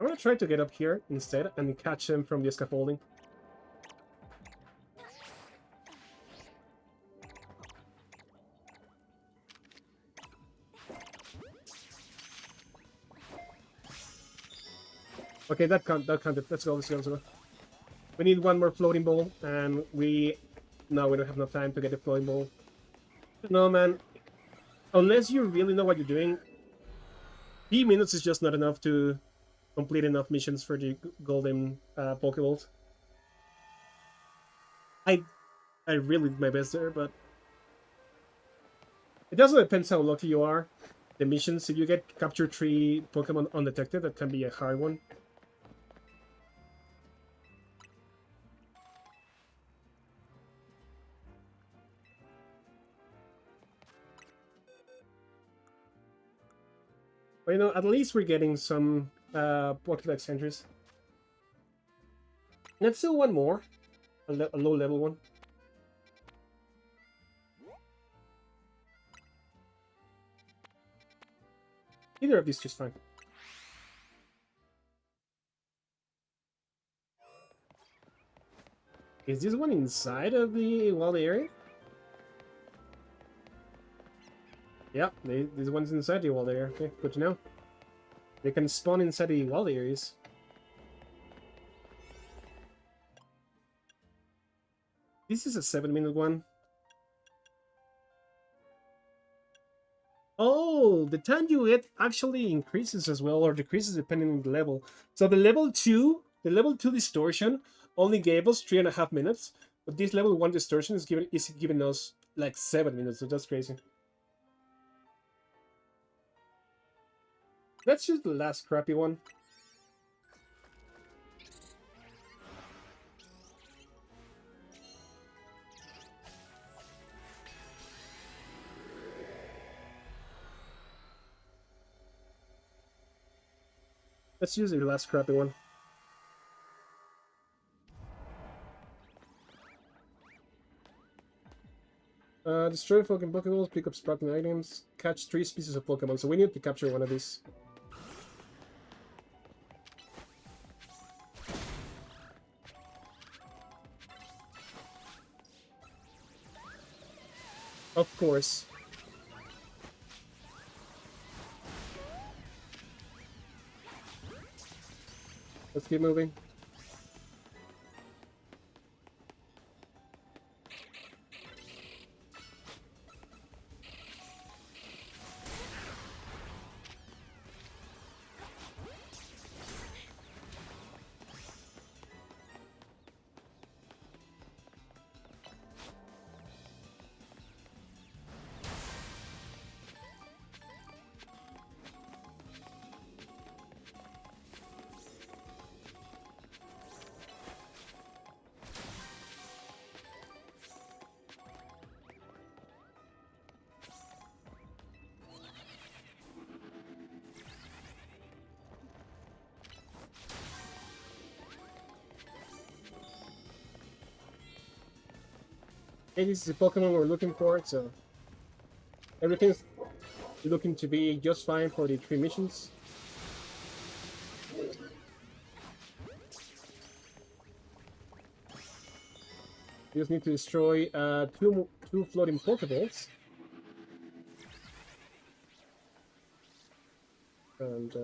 I'm gonna try to get up here instead and catch them from the scaffolding. Okay, that counted. Let's go, let's go, let's go. We need one more floating ball, and no, we don't have enough time to get the floating ball. No, man. Unless you really know what you're doing, 3 minutes is just not enough to complete enough missions for the golden Pokeballs. I really did my best there, but it also depends how lucky you are. The missions, if you get capture 3 Pokemon undetected, that can be a hard one. But you know, at least we're getting some Pokédex entries. Let's do one more. A low level one. Either of these just fine. Is this one inside of the wild area? Yeah, this one's inside the wild area. Okay, good to know. They can spawn inside the wild areas. This is a 7-minute one. Oh, the time you hit actually increases as well, or decreases depending on the level. So the level 2 distortion only gave us 3.5 minutes, but this level 1 distortion is giving us like 7 minutes, so that's crazy. Let's use the last crappy one. Let's use the last crappy one. Destroy fucking Pokeballs, pick up sparkling items, catch 3 species of Pokemon. So we need to capture one of these. Of course. Let's keep moving. Hey, this is the Pokemon we're looking for, so everything's looking to be just fine for the 3 missions. We just need to destroy two floating Pokeballs. And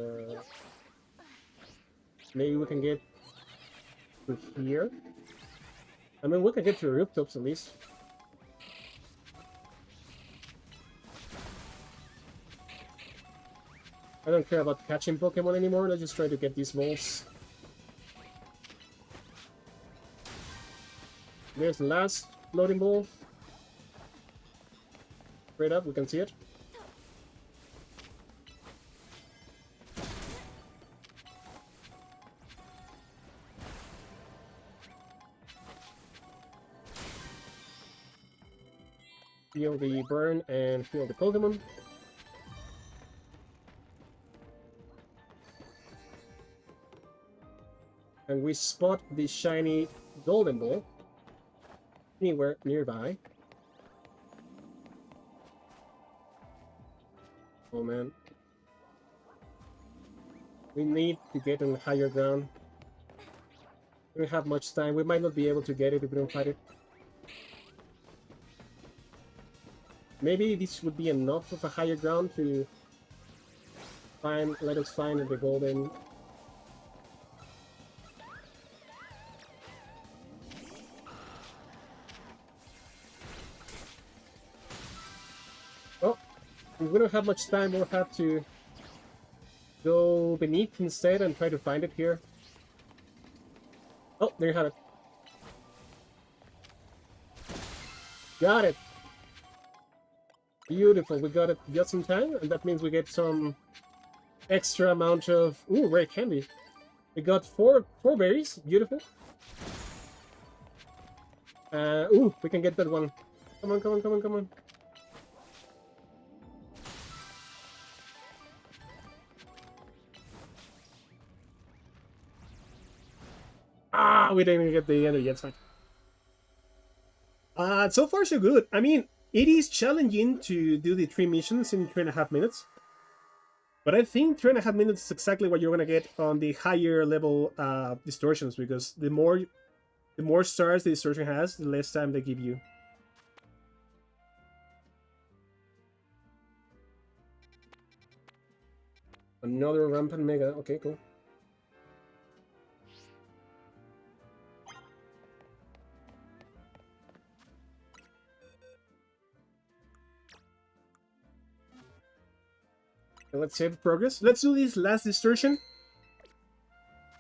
maybe we can get to here. I mean, we can get to the rooftops at least. I don't care about catching Pokemon anymore, let's just try to get these balls. There's the last floating ball. Straight up, we can see it. Feel the burn and feel the Pokemon. And we spot the shiny golden ball anywhere nearby. Oh man. We need to get on higher ground. We don't have much time. We might not be able to get it if we don't fight it. Maybe this would be enough of a higher ground to let us find the golden. Oh, we don't have much time. We'll have to go beneath instead and try to find it here. Oh, there you have it. Got it. Beautiful, we got it just in time, and that means we get some extra amount of rare candy. We got four berries, beautiful. We can get that one. Come on, come on, come on, come on. Ah, we didn't get the end yet. It's fine. So far so good. I mean, it is challenging to do the 3 missions in 3.5 minutes. But I think 3.5 minutes is exactly what you're gonna get on the higher level distortions, because the more stars the distortion has, the less time they give you. Another rampant mega. Okay, cool. And let's save progress. Let's do this last distortion.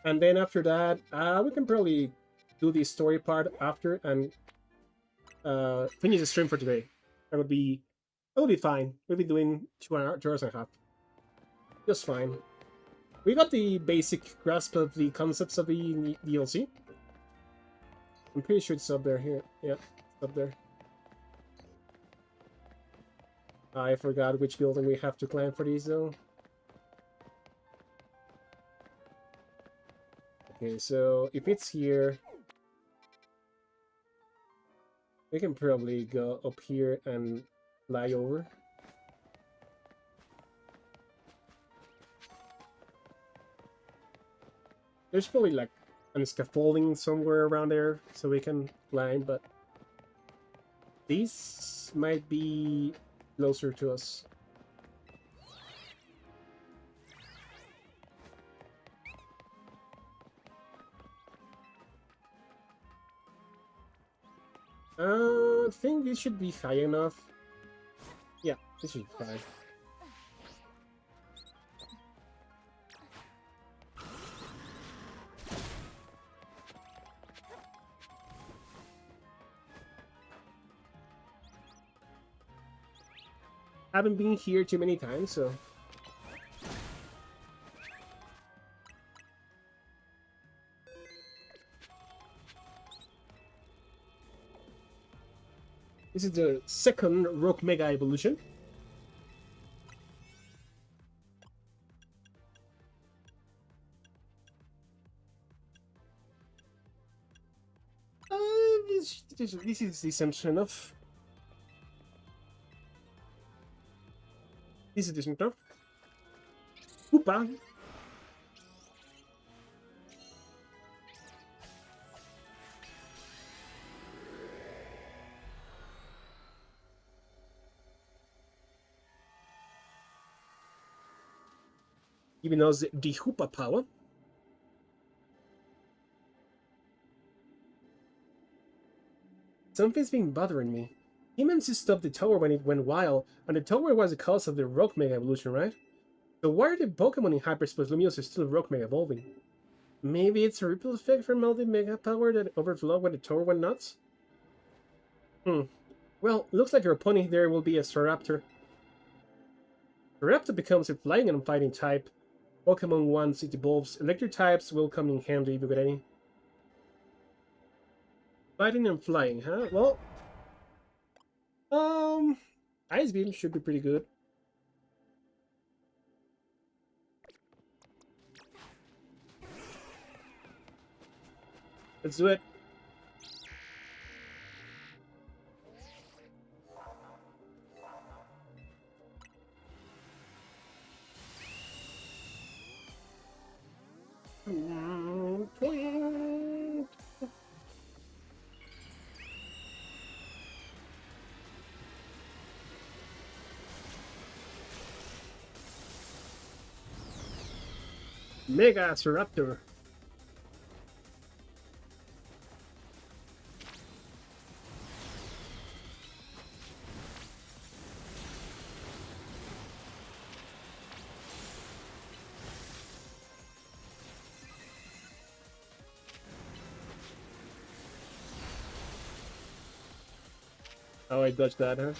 And then after that, we can probably do the story part after and finish the stream for today. That would be fine. We'll be doing 2 hours and a half. Just fine. We got the basic grasp of the concepts of the DLC. I'm pretty sure it's up there here. Yeah, it's up there. I forgot which building we have to climb for these though. Okay, so if it's here, we can probably go up here and fly over. There's probably like a scaffolding somewhere around there so we can climb, but these might be closer to us. I think this should be high enough. Yeah, this should be fine. Haven't been here too many times, so this is the second Rock Mega evolution. This is decent enough. This is decent enough. Oopa. Giving us the Hoopa power. Something's been bothering me. Humans stopped the tower when it went wild, and the tower was the cause of the Rock Mega evolution, right? So why are the Pokémon in Hyperspace Lumiose still Rock Mega evolving? Maybe it's a ripple effect from all the Mega power that overflowed when the tower went nuts? Well, looks like your opponent there will be a Sraraptor. Sraraptor becomes a flying and fighting type. Pokémon once it evolves, electric types will come in handy if you got any. Fighting and flying, huh? Well, Ice Beam should be pretty good. Let's do it. Mega Sraraptor. Oh, I dodged that, huh?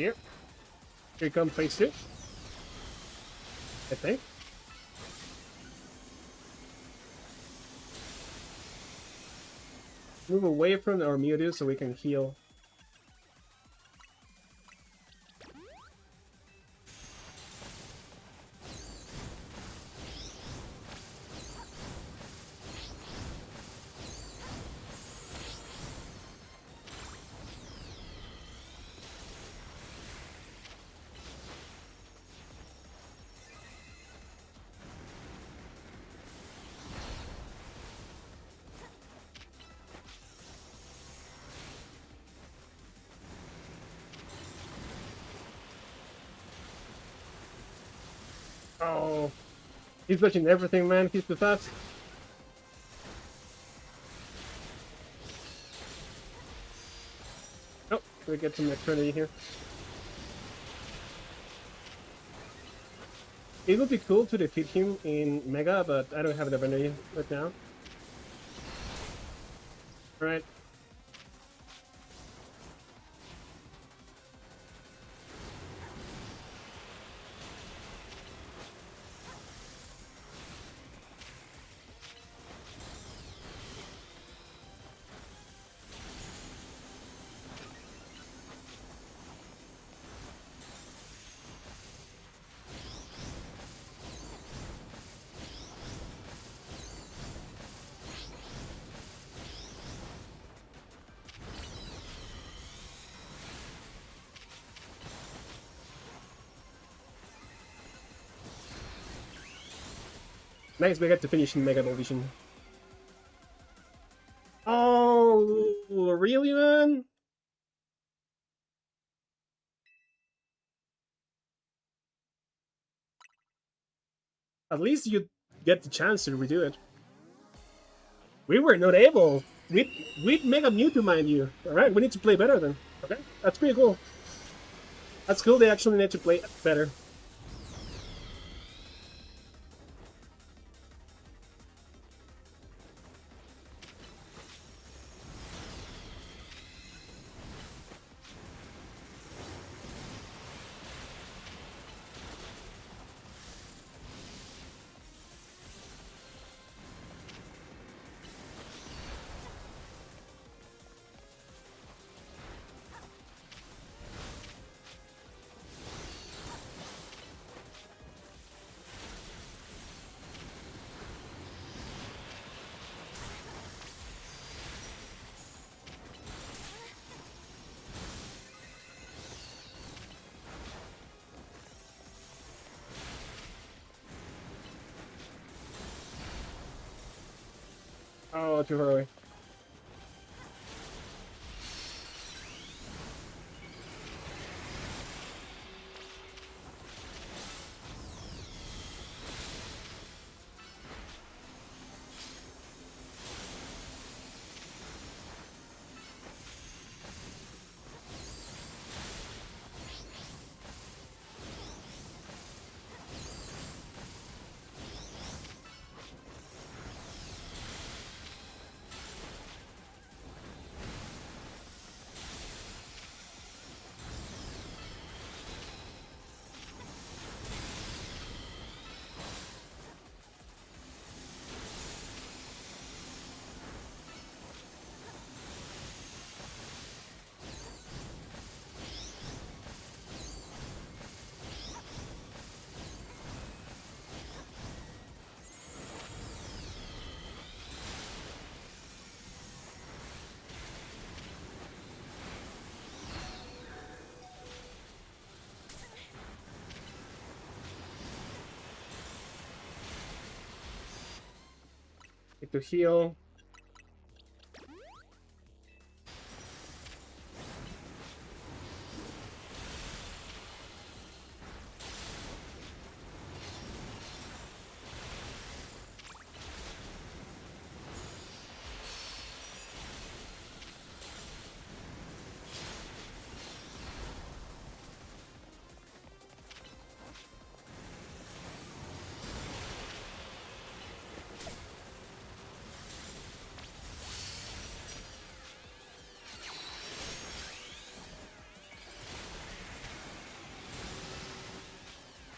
Here. Here comes phase 2. I think. Move away from our Mewtwo so we can heal. Oh, he's touching everything, man. He's too fast. Oh, we get some eternity here. It would be cool to defeat him in Mega, but I don't have the ability right now. Alright. Nice, we got to finish in Mega Evolution. Oh, really, man? At least you get the chance to redo it. We were not able. With Mega Mewtwo, mind you. Alright, we need to play better then. Okay, that's pretty cool. That's cool, they actually need to play better. Oh, too far away. Need to heal.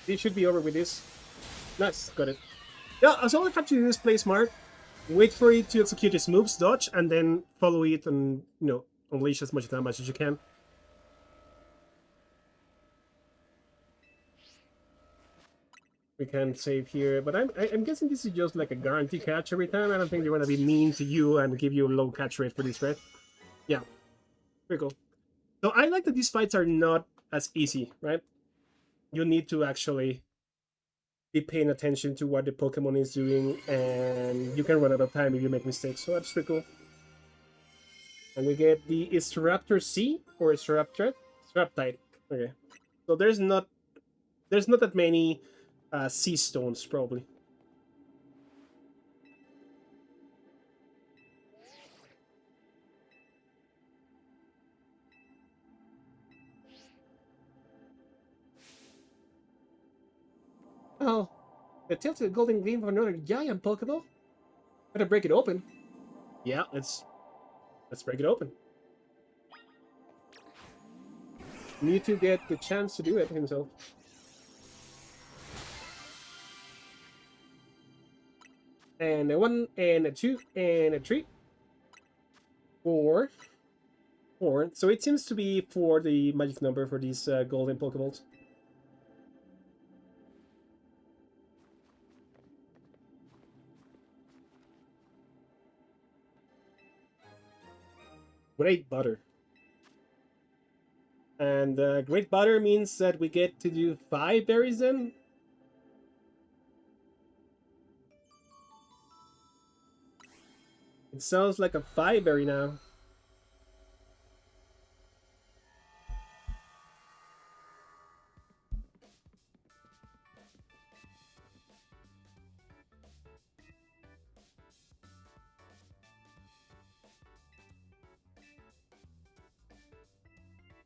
This should be over with this. Nice, got it. Yeah, so all I have to do is play smart, wait for it to execute its moves, dodge, and then follow it and, unleash as much damage as you can. We can save here, but I'm guessing this is just like a guarantee catch every time. I don't think they're gonna be mean to you and give you a low catch rate for this, right? Yeah, very cool. So I like that these fights are not as easy, right? You need to actually be paying attention to what the Pokemon is doing, and you can run out of time if you make mistakes. So that's pretty cool. And we get the Sraraptor C or Sraraptor? Sraptide. Okay. So there's not that many sea stones probably. Oh, the tilted golden gleam of another giant Pokeball? Better break it open. Yeah, let's break it open. Need to get the chance to do it himself. And a 1, and a 2, and a 3. 4. 4. So it seems to be 4 the magic number for these golden Pokeballs. Great butter. And great butter means that we get to do 5 berries then? It sounds like a 5 berry now.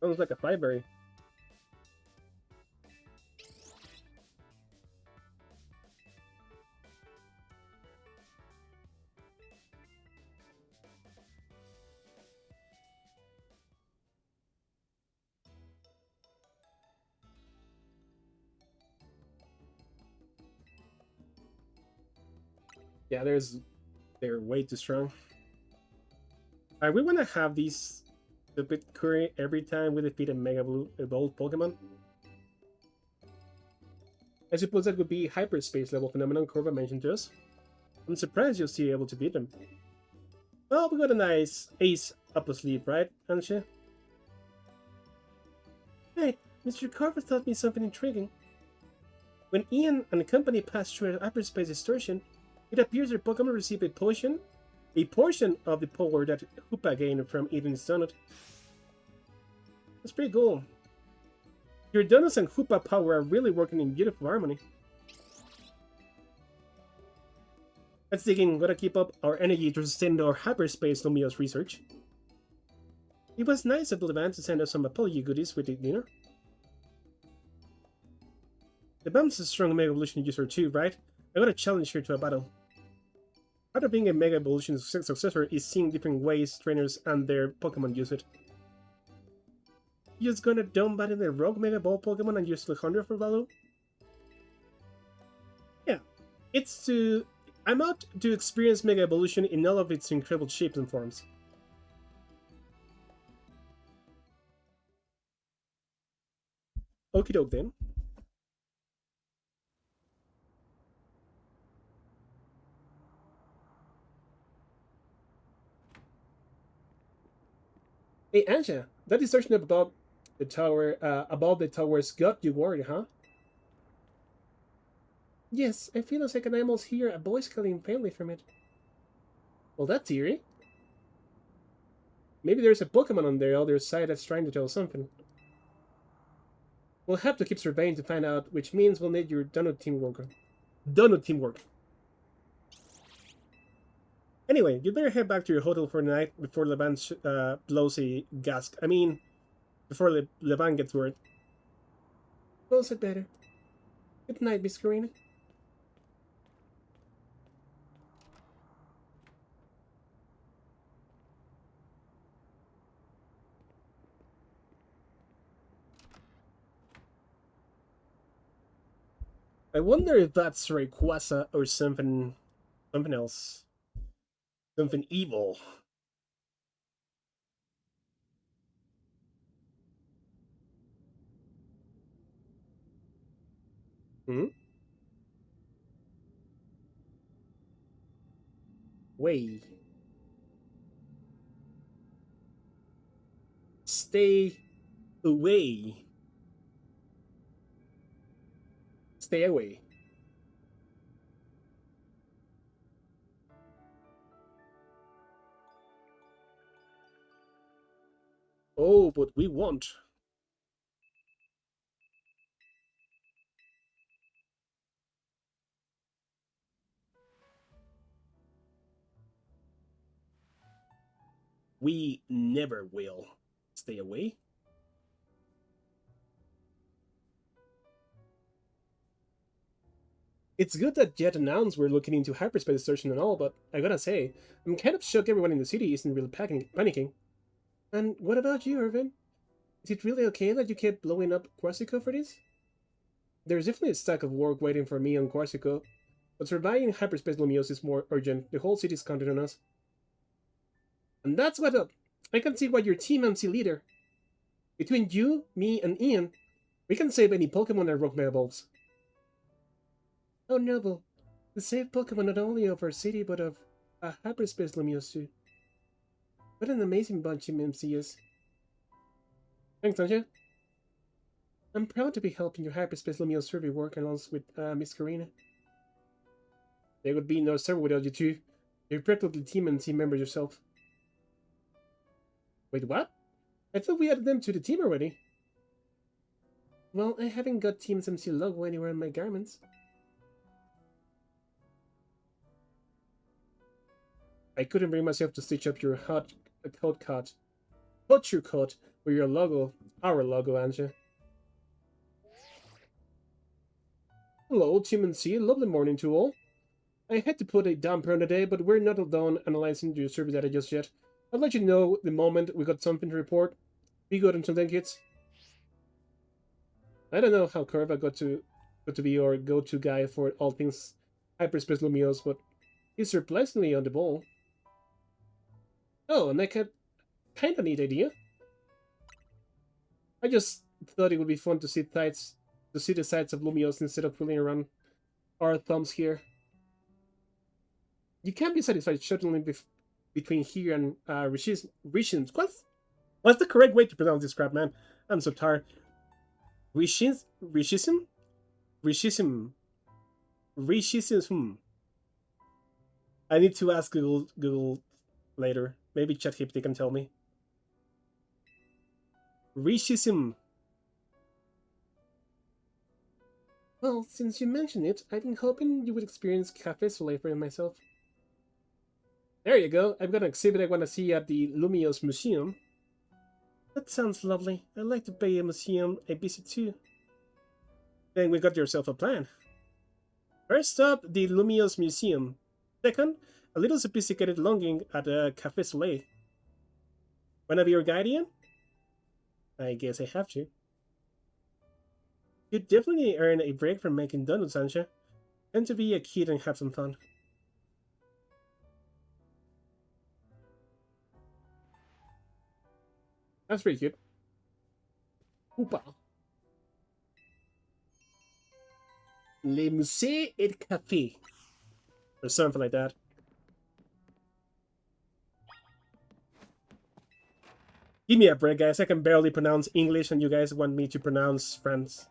Sounds like a 5 berry. Yeah, they're way too strong. We want to have these stupid curry every time we defeat a Mega Blue evolved Pokemon. I suppose that would be hyperspace level phenomenon Corbou mentioned to us. I'm surprised you're still able to beat them. Well, we got a nice ace up our sleeve, right, Ansha? Hey, Mr. Carver taught me something intriguing. When Ian and the company passed through a hyperspace distortion, it appears their Pokemon receive a portion of the power that Hoopa gained from eating his donut. That's pretty cool. Your donuts and Hoopa power are really working in beautiful harmony. Let's dig in. Gotta keep up our energy to sustain our Hyperspace Lumiose research. It was nice of the band to send us some apology goodies with the dinner. The band's a strong Mega Evolution user too, right? I got a challenge here to a battle. Part of being a Mega Evolution successor is seeing different ways trainers and their Pokemon use it. You just gonna dumb battle the rogue Mega Ball Pokemon and use Alejandro for battle? Yeah, I'm out to experience Mega Evolution in all of its incredible shapes and forms. Okie doke then. Hey Ansha, that distortion above above the towers got you worried, huh? Yes, I feel as I can almost hear a voice calling faintly from it. Well, that's eerie. Maybe there's a Pokemon on the other side that's trying to tell something. We'll have to keep surveying to find out, which means we'll need your donut teamwork. Donut teamwork. Anyway, you better head back to your hotel for the night before Levan blows a gas. I mean, before Levan gets word. Well said better. Good night, Miss Korrina. I wonder if that's Rayquaza or something else. Something evil. Hmm? Way. Stay away. Stay away. Oh, but we won't. We never will. Stay away. It's good that Jet announced we're looking into hyperspace searching and all, but I gotta say, I'm kind of shocked everyone in the city isn't really panicking. And what about you, Irvin? Is it really okay that you kept blowing up Quasico for this? There's definitely a stack of work waiting for me on Quasico, but surviving Hyperspace Lumiose is more urgent. The whole city's counting on us. And that's what up. I can see why you're Team MC leader. Between you, me, and Ian, we can save any Pokemon that rock evolves. Oh, noble. To save Pokemon not only of our city, but of a Hyperspace Lumiose too. What an amazing bunch Team MC is. Thanks, Ansha. I'm proud to be helping your Hyperspace Lumiose survey work along with Miss Korrina. There would be no server without you two. You're practically Team MC member yourself. Wait, what? I thought we added them to the team already. Well, I haven't got Team's MC logo anywhere on my garments. I couldn't bring myself to stitch up your hot coat cut. Cut your coat with your logo, our logo, Ansha. Hello, Team MC. Lovely morning to all. I had to put a damper on the day, but we're not done analyzing your survey data just yet. I'll let you know the moment we got something to report. Be good until then, kids. I don't know how Curva got to be your go-to guy for all things Hyperspace Lumiose, but he's surprisingly on the ball. Oh, and I had kinda neat idea. I just thought it would be fun to see the sides of Lumiose instead of fooling around our thumbs here. You can't be satisfied shuttling between here and Rishins. What's the correct way to pronounce this crap, man? I'm so tired. Rishism? Rishism. Rishism. I need to ask Google later. Maybe ChatGPT can tell me. Rishism. Well, since you mentioned it, I've been hoping you would experience Cafe Soleil for myself. There you go. I've got an exhibit I want to see at the Lumiose Museum. That sounds lovely. I'd like to pay a museum a visit too. Then we got yourself a plan. First up, the Lumiose Museum. Second, a little sophisticated longing at a Cafe Soleil. Wanna be your guardian? I guess I have to. You definitely earn a break from making donuts, Ansha. Tend to be a kid and have some fun. That's pretty cute. Hoopa. Le Musée et Café. Or something like that. Give me a break, guys. I can barely pronounce English, and you guys want me to pronounce French.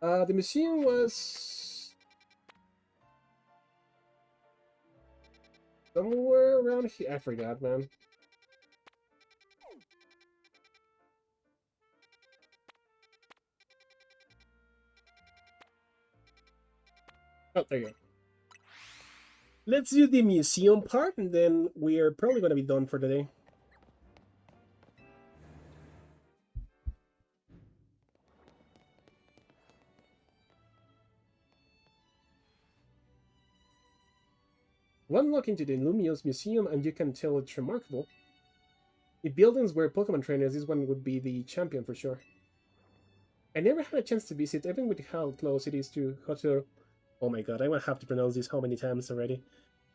The museum was somewhere around here. I forgot, man. Oh, there you go. Let's do the museum part, and then we're probably going to be done for today. One look into the Lumiose Museum, and you can tell it's remarkable. If buildings were Pokemon trainers, this one would be the champion for sure. I never had a chance to visit, even with how close it is to Hotel. Oh my god, I will have to pronounce this how many times already.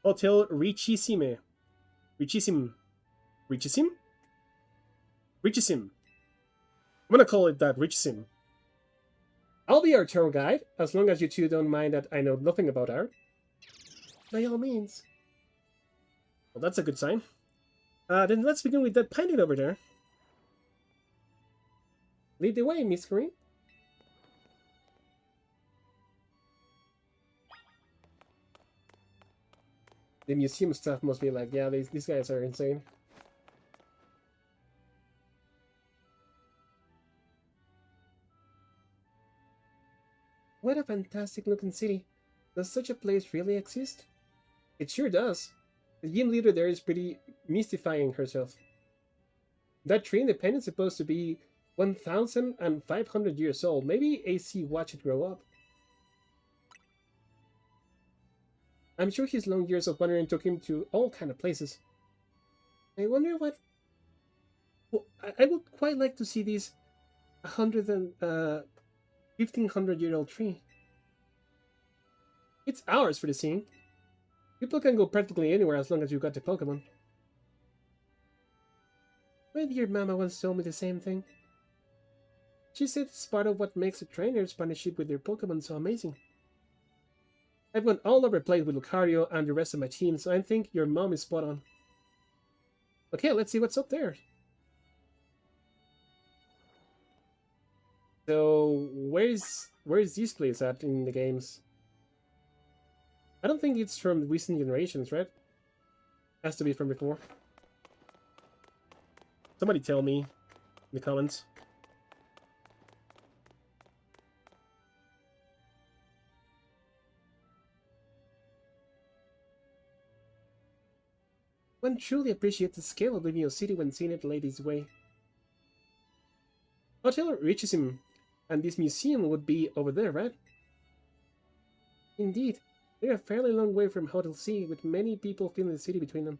Hotel Richissime. Richissime. Richissime? Richissime. I'm gonna call it that, Richissime. I'll be our tour guide, as long as you two don't mind that I know nothing about art. By all means. Well, that's a good sign. Then let's begin with that painting over there. Lead the way, Miss Green. The museum staff must be like, yeah, these guys are insane. What a fantastic looking city. Does such a place really exist? It sure does. The gym leader there is pretty mystifying herself. That tree independent is supposed to be 1,500 years old. Maybe AC watched it grow up. I'm sure his long years of wandering took him to all kind of places. I wonder what... Well, I would quite like to see this 1,500-year-old tree. It's ours for the seeing. People can go practically anywhere as long as you got the Pokemon. My dear mama once told me the same thing. She said it's part of what makes a trainer's partnership with their Pokemon so amazing. I've gone all over the place with Lucario and the rest of my team, so I think your mom is spot on. Okay, let's see what's up there. So, where's this place at in the games? I don't think it's from recent generations, right? Has to be from before. Somebody tell me in the comments. One truly appreciates the scale of Lumiose City when seeing it laid this way. Hotel reaches him, and this museum would be over there, right? Indeed, they're a fairly long way from Hotel C, with many people feeling the city between them.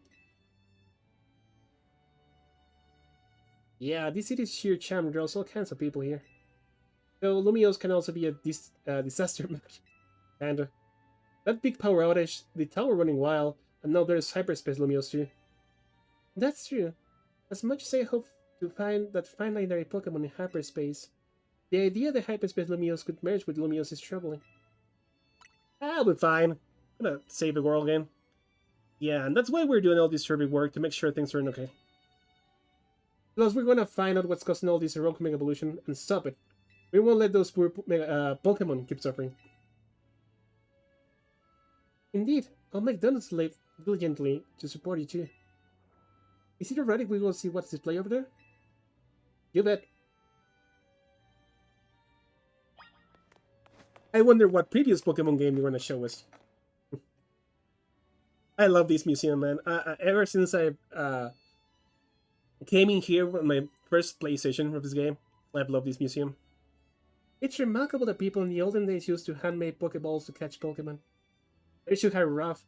Yeah, this city's sheer charm draws all kinds of people here. Though Lumiose can also be a disaster. And that big power outage, the tower running wild, and now there's Hyperspace Lumiose too. That's true. As much as I hope to find that fine legendary Pokemon in hyperspace, the idea that Hyperspace Lumiose could merge with Lumiose is troubling. I'll be fine. I'm gonna save the world again. Yeah, and that's why we're doing all this survey work, to make sure things are okay. Plus, we're gonna find out what's causing all this heroic Mega Evolution and stop it. We won't let those poor Pokemon keep suffering. Indeed, I'll make donuts late diligently to support you too. Is it already we will see what's displayed over there? You bet. I wonder what previous Pokemon game you're gonna show us. I love this museum, man. Ever since I came in here with my first PlayStation of this game, I've loved this museum. It's remarkable that people in the olden days used to handmade Pokeballs to catch Pokemon. They should have rough.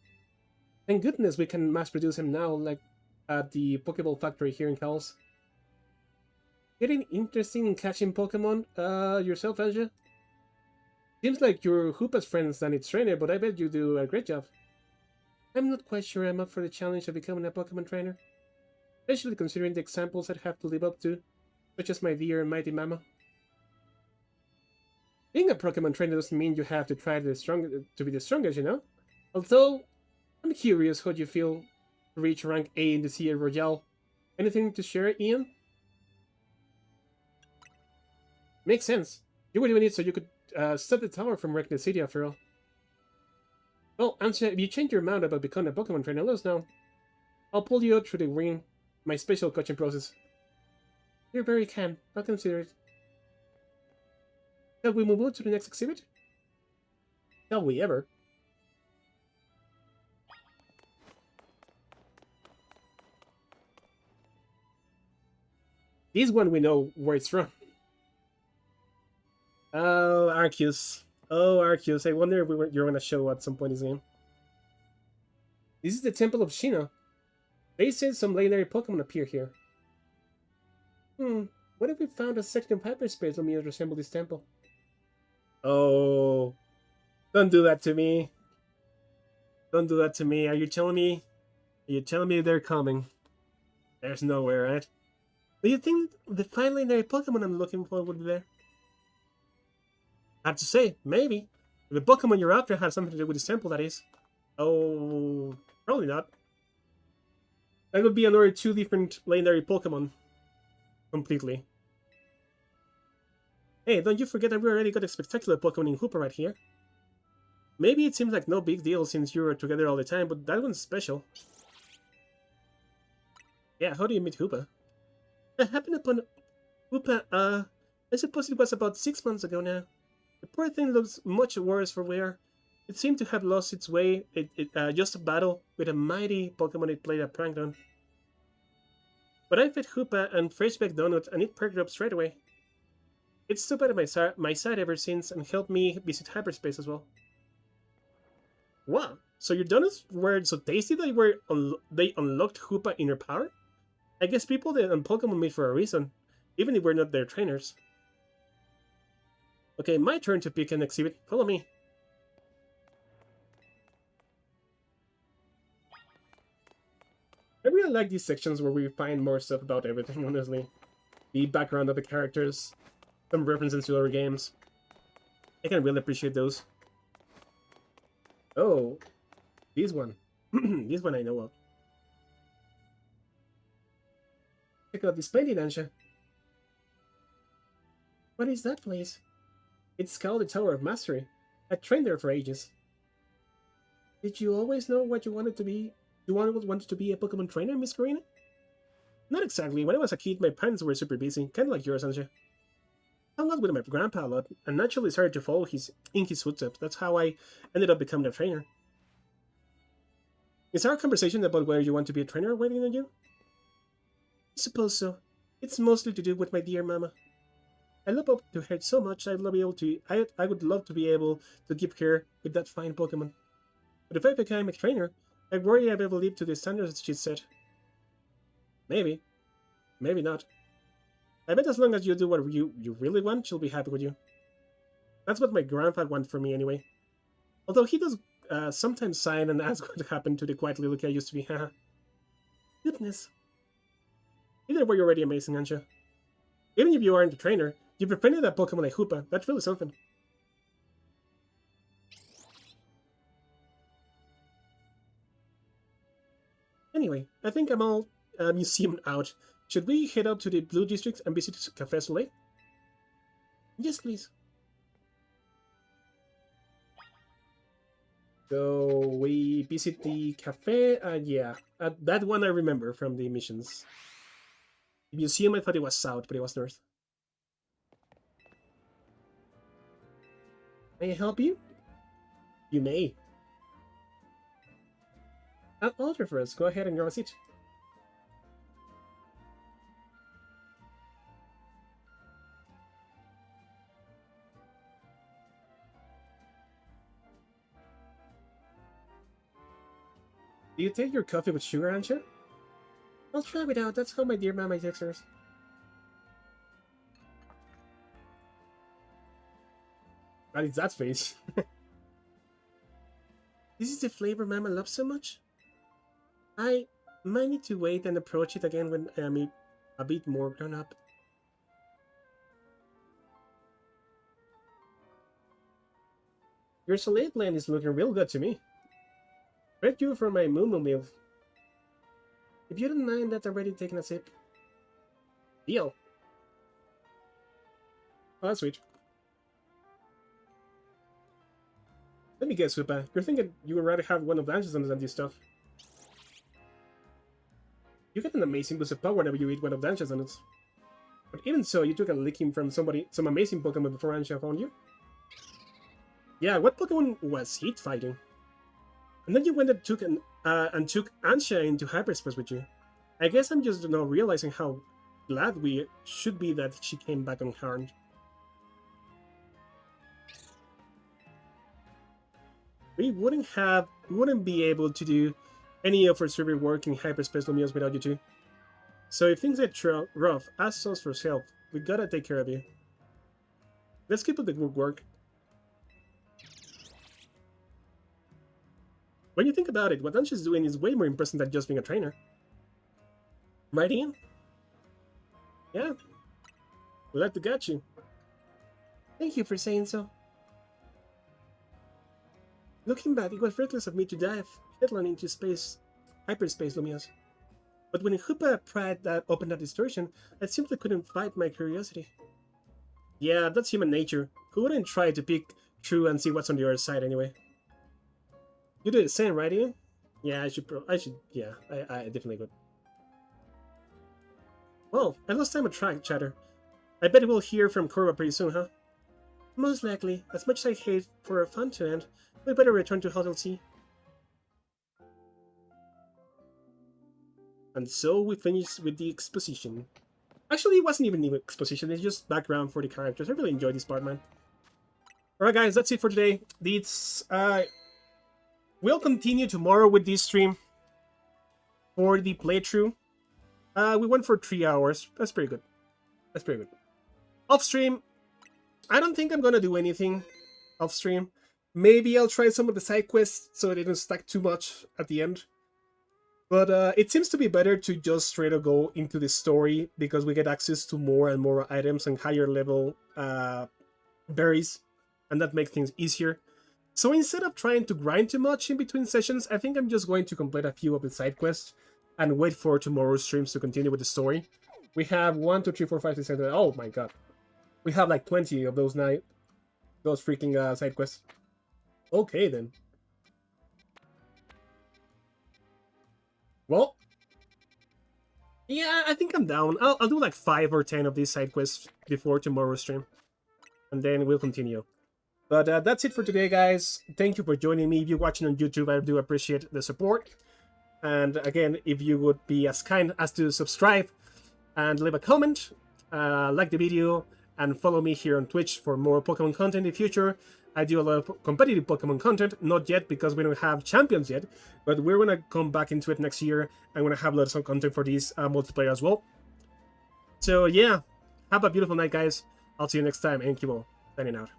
Thank goodness we can mass produce them now, like at the Pokeball factory here in Kalos. Getting interested in catching Pokemon yourself, Ansha? Seems like you're Hoopa's friends than its trainer, but I bet you do a great job. I'm not quite sure I'm up for the challenge of becoming a Pokemon trainer, especially considering the examples I'd have to live up to, such as my dear and mighty mama. Being a Pokemon trainer doesn't mean you have to try to be the strongest, you know? Although, I'm curious how you feel to reach rank A in the Sea Royale. Anything to share, Ian? Makes sense. You were doing it so you could stop the tower from wrecking the city after all. Well, Ansha, if you change your mind about becoming a Pokemon trainer, let us know. I'll pull you out through the ring, my special coaching process. You're very kind. I'll consider it. Shall we move on to the next exhibit? Shall we ever? This one we know where it's from. Oh, Arceus. Oh, Arceus. I wonder if you're going to show at some point in this game. This is the Temple of Shino. They said some legendary Pokemon appear here. What if we found a section of hyperspace Lumiose resemble this temple? Oh, don't do that to me. Don't do that to me. Are you telling me? Are you telling me they're coming? There's nowhere, right? Do you think the fine legendary Pokemon I'm looking for would be there? Hard to say. Maybe. If the Pokemon you're after has something to do with this temple, that is. Oh, probably not. That would be another two different legendary Pokemon. Completely. Hey, don't you forget that we already got a spectacular Pokemon in Hooper right here. Maybe it seems like no big deal since you were together all the time, but that one's special. Yeah, how do you meet Hoopa? I happened upon Hoopa, I suppose it was about 6 months ago now. The poor thing looks much worse for wear. It seemed to have lost its way, just a battle with a mighty Pokemon it played a prank on. But I fed Hoopa and Freshback Donut and it perked up straight away. It's stood by my side ever since and helped me visit hyperspace as well. Wow, so your donuts were so tasty that they unlocked Hoopa inner power? I guess people and Pokemon meet for a reason, even if we're not their trainers. Okay, my turn to pick an exhibit. Follow me. I really like these sections where we find more stuff about everything, honestly. The background of the characters, some references to other games. I can really appreciate those. Oh, this one. This one I know of. Check out this painting, Ansha. What is that place? It's called the Tower of Mastery. I trained there for ages. Did you always know what you wanted to be? You wanted to be a Pokemon trainer, Miss Korrina? Not exactly. When I was a kid, my parents were super busy, kind of like yours, Ansha. I hung out with my grandpa a lot, and naturally started to follow in his footsteps. That's how I ended up becoming a trainer. Is our conversation about whether you want to be a trainer waiting on you? I suppose so. It's mostly to do with my dear mama. I look up to her so much. I would love to be able to give her with that fine Pokemon. But if I become a trainer, I worry I will live to the standards she set. Maybe. Maybe not. I bet as long as you do what you really want, she'll be happy with you. That's what my grandpa wanted for me anyway. Although he does sometimes sign and ask what happened to the quiet little kid I used to be, haha. Goodness. Either way, you're already amazing, Ansha. Even if you aren't a trainer, you've befriended that Pokemon like Hoopa. That's really something. Anyway, I think I'm all museum out. Should we head up to the Blue District and visit Café Soleil? Yes, please. So we visit the cafe. Yeah, that one I remember from the missions. The museum, I thought it was south, but it was north. May I help you? You may. I'll order for us. Go ahead and grab a seat. Do you take your coffee with sugar, Ansha? I'll try without. That's how my dear mama takes hers. What is that face? This is the flavor Mama loves so much? I might need to wait and approach it again when I'm a bit more grown up. Your Soleil blend is looking real good to me. Thank you for my moo milk. If you don't mind that, I'm already taking a sip. Deal. Oh, that's sweet. Let me guess, Hoopa. You're thinking you would rather have one of Ansha's than this stuff. You get an amazing boost of power whenever you eat one of Ansha's donuts. But even so, you took a licking from some amazing Pokemon before Ansha found you. Yeah, what Pokemon was he fighting? And then you went and took Ansha into hyperspace with you. I guess I'm just now realizing how glad we should be that she came back unharmed. We wouldn't be able to do any of our survey work in Hyperspace Lumiose without you two. So if things get rough, ask us for help. We gotta take care of you. Let's keep up the good work. When you think about it, what Ansha is doing is way more impressive than just being a trainer. Right, Ian? Yeah. Glad to get you. Thank you for saying so. Looking back, it was reckless of me to dive headlong into space, hyperspace Lumiose. But when Hoopa pride that opened that distortion, I simply couldn't fight my curiosity. Yeah, that's human nature. Who wouldn't try to peek through and see what's on the other side anyway? You do the same, right, Ian? Yeah, I should, I definitely would. Well, I lost time on track, chatter. I bet we'll hear from Corbou pretty soon, huh? Most likely. As much as I hate for our fun to end, we better return to Hotel Z. And so we finished with the exposition. Actually, it wasn't even exposition, it's just background for the characters. I really enjoyed this part, man. Alright guys, that's it for today. We'll continue tomorrow with this stream for the playthrough. We went for 3 hours. That's pretty good. That's pretty good. Off stream, I don't think I'm gonna do anything off stream. Maybe I'll try some of the side quests so they don't stack too much at the end. But it seems to be better to just straight up go into the story because we get access to more and more items and higher level berries, and that makes things easier. So instead of trying to grind too much in between sessions, I think I'm just going to complete a few of the side quests and wait for tomorrow's streams to continue with the story. We have 1, 2, 3, 4, 5, 6, 7, oh my god. We have like 20 of those those freaking side quests. Okay then. Well, yeah, I think I'm down. I'll do like 5 or 10 of these side quests before tomorrow's stream, and then we'll continue. But that's it for today, guys. Thank you for joining me. If you're watching on YouTube, I do appreciate the support. And again, if you would be as kind as to subscribe and leave a comment, like the video, and follow me here on Twitch for more Pokemon content in the future. I do a lot of competitive Pokemon content, not yet because we don't have champions yet, but we're going to come back into it next year. I'm going to have lots of content for these multiplayer as well. So yeah, have a beautiful night, guys. I'll see you next time, and Kibo, signing out.